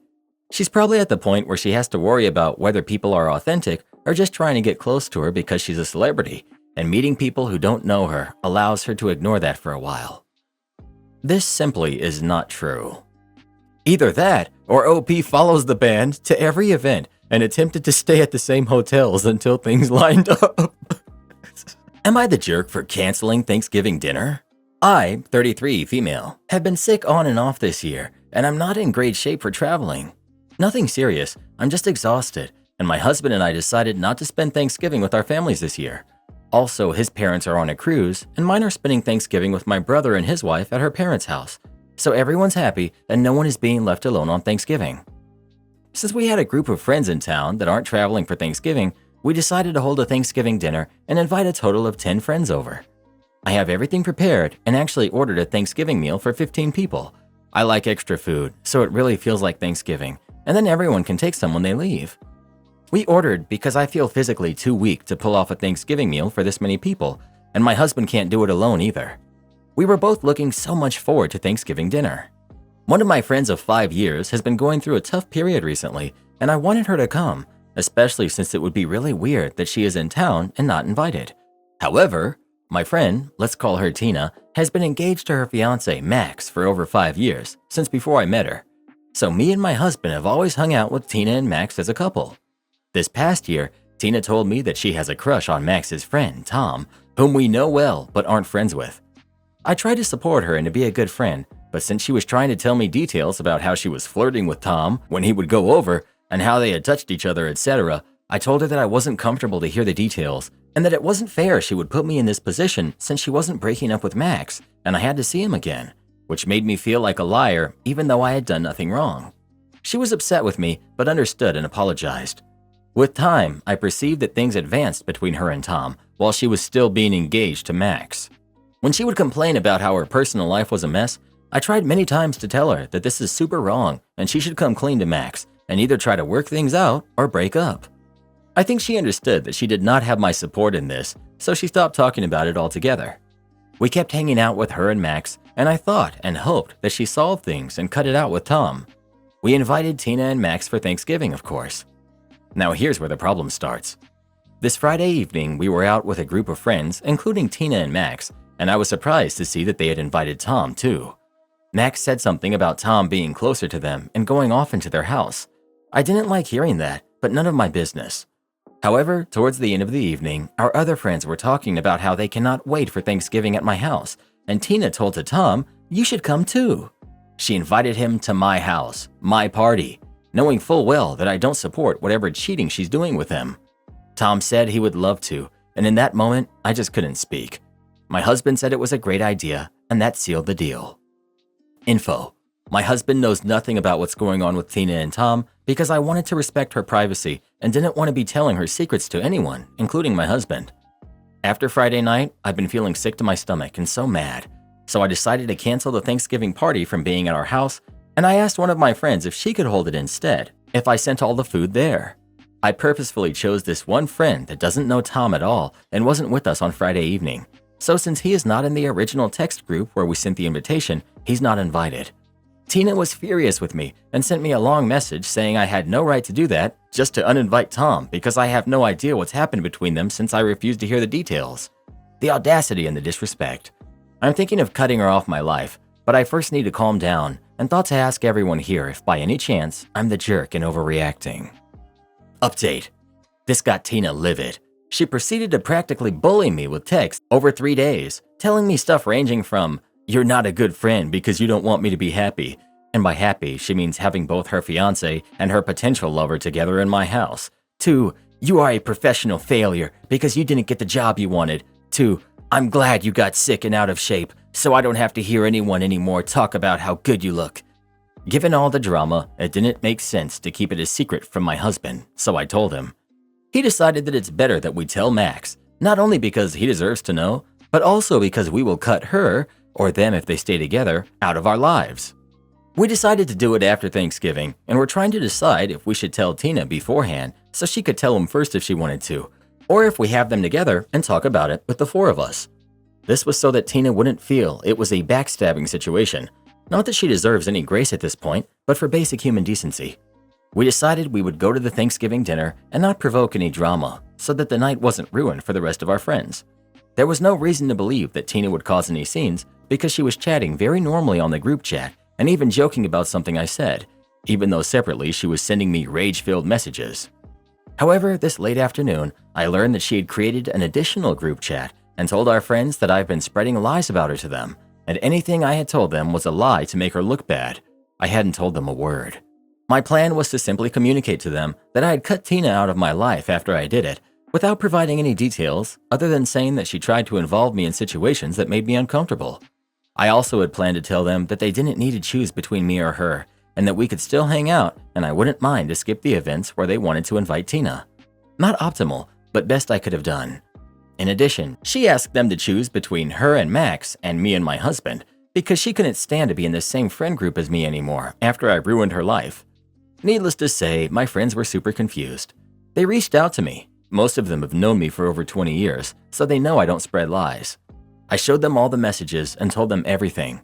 She's probably at the point where she has to worry about whether people are authentic or just trying to get close to her because she's a celebrity, and meeting people who don't know her allows her to ignore that for a while. This simply is not true. Either that, or OP follows the band to every event and attempted to stay at the same hotels until things lined up. Am I the jerk for canceling Thanksgiving dinner? I, 33, female, have been sick on and off this year, and I'm not in great shape for traveling. Nothing serious, I'm just exhausted, and my husband and I decided not to spend Thanksgiving with our families this year. Also, his parents are on a cruise, and mine are spending Thanksgiving with my brother and his wife at her parents' house. So everyone's happy and no one is being left alone on Thanksgiving. Since we had a group of friends in town that aren't traveling for Thanksgiving, we decided to hold a Thanksgiving dinner and invite a total of 10 friends over. I have everything prepared and actually ordered a Thanksgiving meal for 15 people. I like extra food, so it really feels like Thanksgiving, and then everyone can take some when they leave. We ordered because I feel physically too weak to pull off a Thanksgiving meal for this many people, and my husband can't do it alone either. We were both looking so much forward to Thanksgiving dinner. One of my friends of 5 years has been going through a tough period recently, and I wanted her to come, especially since it would be really weird that she is in town and not invited. However, my friend, let's call her Tina, has been engaged to her fiancé, Max, for over 5 years, since before I met her. So me and my husband have always hung out with Tina and Max as a couple. This past year, Tina told me that she has a crush on Max's friend, Tom, whom we know well but aren't friends with. I tried to support her and to be a good friend, but since she was trying to tell me details about how she was flirting with Tom when he would go over and how they had touched each other, etc., I told her that I wasn't comfortable to hear the details and that it wasn't fair she would put me in this position since she wasn't breaking up with Max and I had to see him again, which made me feel like a liar even though I had done nothing wrong. She was upset with me but understood and apologized. With time, I perceived that things advanced between her and Tom while she was still being engaged to Max. When she would complain about how her personal life was a mess, I tried many times to tell her that this is super wrong and she should come clean to Max and either try to work things out or break up. I think she understood that she did not have my support in this, so she stopped talking about it altogether. We kept hanging out with her and Max, and I thought and hoped that she solved things and cut it out with Tom. We invited Tina and Max for Thanksgiving, of course. Now here's where the problem starts. This Friday evening, we were out with a group of friends, including Tina and Max, and I was surprised to see that they had invited Tom too. Max said something about Tom being closer to them and going off into their house. I didn't like hearing that, but none of my business. However, towards the end of the evening, our other friends were talking about how they cannot wait for Thanksgiving at my house, and Tina told to Tom, "You should come too." She invited him to my house, my party, knowing full well that I don't support whatever cheating she's doing with him. Tom said he would love to, and in that moment, I just couldn't speak. My husband said it was a great idea, and that sealed the deal. Info: my husband knows nothing about what's going on with Tina and Tom because I wanted to respect her privacy and didn't want to be telling her secrets to anyone, including my husband. After Friday night, I've been feeling sick to my stomach and so mad, so I decided to cancel the Thanksgiving party from being at our house, and I asked one of my friends if she could hold it instead, if I sent all the food there. I purposefully chose this one friend that doesn't know Tom at all and wasn't with us on Friday evening, so since he is not in the original text group where we sent the invitation, he's not invited. Tina was furious with me and sent me a long message saying I had no right to do that, just to uninvite Tom because I have no idea what's happened between them since I refused to hear the details. The audacity and the disrespect. I'm thinking of cutting her off my life, but I first need to calm down and thought to ask everyone here if by any chance I'm the jerk and overreacting. Update. This got Tina livid. She proceeded to practically bully me with texts over 3 days, telling me stuff ranging from, "You're not a good friend because you don't want me to be happy," and by happy, she means having both her fiancé and her potential lover together in my house, to, "You are a professional failure because you didn't get the job you wanted," to, "I'm glad you got sick and out of shape so I don't have to hear anyone anymore talk about how good you look." Given all the drama, it didn't make sense to keep it a secret from my husband, so I told him. He decided that it's better that we tell Max, not only because he deserves to know, but also because we will cut her, or them if they stay together, out of our lives. We decided to do it after Thanksgiving, and we're trying to decide if we should tell Tina beforehand so she could tell him first if she wanted to, or if we have them together and talk about it with the 4 of us. This was so that Tina wouldn't feel it was a backstabbing situation. Not that she deserves any grace at this point, but for basic human decency. We decided we would go to the Thanksgiving dinner and not provoke any drama, so that the night wasn't ruined for the rest of our friends. There was no reason to believe that Tina would cause any scenes because she was chatting very normally on the group chat and even joking about something I said, even though separately she was sending me rage-filled messages. However, this late afternoon, I learned that she had created an additional group chat and told our friends that I've been spreading lies about her to them, and anything I had told them was a lie to make her look bad. I hadn't told them a word. My plan was to simply communicate to them that I had cut Tina out of my life after I did it, without providing any details other than saying that she tried to involve me in situations that made me uncomfortable. I also had planned to tell them that they didn't need to choose between me or her, and that we could still hang out and I wouldn't mind to skip the events where they wanted to invite Tina. Not optimal, but best I could have done. In addition, she asked them to choose between her and Max and me and my husband because she couldn't stand to be in the same friend group as me anymore after I ruined her life. Needless to say, my friends were super confused. They reached out to me. Most of them have known me for over 20 years, so they know I don't spread lies. I showed them all the messages and told them everything.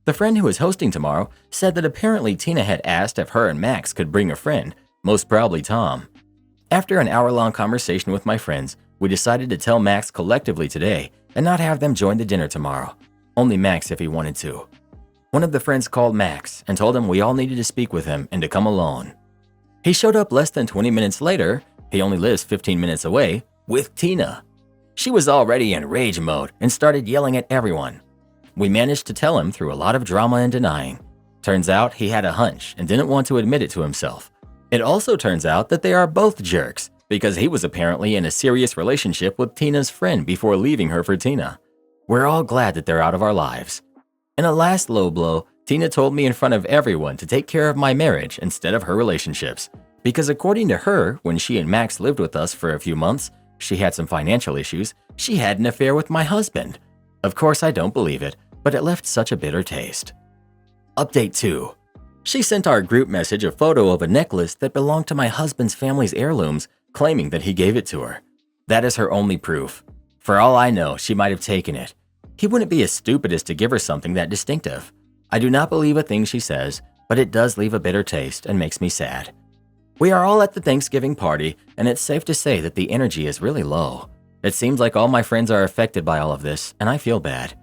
The friend who is hosting tomorrow said that apparently Tina had asked if her and Max could bring a friend, most probably Tom. After an hour-long conversation with my friends, we decided to tell Max collectively today and not have them join the dinner tomorrow. Only Max if he wanted to. One of the friends called Max and told him we all needed to speak with him and to come alone. He showed up less than 20 minutes later, he only lives 15 minutes away, with Tina. She was already in rage mode and started yelling at everyone. We managed to tell him through a lot of drama and denying. Turns out he had a hunch and didn't want to admit it to himself. It also turns out that they are both jerks because he was apparently in a serious relationship with Tina's friend before leaving her for Tina. We're all glad that they're out of our lives. In a last low blow, Tina told me in front of everyone to take care of my marriage instead of her relationships, because according to her, when she and Max lived with us for a few months, she had some financial issues, she had an affair with my husband. Of course, I don't believe it, but it left such a bitter taste. Update 2. She sent our group message a photo of a necklace that belonged to my husband's family's heirlooms, claiming that he gave it to her. That is her only proof. For all I know, she might have taken it. He wouldn't be as stupid as to give her something that distinctive. I do not believe a thing she says, but it does leave a bitter taste and makes me sad. We are all at the Thanksgiving party, and it's safe to say that the energy is really low. It seems like all my friends are affected by all of this, and I feel bad.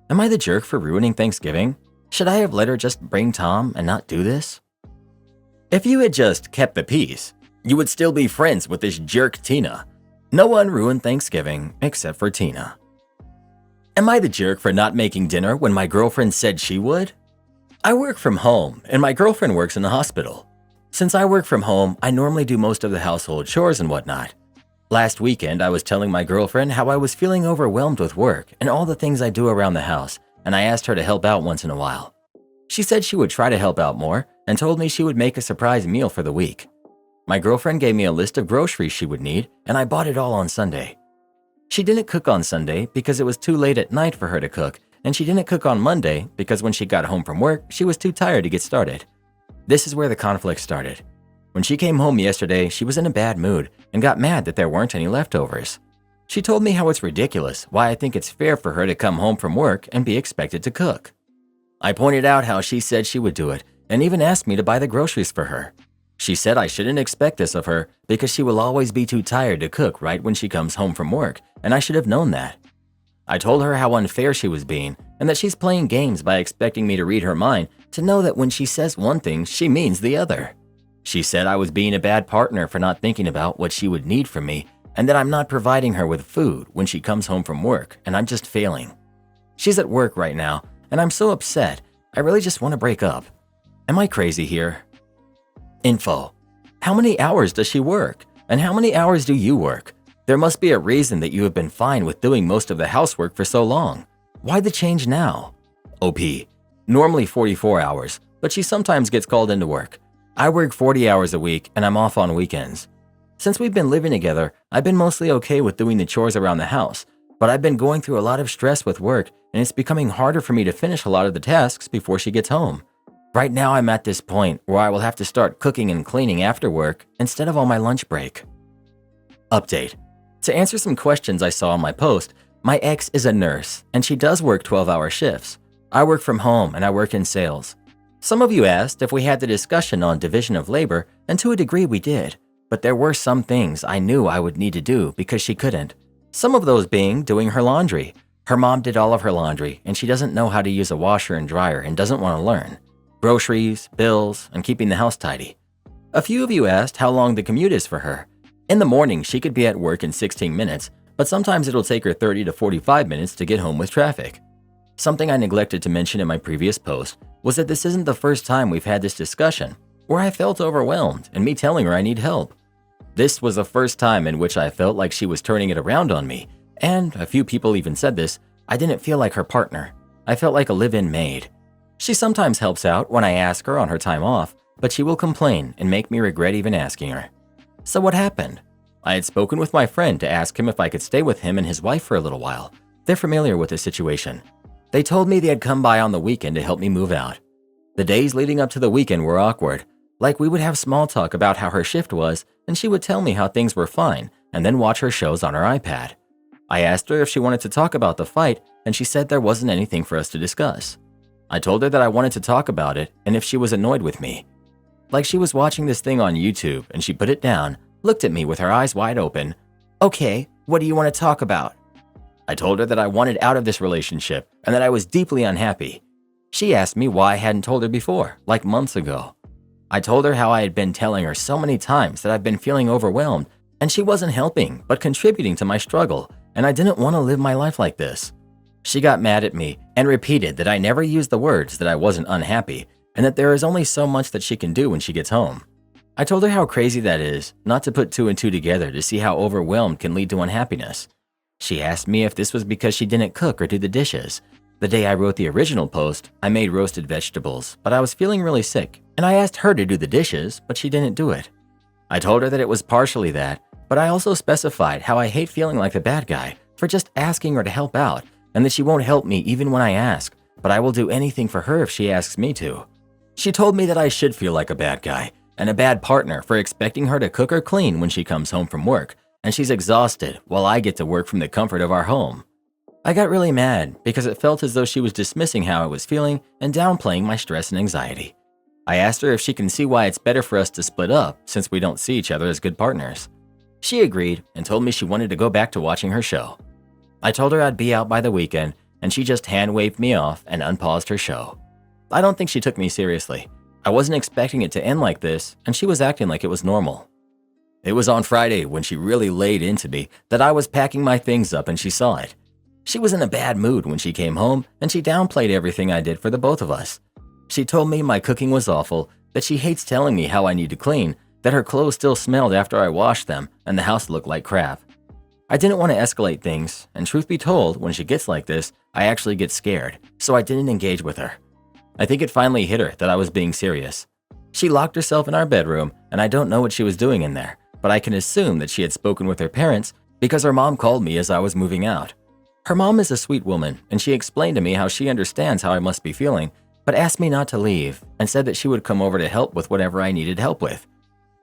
Am I the jerk for ruining Thanksgiving? Should I have let her just bring Tom and not do this? If you had just kept the peace, you would still be friends with this jerk Tina. No one ruined Thanksgiving except for Tina. Am I the jerk for not making dinner when my girlfriend said she would? I work from home, and my girlfriend works in the hospital. Since I work from home, I normally do most of the household chores and whatnot. Last weekend, I was telling my girlfriend how I was feeling overwhelmed with work and all the things I do around the house, and I asked her to help out once in a while. She said she would try to help out more and told me she would make a surprise meal for the week. My girlfriend gave me a list of groceries she would need, and I bought it all on Sunday. She didn't cook on Sunday because it was too late at night for her to cook, and she didn't cook on Monday because when she got home from work, she was too tired to get started. This is where the conflict started. When she came home yesterday, she was in a bad mood and got mad that there weren't any leftovers. She told me how it's ridiculous why I think it's fair for her to come home from work and be expected to cook. I pointed out how she said she would do it and even asked me to buy the groceries for her. She said I shouldn't expect this of her because she will always be too tired to cook right when she comes home from work, and I should have known that. I told her how unfair she was being and that she's playing games by expecting me to read her mind to know that when she says one thing, she means the other. She said I was being a bad partner for not thinking about what she would need from me and that I'm not providing her with food when she comes home from work and I'm just failing. She's at work right now and I'm so upset, I really just want to break up. Am I crazy here? Info. How many hours does she work? And how many hours do you work? There must be a reason that you have been fine with doing most of the housework for so long. Why the change now? OP. Normally 44 hours, but she sometimes gets called into work. I work 40 hours a week and I'm off on weekends. Since we've been living together, I've been mostly okay with doing the chores around the house, but I've been going through a lot of stress with work and it's becoming harder for me to finish a lot of the tasks before she gets home. Right now I'm at this point where I will have to start cooking and cleaning after work instead of on my lunch break. Update. To answer some questions I saw on my post, my ex is a nurse and she does work 12-hour shifts. I work from home and I work in sales. Some of you asked if we had the discussion on division of labor, and to a degree we did, but there were some things I knew I would need to do because she couldn't. Some of those being doing her laundry. Her mom did all of her laundry and she doesn't know how to use a washer and dryer and doesn't want to learn. Groceries, bills, and keeping the house tidy. A few of you asked how long the commute is for her. In the morning, she could be at work in 16 minutes, but sometimes it'll take her 30 to 45 minutes to get home with traffic. Something I neglected to mention in my previous post was that this isn't the first time we've had this discussion, where I felt overwhelmed and me telling her I need help. This was the first time in which I felt like she was turning it around on me, and a few people even said this, I didn't feel like her partner. I felt like a live-in maid. She sometimes helps out when I ask her on her time off, but she will complain and make me regret even asking her. So what happened? I had spoken with my friend to ask him if I could stay with him and his wife for a little while. They're familiar with the situation. They told me they had come by on the weekend to help me move out. The days leading up to the weekend were awkward. Like we would have small talk about how her shift was, and she would tell me how things were fine and then watch her shows on her iPad. I asked her if she wanted to talk about the fight, and she said there wasn't anything for us to discuss. I told her that I wanted to talk about it and if she was annoyed with me. Like she was watching this thing on YouTube and she put it down, looked at me with her eyes wide open. Okay, what do you want to talk about? I told her that I wanted out of this relationship and that I was deeply unhappy. She asked me why I hadn't told her before, like months ago. I told her how I had been telling her so many times that I've been feeling overwhelmed and she wasn't helping but contributing to my struggle, and I didn't want to live my life like this. She got mad at me and repeated that I never used the words that I wasn't unhappy and that there is only so much that she can do when she gets home. I told her how crazy that is, not to put two and two together to see how overwhelmed can lead to unhappiness. She asked me if this was because she didn't cook or do the dishes. The day I wrote the original post, I made roasted vegetables, but I was feeling really sick, and I asked her to do the dishes, but she didn't do it. I told her that it was partially that, but I also specified how I hate feeling like the bad guy for just asking her to help out, and that she won't help me even when I ask, but I will do anything for her if she asks me to. She told me that I should feel like a bad guy and a bad partner for expecting her to cook or clean when she comes home from work, and she's exhausted while I get to work from the comfort of our home. I got really mad because it felt as though she was dismissing how I was feeling and downplaying my stress and anxiety. I asked her if she can see why it's better for us to split up since we don't see each other as good partners. She agreed and told me she wanted to go back to watching her show. I told her I'd be out by the weekend, and she just hand-waved me off and unpaused her show. I don't think she took me seriously. I wasn't expecting it to end like this, and she was acting like it was normal. It was on Friday when she really laid into me that I was packing my things up and she saw it. She was in a bad mood when she came home, and she downplayed everything I did for the both of us. She told me my cooking was awful, that she hates telling me how I need to clean, that her clothes still smelled after I washed them, and the house looked like crap. I didn't want to escalate things, and truth be told, when she gets like this, I actually get scared, so I didn't engage with her. I think it finally hit her that I was being serious. She locked herself in our bedroom, and I don't know what she was doing in there, but I can assume that she had spoken with her parents because her mom called me as I was moving out. Her mom is a sweet woman, and she explained to me how she understands how I must be feeling, but asked me not to leave and said that she would come over to help with whatever I needed help with.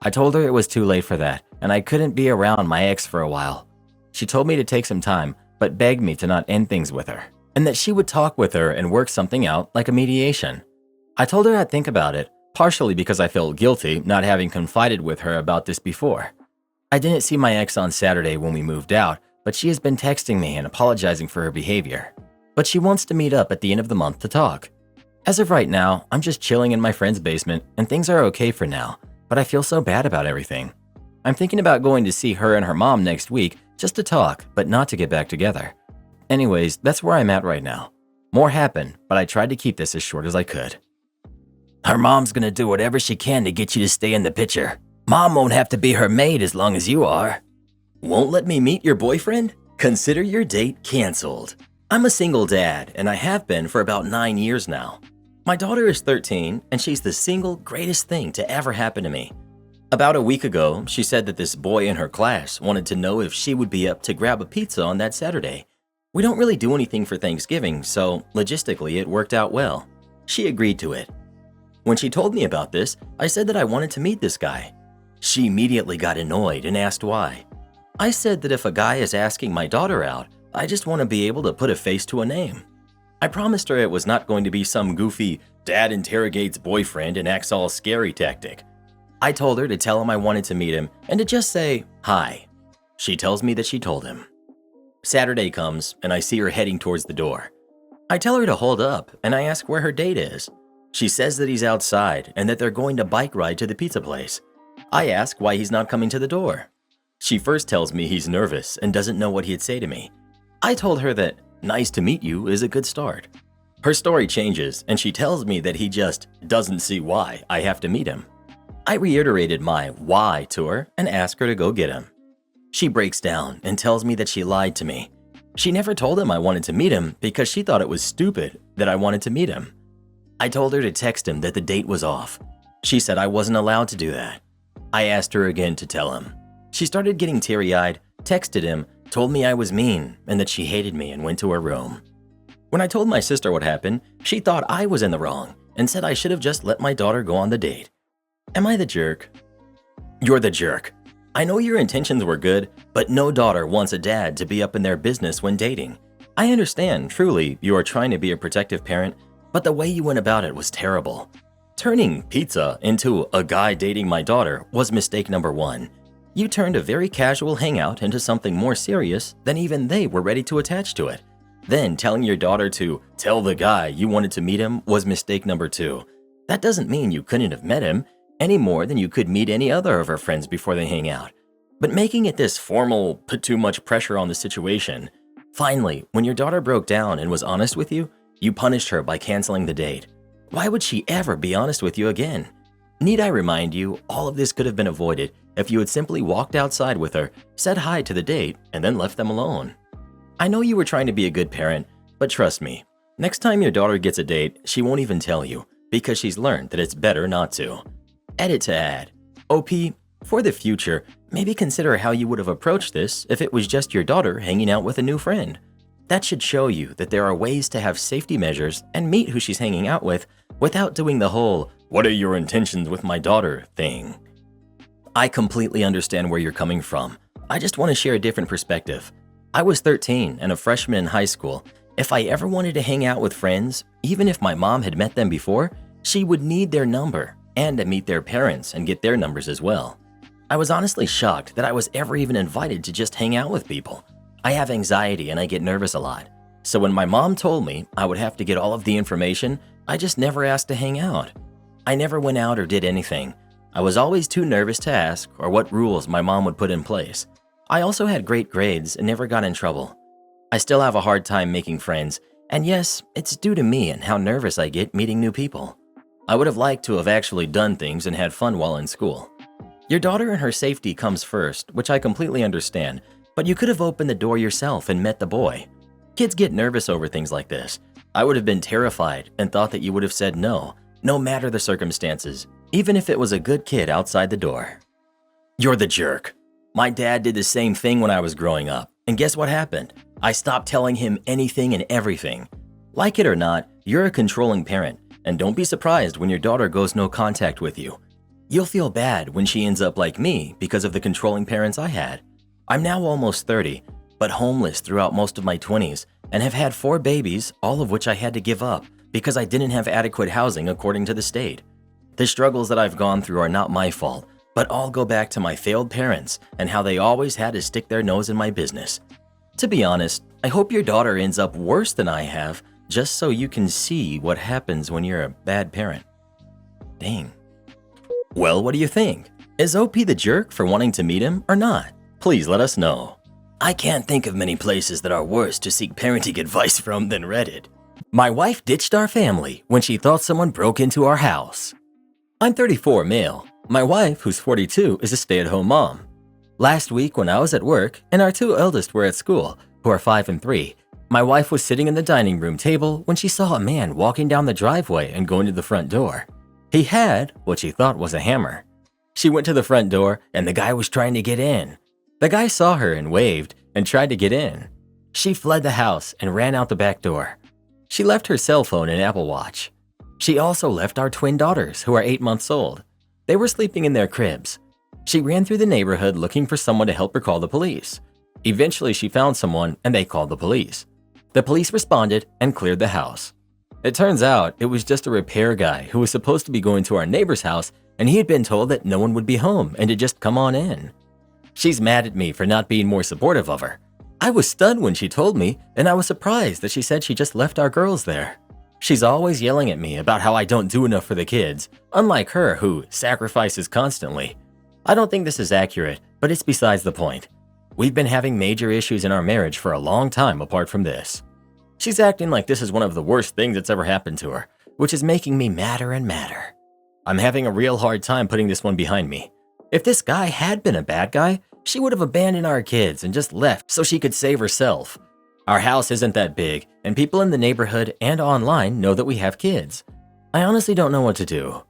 I told her it was too late for that, and I couldn't be around my ex for a while. She told me to take some time, but begged me to not end things with her, and that she would talk with her and work something out like a mediation. I told her I'd think about it, partially because I felt guilty not having confided with her about this before. I didn't see my ex on Saturday when we moved out, but she has been texting me and apologizing for her behavior. But she wants to meet up at the end of the month to talk. As of right now, I'm just chilling in my friend's basement and things are okay for now, but I feel so bad about everything. I'm thinking about going to see her and her mom next week just to talk, but not to get back together. Anyways, that's where I'm at right now. More happened, but I tried to keep this as short as I could. Her mom's gonna do whatever she can to get you to stay in the picture. Mom won't have to be her maid as long as you are. Won't let me meet your boyfriend? Consider your date canceled. I'm a single dad, and I have been for about 9 years now. My daughter is 13, and she's the single greatest thing to ever happen to me. About a week ago, she said that this boy in her class wanted to know if she would be up to grab a pizza on that Saturday. We don't really do anything for Thanksgiving, so logistically it worked out well. She agreed to it. When she told me about this, I said that I wanted to meet this guy. She immediately got annoyed and asked why. I said that if a guy is asking my daughter out, I just want to be able to put a face to a name. I promised her it was not going to be some goofy dad interrogates boyfriend and acts all scary tactic. I told her to tell him I wanted to meet him and to just say hi. She tells me that she told him. Saturday comes and I see her heading towards the door. I tell her to hold up and I ask where her date is. She says that he's outside and that they're going to bike ride to the pizza place. I ask why he's not coming to the door. She first tells me he's nervous and doesn't know what he'd say to me. I told her that nice to meet you is a good start. Her story changes and she tells me that he just doesn't see why I have to meet him. I reiterated my why to her and asked her to go get him. She breaks down and tells me that she lied to me. She never told him I wanted to meet him because she thought it was stupid that I wanted to meet him. I told her to text him that the date was off. She said I wasn't allowed to do that. I asked her again to tell him. She started getting teary-eyed, texted him, told me I was mean and that she hated me and went to her room. When I told my sister what happened, she thought I was in the wrong and said I should have just let my daughter go on the date. Am I the jerk? You're the jerk. I know your intentions were good, but no daughter wants a dad to be up in their business when dating. I understand, truly, you are trying to be a protective parent, but the way you went about it was terrible. Turning pizza into a guy dating my daughter was mistake number one. You turned a very casual hangout into something more serious than even they were ready to attach to it. Then telling your daughter to tell the guy you wanted to meet him was mistake number two. That doesn't mean you couldn't have met him any more than you could meet any other of her friends before they hang out. But making it this formal put too much pressure on the situation. Finally, when your daughter broke down and was honest with you, you punished her by canceling the date. Why would she ever be honest with you again? Need I remind you, all of this could have been avoided if you had simply walked outside with her, said hi to the date, and then left them alone. I know you were trying to be a good parent, but trust me, next time your daughter gets a date, she won't even tell you because she's learned that it's better not to. Edit to add. OP, for the future, maybe consider how you would have approached this if it was just your daughter hanging out with a new friend. That should show you that there are ways to have safety measures and meet who she's hanging out with without doing the whole, "What are your intentions with my daughter?" thing. I completely understand where you're coming from. I just want to share a different perspective. I was 13 and a freshman in high school. If I ever wanted to hang out with friends, even if my mom had met them before, she would need their number and to meet their parents and get their numbers as well. I was honestly shocked that I was ever even invited to just hang out with people. I have anxiety and I get nervous a lot. So when my mom told me I would have to get all of the information, I just never asked to hang out. I never went out or did anything. I was always too nervous to ask or what rules my mom would put in place. I also had great grades and never got in trouble. I still have a hard time making friends, and yes, it's due to me and how nervous I get meeting new people. I would have liked to have actually done things and had fun while in school. Your daughter and her safety comes first, which I completely understand, but you could have opened the door yourself and met the boy. Kids get nervous over things like this. I would have been terrified and thought that you would have said no, no matter the circumstances, even if it was a good kid outside the door. You're the jerk. My dad did the same thing when I was growing up, and guess what happened? I stopped telling him anything and everything. Like it or not, you're a controlling parent, and don't be surprised when your daughter goes no contact with you. You'll feel bad when she ends up like me because of the controlling parents I had. I'm now almost 30, but homeless throughout most of my 20s, and have had 4 babies, all of which I had to give up because I didn't have adequate housing according to the state. The struggles that I've gone through are not my fault, but all go back to my failed parents and how they always had to stick their nose in my business. To be honest, I hope your daughter ends up worse than I have, just so you can see what happens when you're a bad parent. Dang. Well, what do you think? Is OP the jerk for wanting to meet him or not? Please let us know. I can't think of many places that are worse to seek parenting advice from than Reddit. My wife ditched our family when she thought someone broke into our house. I'm 34, male. My wife, who's 42, is a stay-at-home mom. Last week when I was at work and our 2 eldest were at school, who are 5 and 3, my wife was sitting in the dining room table when she saw a man walking down the driveway and going to the front door. He had what she thought was a hammer. She went to the front door and the guy was trying to get in. The guy saw her and waved and tried to get in. She fled the house and ran out the back door. She left her cell phone and Apple Watch. She also left our twin daughters, who are 8 months old. They were sleeping in their cribs. She ran through the neighborhood looking for someone to help her call the police. Eventually, she found someone and they called the police. The police responded and cleared the house. It turns out it was just a repair guy who was supposed to be going to our neighbor's house, and he had been told that no one would be home and to just come on in. She's mad at me for not being more supportive of her. I was stunned when she told me, and I was surprised that she said she just left our girls there. She's always yelling at me about how I don't do enough for the kids, unlike her who sacrifices constantly. I don't think this is accurate, but it's besides the point. We've been having major issues in our marriage for a long time apart from this. She's acting like this is one of the worst things that's ever happened to her, which is making me madder and madder. I'm having a real hard time putting this one behind me. If this guy had been a bad guy, she would have abandoned our kids and just left so she could save herself. Our house isn't that big, and people in the neighborhood and online know that we have kids. I honestly don't know what to do.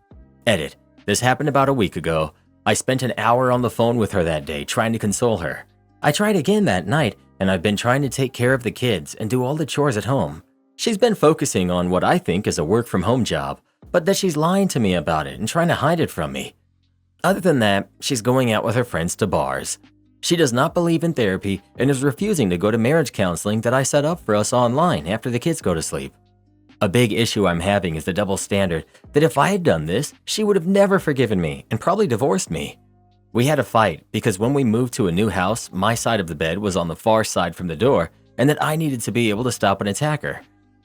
Edit. This happened about a week ago. I spent an hour on the phone with her that day trying to console her. I tried again that night, and I've been trying to take care of the kids and do all the chores at home. She's been focusing on what I think is a work-from-home job, but that she's lying to me about it and trying to hide it from me. Other than that, she's going out with her friends to bars. She does not believe in therapy and is refusing to go to marriage counseling that I set up for us online after the kids go to sleep. A big issue I'm having is the double standard that if I had done this, she would have never forgiven me and probably divorced me. We had a fight because when we moved to a new house, my side of the bed was on the far side from the door and that I needed to be able to stop an attacker.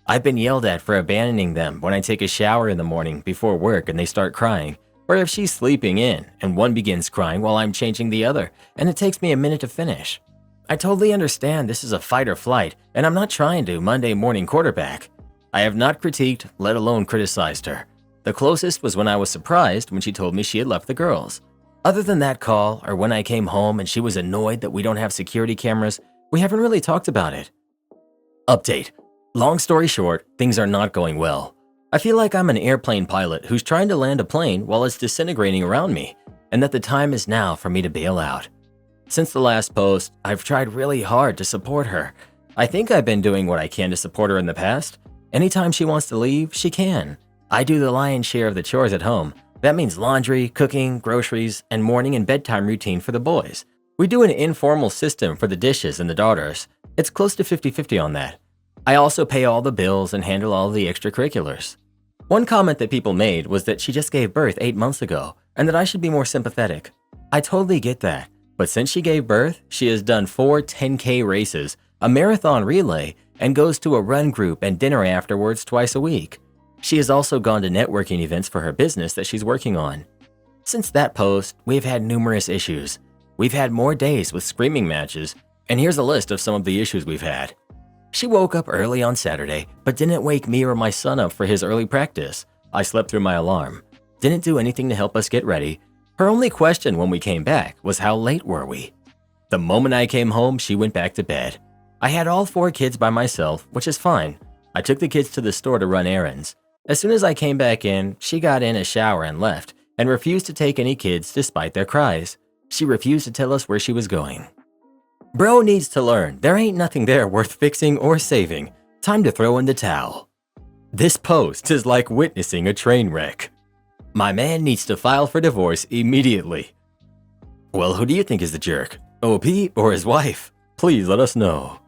I've been yelled at for abandoning them when I take a shower in the morning before work and they start crying, or if she's sleeping in and one begins crying while I'm changing the other and it takes me a minute to finish. I totally understand this is a fight or flight and I'm not trying to Monday morning quarterback. I have not critiqued, let alone criticized her. The closest was when I was surprised when she told me she had left the girls. Other than that call or when I came home and she was annoyed that we don't have security cameras, we haven't really talked about it. Update. Long story short, things are not going well. I feel like I'm an airplane pilot who's trying to land a plane while it's disintegrating around me, and that the time is now for me to bail out. Since the last post, I've tried really hard to support her. I think I've been doing what I can to support her in the past. Anytime she wants to leave, she can. I do the lion's share of the chores at home. That means laundry, cooking, groceries, and morning and bedtime routine for the boys. We do an informal system for the dishes and the daughters. It's close to 50-50 on that. I also pay all the bills and handle all the extracurriculars. One comment that people made was that she just gave birth 8 months ago and that I should be more sympathetic. I totally get that, but since she gave birth, she has done 4 10K races, a marathon relay, and goes to a run group and dinner afterwards twice a week. She has also gone to networking events for her business that she's working on. Since that post, we've had numerous issues. We've had more days with screaming matches, and here's a list of some of the issues we've had. She woke up early on Saturday, but didn't wake me or my son up for his early practice. I slept through my alarm. Didn't do anything to help us get ready. Her only question when we came back was how late were we? The moment I came home, she went back to bed. I had all 4 kids by myself, which is fine. I took the kids to the store to run errands. As soon as I came back in, she got in a shower and left, and refused to take any kids despite their cries. She refused to tell us where she was going. Bro needs to learn there ain't nothing there worth fixing or saving. Time to throw in the towel. This post is like witnessing a train wreck. My man needs to file for divorce immediately. Well, who do you think is the jerk? OP or his wife? Please let us know.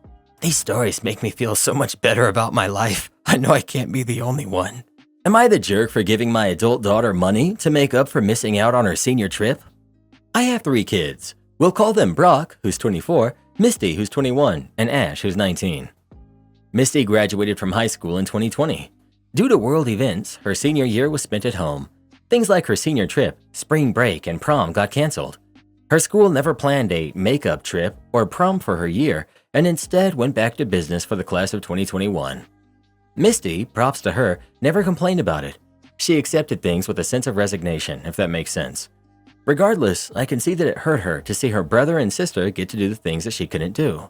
These stories make me feel so much better about my life. I know I can't be the only one. Am I the jerk for giving my adult daughter money to make up for missing out on her senior trip? I have 3 kids. We'll call them Brock, who's 24, Misty, who's 21, and Ash, who's 19. Misty graduated from high school in 2020. Due to world events, her senior year was spent at home. Things like her senior trip, spring break, and prom got canceled. Her school never planned a makeup trip or prom for her year and instead went back to business for the class of 2021. Misty, props to her, never complained about it. She accepted things with a sense of resignation, if that makes sense. Regardless, I can see that it hurt her to see her brother and sister get to do the things that she couldn't do.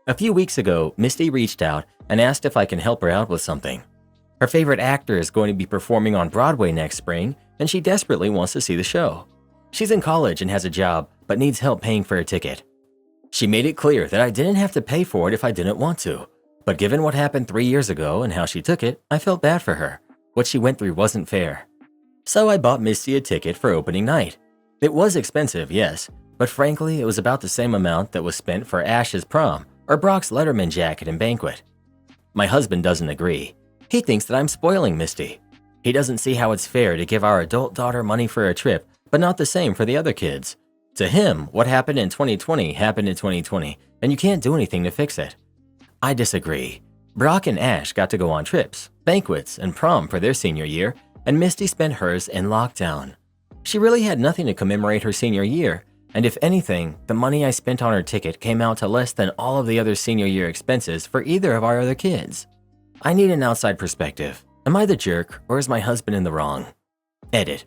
A few weeks ago, Misty reached out and asked if I can help her out with something. Her favorite actor is going to be performing on Broadway next spring, and she desperately wants to see the show. She's in college and has a job, but needs help paying for a ticket. She made it clear that I didn't have to pay for it if I didn't want to, but given what happened 3 years ago and how she took it, I felt bad for her. What she went through wasn't fair. So I bought Misty a ticket for opening night. It was expensive, yes, but frankly, it was about the same amount that was spent for Ash's prom or Brock's Letterman jacket and banquet. My husband doesn't agree. He thinks that I'm spoiling Misty. He doesn't see how it's fair to give our adult daughter money for a trip, but not the same for the other kids. To him, what happened in 2020 happened in 2020, and you can't do anything to fix it. I disagree. Brock and Ash got to go on trips, banquets, and prom for their senior year, and Misty spent hers in lockdown. She really had nothing to commemorate her senior year, and if anything, the money I spent on her ticket came out to less than all of the other senior year expenses for either of our other kids. I need an outside perspective. Am I the jerk, or is my husband in the wrong? Edit.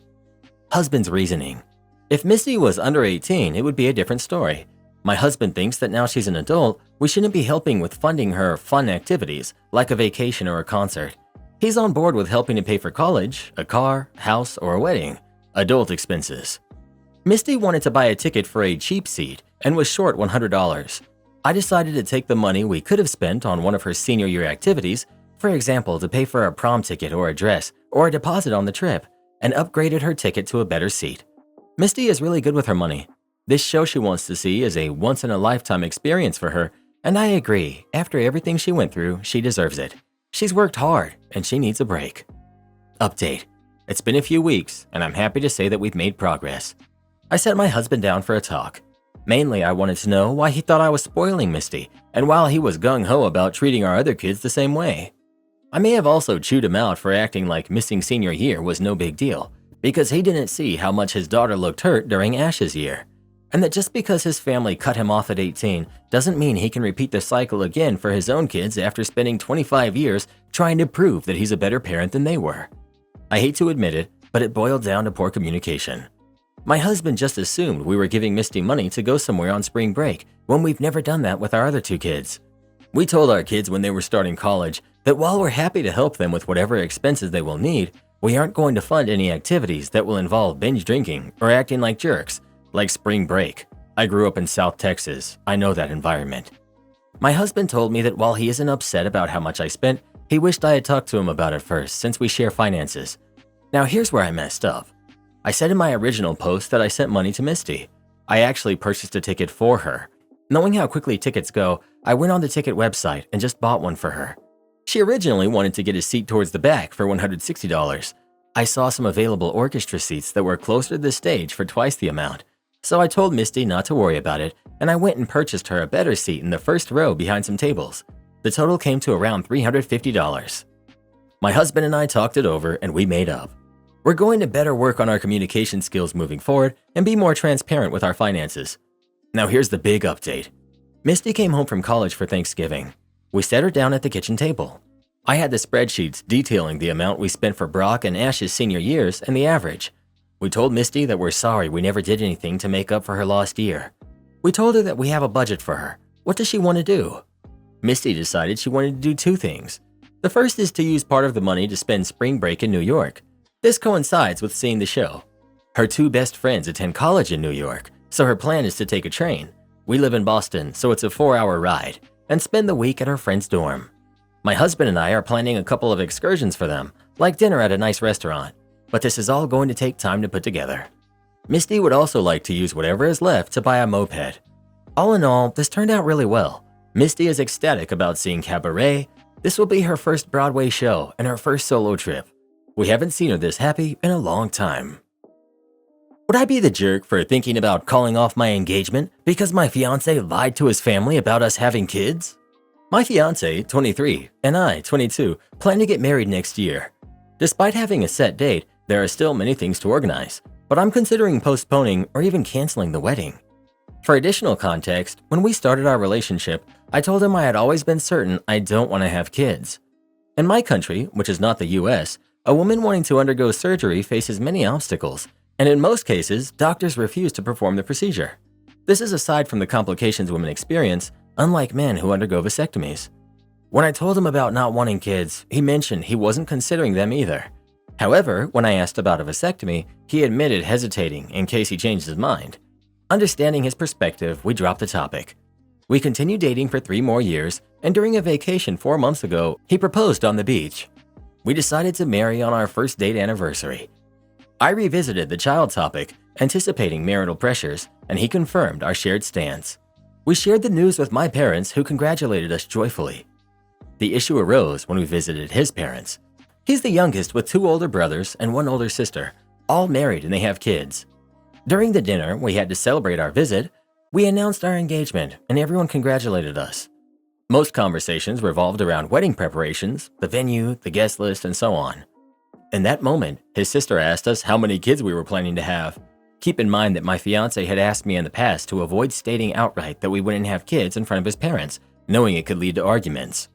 Husband's reasoning. If Misty was under 18, it would be a different story. My husband thinks that now she's an adult, we shouldn't be helping with funding her fun activities, like a vacation or a concert. He's on board with helping to pay for college, a car, house, or a wedding. Adult expenses. Misty wanted to buy a ticket for a cheap seat and was short $100. I decided to take the money we could have spent on one of her senior year activities, for example, to pay for a prom ticket or a dress or a deposit on the trip, and upgraded her ticket to a better seat. Misty is really good with her money. This show she wants to see is a once-in-a-lifetime experience for her, and I agree, after everything she went through, she deserves it. She's worked hard, and she needs a break. Update. It's been a few weeks, and I'm happy to say that we've made progress. I sat my husband down for a talk. Mainly, I wanted to know why he thought I was spoiling Misty, and while he was gung-ho about treating our other kids the same way. I may have also chewed him out for acting like missing senior year was no big deal, because he didn't see how much his daughter looked hurt during Ash's year, and that just because his family cut him off at 18 doesn't mean he can repeat the cycle again for his own kids after spending 25 years trying to prove that he's a better parent than they were. I hate to admit it, but it boiled down to poor communication. My husband just assumed we were giving Misty money to go somewhere on spring break when we've never done that with our other 2 kids. We told our kids when they were starting college that while we're happy to help them with whatever expenses they will need, we aren't going to fund any activities that will involve binge drinking or acting like jerks, like spring break. I grew up in South Texas. I know that environment. My husband told me that while he isn't upset about how much I spent, he wished I had talked to him about it first since we share finances. Now here's where I messed up. I said in my original post that I sent money to Misty. I actually purchased a ticket for her. Knowing how quickly tickets go, I went on the ticket website and just bought one for her. She originally wanted to get a seat towards the back for $160. I saw some available orchestra seats that were closer to the stage for twice the amount. So I told Misty not to worry about it, and I went and purchased her a better seat in the first row behind some tables. The total came to around $350. My husband and I talked it over and we made up. We're going to better work on our communication skills moving forward and be more transparent with our finances. Now here's the big update. Misty came home from college for Thanksgiving. We sat her down at the kitchen table. I had the spreadsheets detailing the amount we spent for Brock and Ash's senior years and the average. We told Misty that we're sorry we never did anything to make up for her lost year. We told her that we have a budget for her. What does she want to do? Misty decided she wanted to do 2 things. The first is to use part of the money to spend spring break in New York. This coincides with seeing the show. Her 2 best friends attend college in New York, so her plan is to take a train. We live in Boston, so it's a 4-hour ride, and spend the week at her friend's dorm. My husband and I are planning a couple of excursions for them, like dinner at a nice restaurant, but this is all going to take time to put together. Misty would also like to use whatever is left to buy a moped. All in all, this turned out really well. Misty is ecstatic about seeing Cabaret. This will be her first Broadway show and her first solo trip. We haven't seen her this happy in a long time. Would I be the jerk for thinking about calling off my engagement because my fiance lied to his family about us having kids? My fiance, 23, and I, 22, plan to get married next year. Despite having a set date, there are still many things to organize, but I'm considering postponing or even canceling the wedding. For additional context, when we started our relationship, I told him I had always been certain I don't want to have kids. In my country, which is not the US, a woman wanting to undergo surgery faces many obstacles, and in most cases, doctors refuse to perform the procedure. This is aside from the complications women experience, unlike men who undergo vasectomies. When I told him about not wanting kids, he mentioned he wasn't considering them either. However, when I asked about a vasectomy, he admitted hesitating in case he changed his mind. Understanding his perspective, we dropped the topic. We continued dating for 3 more years, and during a vacation 4 months ago, he proposed on the beach. We decided to marry on our first date anniversary. I revisited the child topic, anticipating marital pressures, and he confirmed our shared stance. We shared the news with my parents, who congratulated us joyfully. The issue arose when we visited his parents. He's the youngest with 2 older brothers and 1 older sister, all married and they have kids. During the dinner we had to celebrate our visit, we announced our engagement and everyone congratulated us. Most conversations revolved around wedding preparations, the venue, the guest list, and so on. In that moment, his sister asked us how many kids we were planning to have. Keep in mind that my fiance had asked me in the past to avoid stating outright that we wouldn't have kids in front of his parents, knowing it could lead to arguments.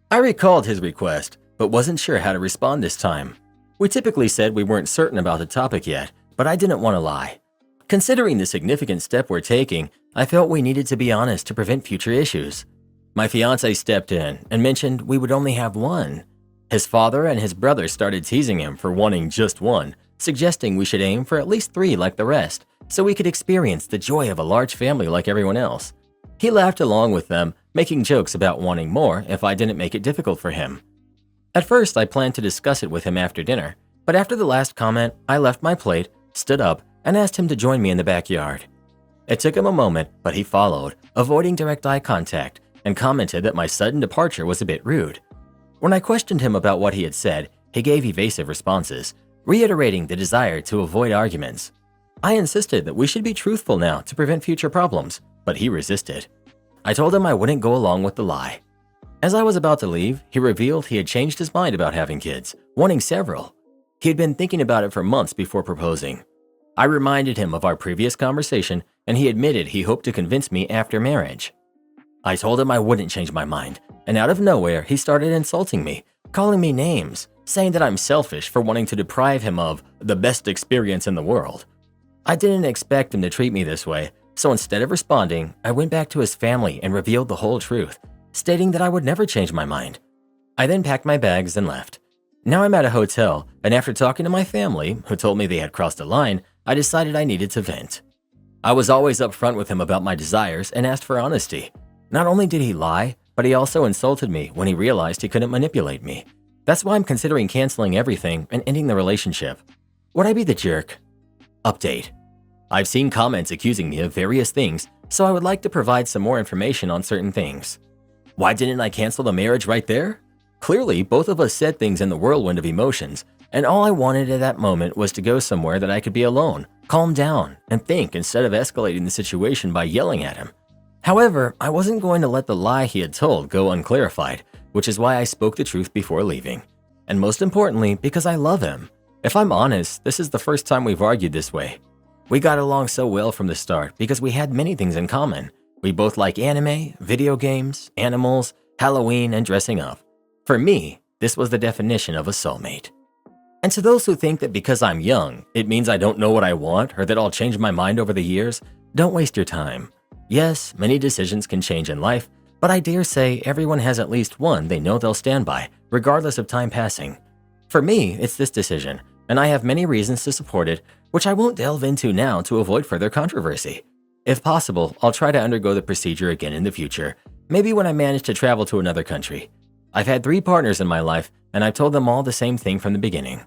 I recalled his request, but wasn't sure how to respond this time. We typically said we weren't certain about the topic yet, but I didn't want to lie. Considering the significant step we're taking, I felt we needed to be honest to prevent future issues. My fiance stepped in and mentioned we would only have 1. His father and his brother started teasing him for wanting just 1, suggesting we should aim for at least 3 like the rest, so we could experience the joy of a large family like everyone else. He laughed along with them, making jokes about wanting more if I didn't make it difficult for him. At first, I planned to discuss it with him after dinner, but after the last comment, I left my plate, stood up, and asked him to join me in the backyard. It took him a moment, but he followed, avoiding direct eye contact, and commented that my sudden departure was a bit rude. When I questioned him about what he had said, he gave evasive responses, reiterating the desire to avoid arguments. I insisted that we should be truthful now to prevent future problems, but he resisted. I told him I wouldn't go along with the lie. As I was about to leave, he revealed he had changed his mind about having kids, wanting several. He had been thinking about it for months before proposing. I reminded him of our previous conversation, and he admitted he hoped to convince me after marriage. I told him I wouldn't change my mind, and out of nowhere, he started insulting me, calling me names, saying that I'm selfish for wanting to deprive him of the best experience in the world. I didn't expect him to treat me this way, so instead of responding, I went back to his family and revealed the whole truth, stating that I would never change my mind. I then packed my bags and left. Now I'm at a hotel, and after talking to my family, who told me they had crossed a line, I decided I needed to vent. I was always upfront with him about my desires and asked for honesty. Not only did he lie, but he also insulted me when he realized he couldn't manipulate me. That's why I'm considering canceling everything and ending the relationship. Would I be the jerk? Update. I've seen comments accusing me of various things, so I would like to provide some more information on certain things. Why didn't I cancel the marriage right there? Clearly, both of us said things in the whirlwind of emotions, and all I wanted at that moment was to go somewhere that I could be alone, calm down, and think instead of escalating the situation by yelling at him. However, I wasn't going to let the lie he had told go unclarified, which is why I spoke the truth before leaving. And most importantly, because I love him. If I'm honest, this is the first time we've argued this way. We got along so well from the start because we had many things in common. We both like anime, video games, animals, Halloween, and dressing up. For me, this was the definition of a soulmate. And to those who think that because I'm young, it means I don't know what I want or that I'll change my mind over the years, don't waste your time. Yes, many decisions can change in life, but I dare say everyone has at least one they know they'll stand by, regardless of time passing. For me, it's this decision, and I have many reasons to support it, which I won't delve into now to avoid further controversy. If possible, I'll try to undergo the procedure again in the future, maybe when I manage to travel to another country. I've had 3 partners in my life, and I've told them all the same thing from the beginning.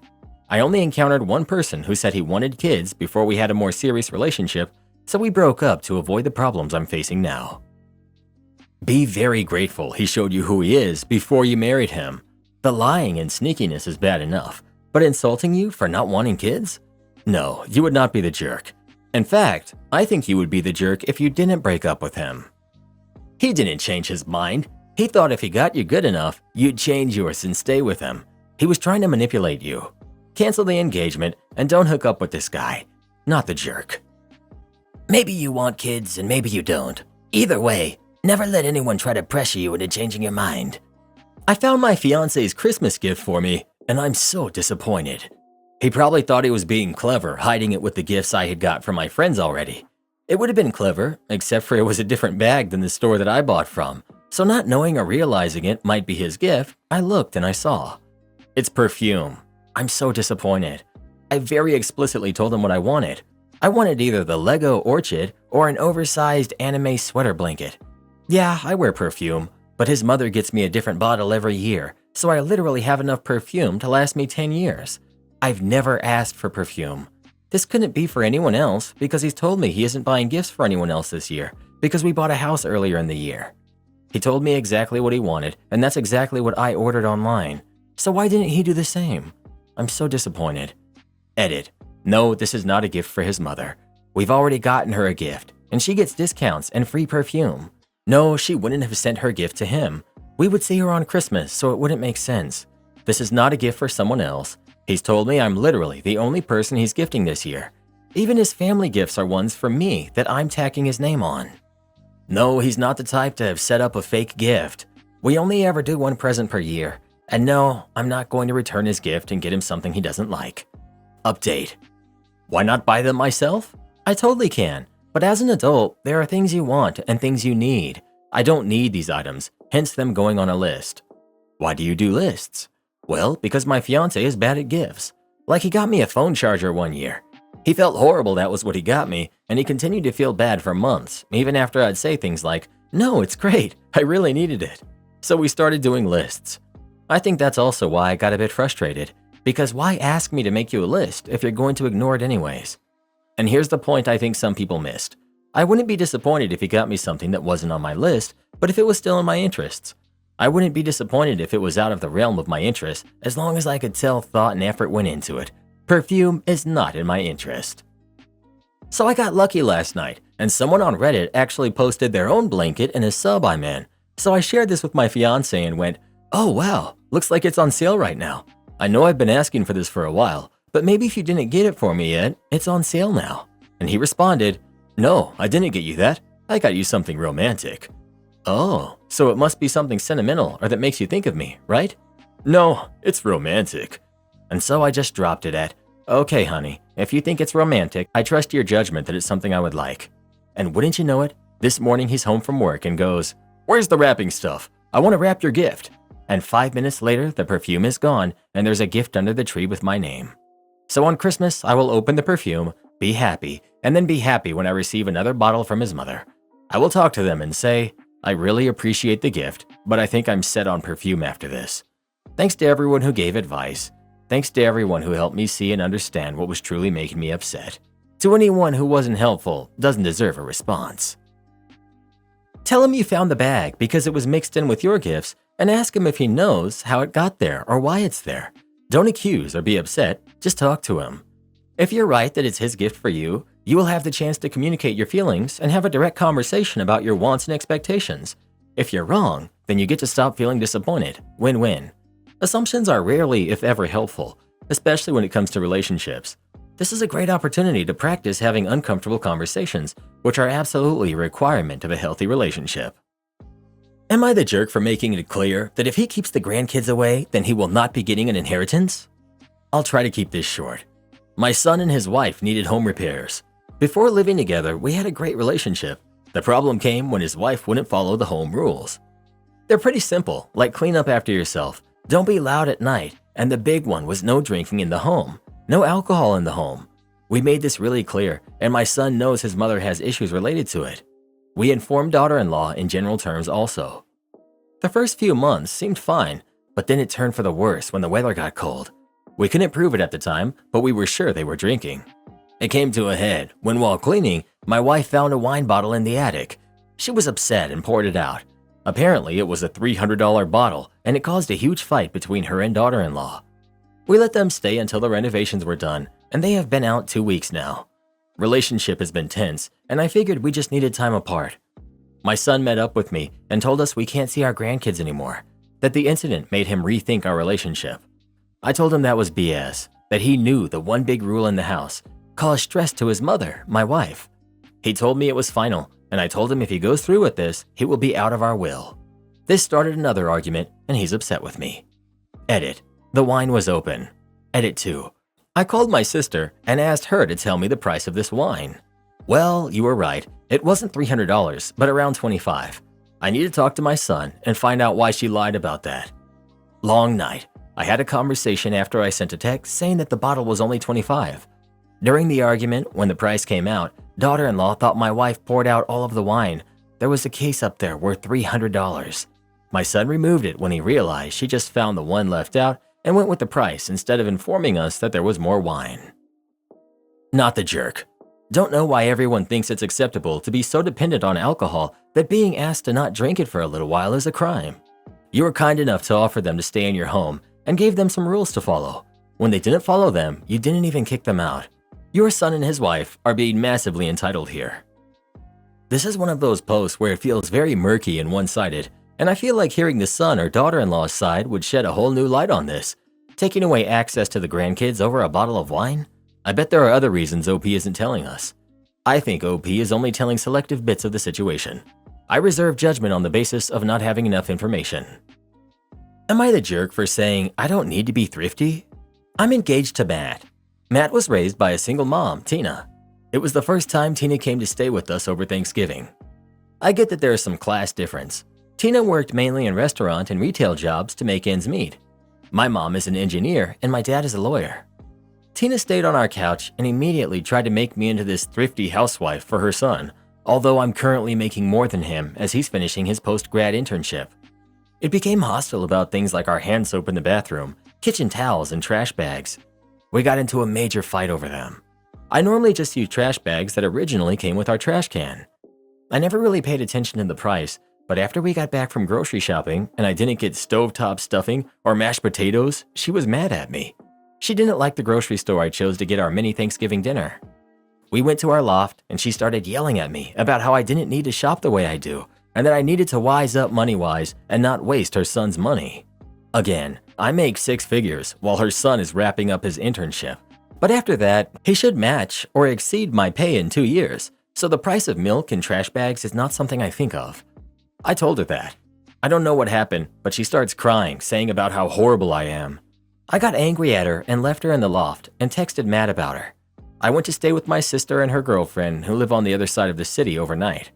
I only encountered one person who said he wanted kids before we had a more serious relationship, so we broke up to avoid the problems I'm facing now. Be very grateful he showed you who he is before you married him. The lying and sneakiness is bad enough, but insulting you for not wanting kids? No, you would not be the jerk. In fact, I think you would be the jerk if you didn't break up with him. He didn't change his mind. He thought if he got you good enough, you'd change yours and stay with him. He was trying to manipulate you. Cancel the engagement and don't hook up with this guy, not the jerk. Maybe you want kids and maybe you don't. Either way, never let anyone try to pressure you into changing your mind. I found my fiance's Christmas gift for me, and I'm so disappointed. He probably thought he was being clever, hiding it with the gifts I had got from my friends already. It would have been clever, except for it was a different bag than the store that I bought from. So not knowing or realizing it might be his gift, I looked and I saw. It's perfume. I'm so disappointed. I very explicitly told him what I wanted. I wanted either the Lego orchid or an oversized anime sweater blanket. Yeah, I wear perfume, but his mother gets me a different bottle every year, so I literally have enough perfume to last me 10 years. I've never asked for perfume. This couldn't be for anyone else because he's told me he isn't buying gifts for anyone else this year because we bought a house earlier in the year. He told me exactly what he wanted, and that's exactly what I ordered online. So why didn't he do the same? I'm so disappointed. Edit. No, this is not a gift for his mother. We've already gotten her a gift, and she gets discounts and free perfume. No, she wouldn't have sent her gift to him. We would see her on Christmas, so it wouldn't make sense. This is not a gift for someone else. He's told me I'm literally the only person he's gifting this year. Even his family gifts are ones for me that I'm tacking his name on. No, he's not the type to have set up a fake gift. We only ever do one present per year. And no, I'm not going to return his gift and get him something he doesn't like. Update. Why not buy them myself? I totally can, but as an adult, there are things you want and things you need. I don't need these items, hence them going on a list. Why do you do lists? Well, because my fiance is bad at gifts. Like he got me a phone charger one year. He felt horrible that was what he got me, and he continued to feel bad for months, even after I'd say things like, "No, it's great, I really needed it." So we started doing lists. I think that's also why I got a bit frustrated, because why ask me to make you a list if you're going to ignore it anyways? And here's the point I think some people missed. I wouldn't be disappointed if he got me something that wasn't on my list, but if it was still in my interests. I wouldn't be disappointed if it was out of the realm of my interest, as long as I could tell thought and effort went into it. Perfume is not in my interest. So I got lucky last night, and someone on Reddit actually posted their own blanket in a sub I'm in. So I shared this with my fiance and went, "Oh wow, looks like it's on sale right now. I know I've been asking for this for a while, but maybe if you didn't get it for me yet, it's on sale now." And he responded, "No, I didn't get you that. I got you something romantic." Oh, so it must be something sentimental or that makes you think of me, right? No, it's romantic. And so I just dropped it at, "Okay, honey, if you think it's romantic, I trust your judgment that it's something I would like." And wouldn't you know it, this morning he's home from work and goes, "Where's the wrapping stuff? I want to wrap your gift." And 5 minutes later, the perfume is gone and there's a gift under the tree with my name. So on Christmas, I will open the perfume, be happy, and then be happy when I receive another bottle from his mother. I will talk to them and say, "I really appreciate the gift, but I think I'm set on perfume after this." Thanks to everyone who gave advice. Thanks to everyone who helped me see and understand what was truly making me upset. To anyone who wasn't helpful doesn't deserve a response. Tell him you found the bag because it was mixed in with your gifts and ask him if he knows how it got there or why it's there. Don't accuse or be upset, just talk to him. If you're right that it's his gift for you, you will have the chance to communicate your feelings and have a direct conversation about your wants and expectations. If you're wrong, then you get to stop feeling disappointed. Win-win. Assumptions are rarely, if ever, helpful, especially when it comes to relationships. This is a great opportunity to practice having uncomfortable conversations, which are absolutely a requirement of a healthy relationship. Am I the jerk for making it clear that if he keeps the grandkids away, then he will not be getting an inheritance? I'll try to keep this short. My son and his wife needed home repairs. Before living together, we had a great relationship. The problem came when his wife wouldn't follow the home rules. They're pretty simple, like clean up after yourself, don't be loud at night, and the big one was no drinking in the home, no alcohol in the home. We made this really clear, and my son knows his mother has issues related to it. We informed daughter-in-law in general terms also. The first few months seemed fine, but then it turned for the worse when the weather got cold. We couldn't prove it at the time, but we were sure they were drinking. It came to a head when, while cleaning, my wife found a wine bottle in the attic. She was upset and poured it out. Apparently, it was a $300 bottle, and it caused a huge fight between her and daughter-in-law. We let them stay until the renovations were done, and they have been out 2 weeks now. Relationship has been tense, and I figured we just needed time apart. My son met up with me and told us we can't see our grandkids anymore, that the incident made him rethink our relationship. I told him that was BS, that he knew the one big rule in the house caused stress to his mother, my wife. He told me it was final, and I told him if he goes through with this, he will be out of our will. This started another argument, and he's upset with me. Edit. The wine was open. Edit 2. I called my sister and asked her to tell me the price of this wine. Well, you were right. It wasn't $300, but around $25. I need to talk to my son and find out why she lied about that. Long night. I had a conversation after I sent a text saying that the bottle was only $25. During the argument, when the price came out, daughter-in-law thought my wife poured out all of the wine. There was a case up there worth $300. My son removed it when he realized she just found the one left out and went with the price instead of informing us that there was more wine. Not the jerk. Don't know why everyone thinks it's acceptable to be so dependent on alcohol that being asked to not drink it for a little while is a crime. You were kind enough to offer them to stay in your home and gave them some rules to follow. When they didn't follow them, you didn't even kick them out. Your son and his wife are being massively entitled here. This is one of those posts where it feels very murky and one-sided, and I feel like hearing the son or daughter-in-law's side would shed a whole new light on this. Taking away access to the grandkids over a bottle of wine? I bet there are other reasons OP isn't telling us. I think OP is only telling selective bits of the situation. I reserve judgment on the basis of not having enough information. Am I the jerk for saying I don't need to be thrifty? I'm engaged to Matt. Matt was raised by a single mom, Tina. It was the first time Tina came to stay with us over Thanksgiving. I get that there is some class difference. Tina worked mainly in restaurant and retail jobs to make ends meet. My mom is an engineer and my dad is a lawyer. Tina stayed on our couch and immediately tried to make me into this thrifty housewife for her son, although I'm currently making more than him as he's finishing his post-grad internship. It became hostile about things like our hand soap in the bathroom, kitchen towels, and trash bags. We got into a major fight over them. I normally just use trash bags that originally came with our trash can. I never really paid attention to the price, but after we got back from grocery shopping and I didn't get stovetop stuffing or mashed potatoes, she was mad at me. She didn't like the grocery store I chose to get our mini Thanksgiving dinner. We went to our loft and she started yelling at me about how I didn't need to shop the way I do and that I needed to wise up money-wise and not waste her son's money. Again, I make 6 figures while her son is wrapping up his internship. But after that, he should match or exceed my pay in 2 years, so the price of milk and trash bags is not something I think of. I told her that. I don't know what happened, but she starts crying, saying about how horrible I am. I got angry at her and left her in the loft and texted Matt about her. I went to stay with my sister and her girlfriend who live on the other side of the city overnight.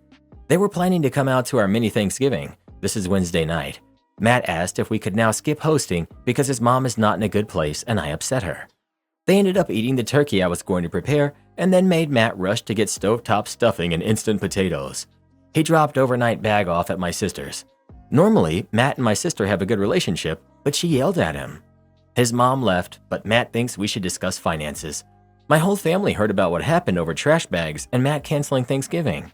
They were planning to come out to our mini Thanksgiving. This is Wednesday night. Matt asked if we could now skip hosting because his mom is not in a good place and I upset her. They ended up eating the turkey I was going to prepare and then made Matt rush to get stovetop stuffing and instant potatoes. He dropped overnight bag off at my sister's. Normally, Matt and my sister have a good relationship, but she yelled at him. His mom left, but Matt thinks we should discuss finances. My whole family heard about what happened over trash bags and Matt canceling Thanksgiving.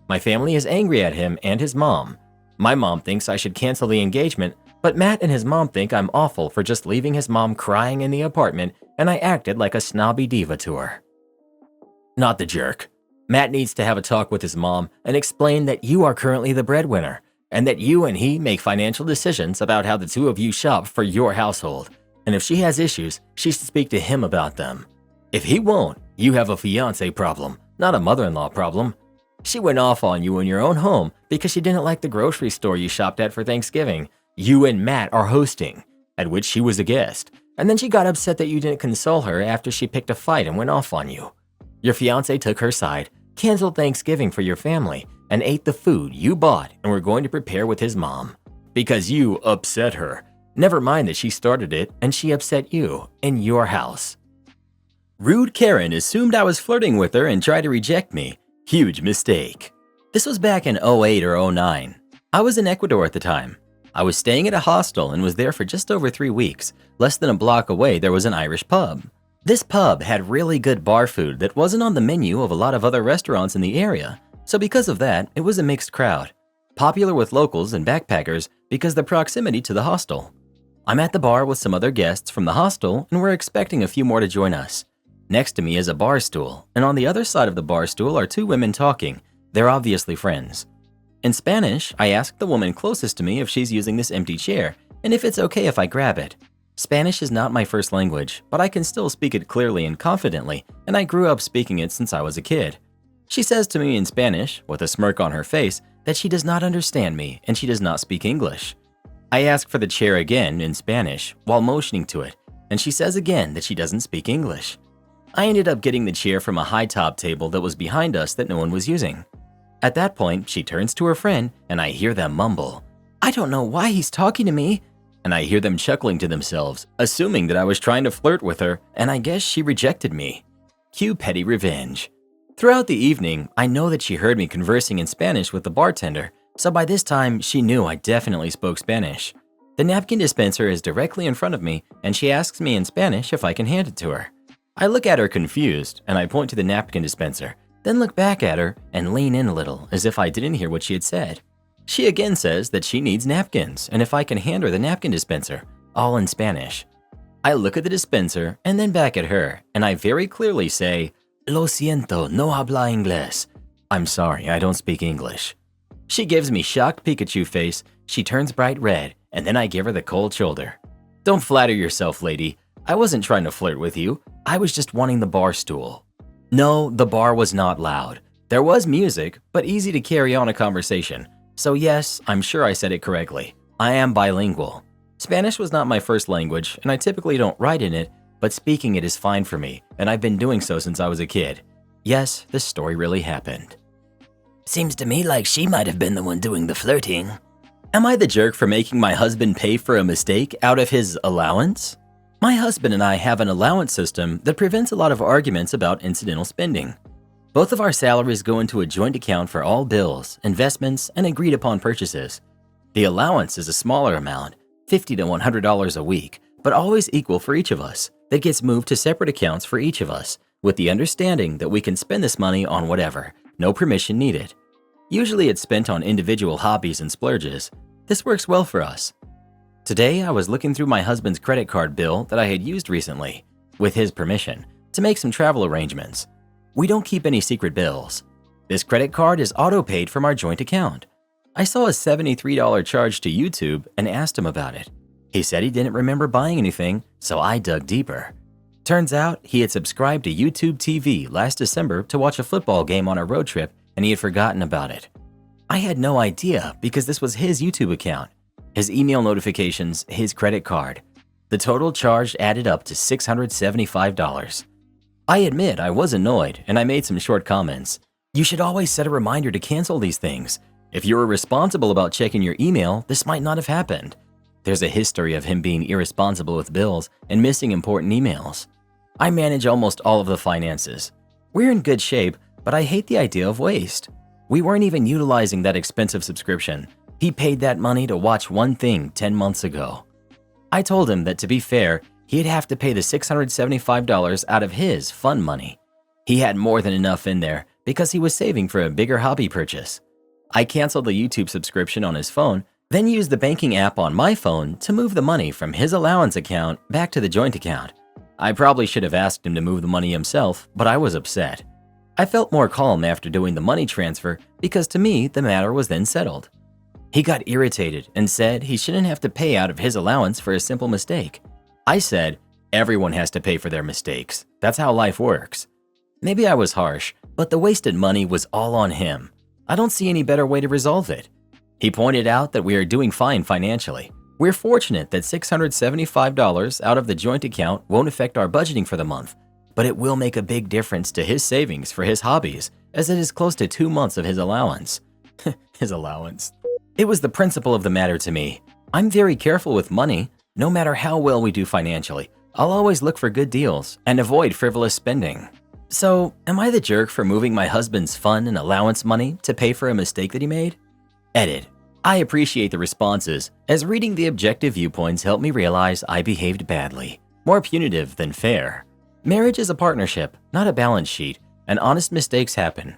My family is angry at him and his mom. My mom thinks I should cancel the engagement, but Matt and his mom think I'm awful for just leaving his mom crying in the apartment and I acted like a snobby diva to her. Not the jerk. Matt needs to have a talk with his mom and explain that you are currently the breadwinner and that you and he make financial decisions about how the two of you shop for your household. And if she has issues, she should speak to him about them. If he won't, you have a fiancé problem, not a mother-in-law problem. She went off on you in your own home because she didn't like the grocery store you shopped at for Thanksgiving. You and Matt are hosting, at which she was a guest. And then she got upset that you didn't console her after she picked a fight and went off on you. Your fiancé took her side, canceled Thanksgiving for your family, and ate the food you bought and were going to prepare with his mom. Because you upset her. Never mind that she started it and she upset you in your house. Rude Karen assumed I was flirting with her and tried to reject me. Huge mistake. This was back in '08 or '09. I was in Ecuador at the time. I was staying at a hostel and was there for just over 3 weeks. Less than a block away, there was an Irish pub. This pub had really good bar food that wasn't on the menu of a lot of other restaurants in the area. So because of that, it was a mixed crowd. Popular with locals and backpackers because of the proximity to the hostel. I'm at the bar with some other guests from the hostel and we're expecting a few more to join us. Next to me is a bar stool, and on the other side of the bar stool are 2 women talking. They're obviously friends. In Spanish, I asked the woman closest to me if she's using this empty chair and if it's okay if I grab it. Spanish is not my first language, but I can still speak it clearly and confidently, and I grew up speaking it since I was a kid. She says to me in Spanish, with a smirk on her face, that she does not understand me and she does not speak English. I ask for the chair again in Spanish while motioning to it, and she says again that she doesn't speak English. I ended up getting the chair from a high-top table that was behind us that no one was using. At that point, she turns to her friend and I hear them mumble, "I don't know why he's talking to me." And I hear them chuckling to themselves, assuming that I was trying to flirt with her and I guess she rejected me. Cue petty revenge. Throughout the evening, I know that she heard me conversing in Spanish with the bartender, so by this time, she knew I definitely spoke Spanish. The napkin dispenser is directly in front of me and she asks me in Spanish if I can hand it to her. I look at her confused and I point to the napkin dispenser, then look back at her and lean in a little as if I didn't hear what she had said. She again says that she needs napkins and if I can hand her the napkin dispenser, all in Spanish. I look at the dispenser and then back at her and I very clearly say, "Lo siento, no habla inglés." I'm sorry, I don't speak English. She gives me shocked Pikachu face, she turns bright red, and then I give her the cold shoulder. Don't flatter yourself, lady. I wasn't trying to flirt with you. I was just wanting the bar stool. No, the bar was not loud. There was music, but easy to carry on a conversation. So yes, I'm sure I said it correctly. I am bilingual. Spanish was not my first language, and I typically don't write in it, but speaking it is fine for me, and I've been doing so since I was a kid. Yes, this story really happened. Seems to me like she might have been the one doing the flirting. Am I the jerk for making my husband pay for a mistake out of his allowance? My husband and I have an allowance system that prevents a lot of arguments about incidental spending. Both of our salaries go into a joint account for all bills, investments, and agreed upon purchases. The allowance is a smaller amount, $50 to $100 a week, but always equal for each of us, that gets moved to separate accounts for each of us, with the understanding that we can spend this money on whatever, no permission needed. Usually it's spent on individual hobbies and splurges. This works well for us. Today, I was looking through my husband's credit card bill that I had used recently, with his permission, to make some travel arrangements. We don't keep any secret bills. This credit card is auto-paid from our joint account. I saw a $73 charge to YouTube and asked him about it. He said he didn't remember buying anything, so I dug deeper. Turns out he had subscribed to YouTube TV last December to watch a football game on a road trip and he had forgotten about it. I had no idea because this was his YouTube account, his email notifications, his credit card. The total charge added up to $675. I admit I was annoyed and I made some short comments. You should always set a reminder to cancel these things. If you were responsible about checking your email, this might not have happened. There's a history of him being irresponsible with bills and missing important emails. I manage almost all of the finances. We're in good shape, but I hate the idea of waste. We weren't even utilizing that expensive subscription. He paid that money to watch one thing 10 months ago. I told him that to be fair, he'd have to pay the $675 out of his fun money. He had more than enough in there because he was saving for a bigger hobby purchase. I canceled the YouTube subscription on his phone, then used the banking app on my phone to move the money from his allowance account back to the joint account. I probably should have asked him to move the money himself, but I was upset. I felt more calm after doing the money transfer because to me, the matter was then settled. He got irritated and said he shouldn't have to pay out of his allowance for a simple mistake. I said, everyone has to pay for their mistakes. That's how life works. Maybe I was harsh, but the wasted money was all on him. I don't see any better way to resolve it. He pointed out that we are doing fine financially. We're fortunate that $675 out of the joint account won't affect our budgeting for the month, but it will make a big difference to his savings for his hobbies, as it is close to 2 months of his allowance. His allowance. It was the principle of the matter to me. I'm very careful with money, no matter how well we do financially. I'll always look for good deals and avoid frivolous spending. So, am I the jerk for moving my husband's fun and allowance money to pay for a mistake that he made? Edit. I appreciate the responses, as reading the objective viewpoints helped me realize I behaved badly, more punitive than fair. Marriage is a partnership, not a balance sheet, and honest mistakes happen.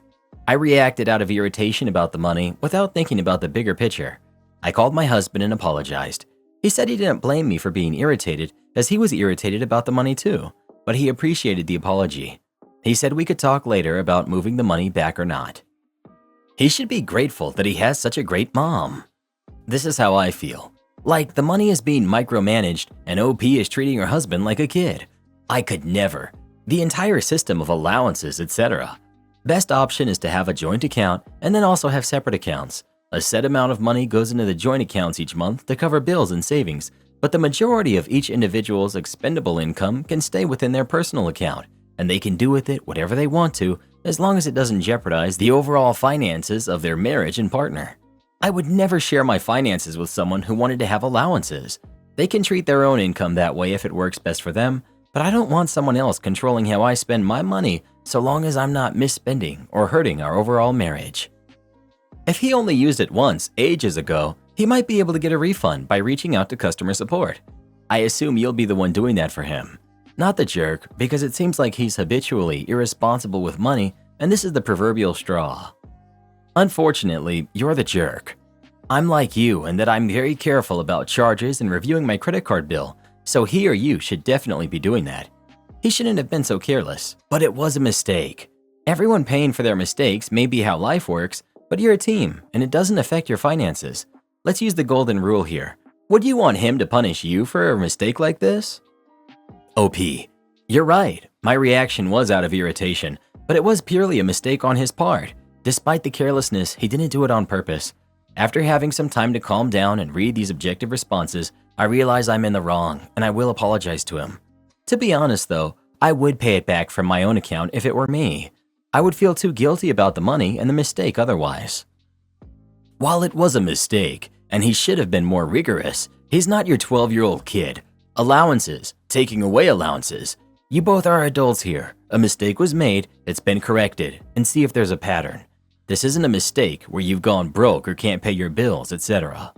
I reacted out of irritation about the money without thinking about the bigger picture. I called my husband and apologized. He said he didn't blame me for being irritated, as he was irritated about the money too, but he appreciated the apology. He said we could talk later about moving the money back or not. He should be grateful that he has such a great mom. This is how I feel. Like the money is being micromanaged and OP is treating her husband like a kid. I could never. The entire system of allowances, etc. Best option is to have a joint account and then also have separate accounts. A set amount of money goes into the joint accounts each month to cover bills and savings, but the majority of each individual's expendable income can stay within their personal account, and they can do with it whatever they want to, as long as it doesn't jeopardize the overall finances of their marriage and partner. I would never share my finances with someone who wanted to have allowances. They can treat their own income that way if it works best for them, but I don't want someone else controlling how I spend my money so long as I'm not misspending or hurting our overall marriage. If he only used it once, ages ago, he might be able to get a refund by reaching out to customer support. I assume you'll be the one doing that for him. Not the jerk, because it seems like he's habitually irresponsible with money, and this is the proverbial straw. Unfortunately, you're the jerk. I'm like you in that I'm very careful about charges and reviewing my credit card bill, so he or you should definitely be doing that. He shouldn't have been so careless, but it was a mistake. Everyone paying for their mistakes may be how life works, but you're a team, and it doesn't affect your finances. Let's use the golden rule here. Would you want him to punish you for a mistake like this? OP. You're right, my reaction was out of irritation, but it was purely a mistake on his part. Despite the carelessness, he didn't do it on purpose. After having some time to calm down and read these objective responses, I realize I'm in the wrong, and I will apologize to him. To be honest though, I would pay it back from my own account if it were me. I would feel too guilty about the money and the mistake otherwise. While it was a mistake, and he should have been more rigorous, he's not your 12-year-old kid. Allowances, taking away allowances. You both are adults here. A mistake was made, it's been corrected, and see if there's a pattern. This isn't a mistake where you've gone broke or can't pay your bills, etc.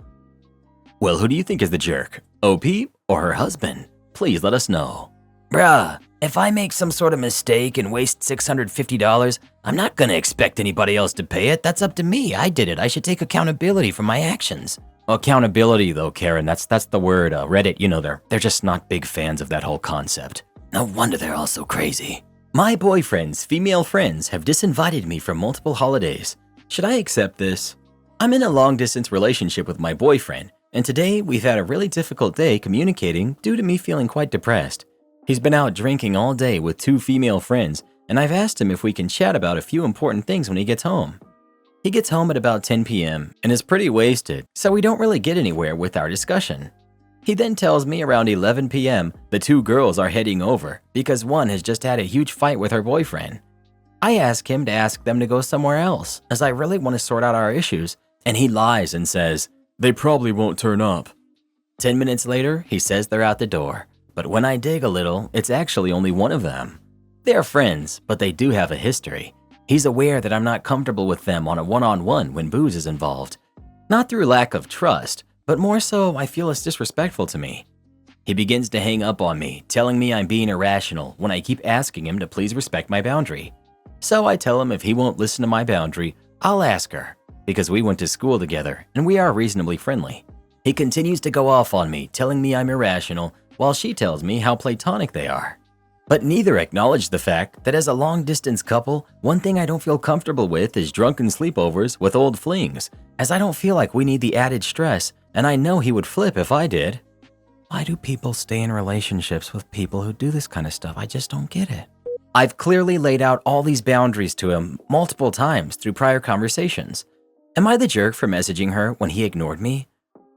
Well, who do you think is the jerk? OP or her husband? Please let us know. Bruh, if I make some sort of mistake and waste $650, I'm not gonna expect anybody else to pay it. That's up to me. I did it. I should take accountability for my actions. Accountability though, Karen, that's the word. Reddit, you know, they're just not big fans of that whole concept. No wonder they're all so crazy. My boyfriend's female friends have disinvited me from multiple holidays. Should I accept this? I'm in a long-distance relationship with my boyfriend, and today we've had a really difficult day communicating due to me feeling quite depressed. He's been out drinking all day with 2 female friends, and I've asked him if we can chat about a few important things when he gets home. He gets home at about 10 p.m. and is pretty wasted, so we don't really get anywhere with our discussion. He then tells me around 11 p.m. the 2 girls are heading over because one has just had a huge fight with her boyfriend. I ask him to ask them to go somewhere else, as I really want to sort out our issues, and he lies and says, "They probably won't turn up." 10 minutes later, he says they're out the door, but when I dig a little, it's actually only one of them. They're friends, but they do have a history. He's aware that I'm not comfortable with them on a one-on-one when booze is involved. Not through lack of trust, but more so I feel it's disrespectful to me. He begins to hang up on me, telling me I'm being irrational when I keep asking him to please respect my boundary. So I tell him if he won't listen to my boundary, I'll ask her, because we went to school together and we are reasonably friendly. He continues to go off on me, telling me I'm irrational, while she tells me how platonic they are. But neither acknowledge the fact that as a long-distance couple, one thing I don't feel comfortable with is drunken sleepovers with old flings, as I don't feel like we need the added stress, and I know he would flip if I did. Why do people stay in relationships with people who do this kind of stuff? I just don't get it. I've clearly laid out all these boundaries to him multiple times through prior conversations. Am I the jerk for messaging her when he ignored me?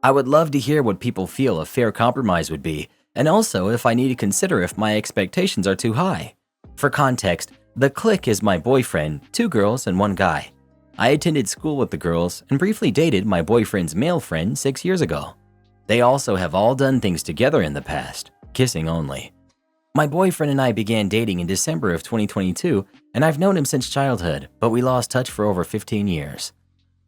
I would love to hear what people feel a fair compromise would be, and also if I need to consider if my expectations are too high. For context, the clique is my boyfriend, 2 girls and 1 guy. I attended school with the girls and briefly dated my boyfriend's male friend 6 years ago. They also have all done things together in the past, kissing only. My boyfriend and I began dating in December of 2022, and I've known him since childhood, but we lost touch for over 15 years.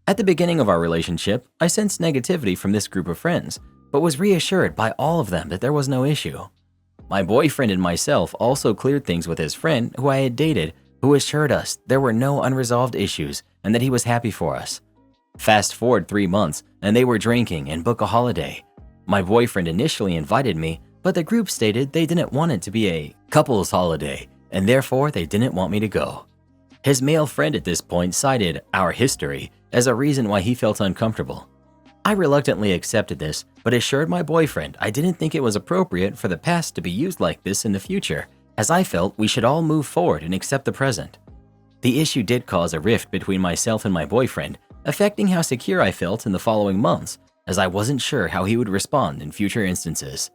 At the beginning of our relationship, I sensed negativity from this group of friends, but was reassured by all of them that there was no issue. My boyfriend and myself also cleared things with his friend who I had dated, who assured us there were no unresolved issues and that he was happy for us. Fast forward 3 months, and they were drinking and book a holiday. My boyfriend initially invited me, but the group stated they didn't want it to be a couple's holiday, and therefore they didn't want me to go. His male friend at this point cited our history as a reason why he felt uncomfortable. I reluctantly accepted this, but assured my boyfriend I didn't think it was appropriate for the past to be used like this in the future, as I felt we should all move forward and accept the present. The issue did cause a rift between myself and my boyfriend, affecting how secure I felt in the following months, as I wasn't sure how he would respond in future instances.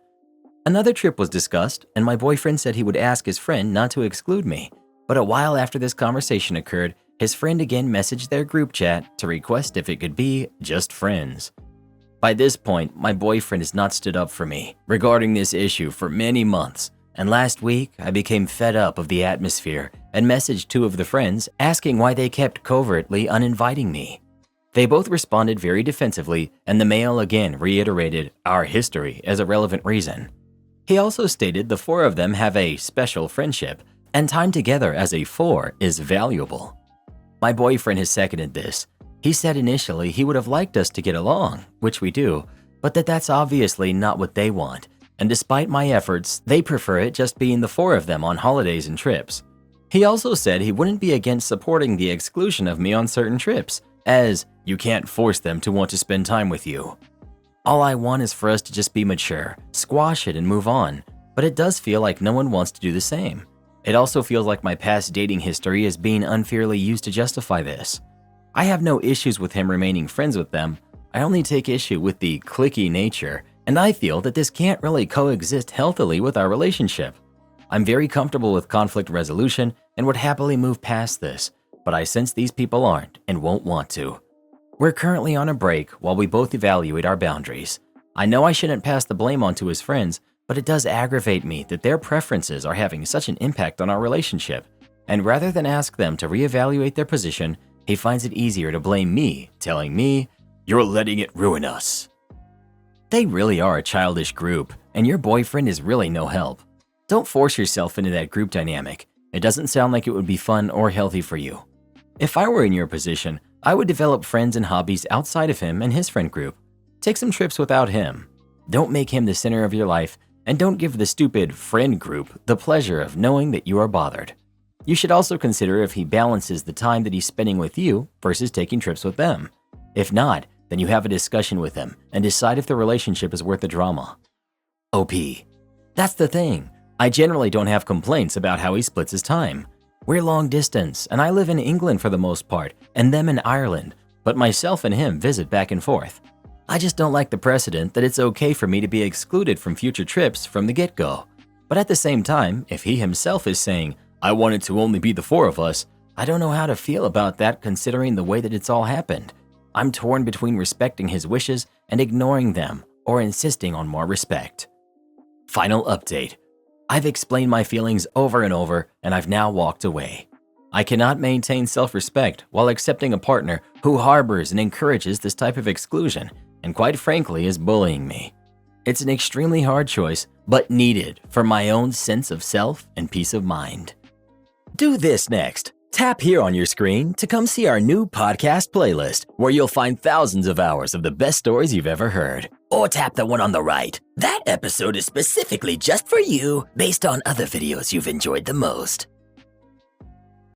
Another trip was discussed, and my boyfriend said he would ask his friend not to exclude me, but a while after this conversation occurred, his friend again messaged their group chat to request if it could be just friends. By this point, my boyfriend has not stood up for me regarding this issue for many months, and last week I became fed up of the atmosphere and messaged 2 of the friends asking why they kept covertly uninviting me. They both responded very defensively, and the male again reiterated our history as a relevant reason. He also stated the 4 of them have a special friendship, and time together as a 4 is valuable. My boyfriend has seconded this. He said initially he would have liked us to get along, which we do, but that's obviously not what they want, and despite my efforts, they prefer it just being the 4 of them on holidays and trips. He also said he wouldn't be against supporting the exclusion of me on certain trips, as you can't force them to want to spend time with you. All I want is for us to just be mature, squash it and move on, but it does feel like no one wants to do the same. It also feels like my past dating history is being unfairly used to justify this. I have no issues with him remaining friends with them, I only take issue with the cliquey nature, and I feel that this can't really coexist healthily with our relationship. I'm very comfortable with conflict resolution and would happily move past this, but I sense these people aren't and won't want to. We're currently on a break while we both evaluate our boundaries. I know I shouldn't pass the blame on to his friends, but it does aggravate me that their preferences are having such an impact on our relationship. And rather than ask them to reevaluate their position, he finds it easier to blame me, telling me, "You're letting it ruin us." They really are a childish group, and your boyfriend is really no help. Don't force yourself into that group dynamic. It doesn't sound like it would be fun or healthy for you. If I were in your position, I would develop friends and hobbies outside of him and his friend group. Take some trips without him. Don't make him the center of your life, and don't give the stupid friend group the pleasure of knowing that you are bothered. You should also consider if he balances the time that he's spending with you versus taking trips with them. If not, then you have a discussion with him and decide if the relationship is worth the drama. OP. That's the thing. I generally don't have complaints about how he splits his time. We're long distance, and I live in England for the most part, and them in Ireland, but myself and him visit back and forth. I just don't like the precedent that it's okay for me to be excluded from future trips from the get-go. But at the same time, if he himself is saying, "I want it to only be the 4 of us," I don't know how to feel about that considering the way that it's all happened. I'm torn between respecting his wishes and ignoring them, or insisting on more respect. Final update. I've explained my feelings over and over, and I've now walked away. I cannot maintain self-respect while accepting a partner who harbors and encourages this type of exclusion, and quite frankly is bullying me. It's an extremely hard choice, but needed for my own sense of self and peace of mind. Do this next. Tap here on your screen to come see our new podcast playlist, where you'll find thousands of hours of the best stories you've ever heard. Or tap the one on the right. That episode is specifically just for you, based on other videos you've enjoyed the most.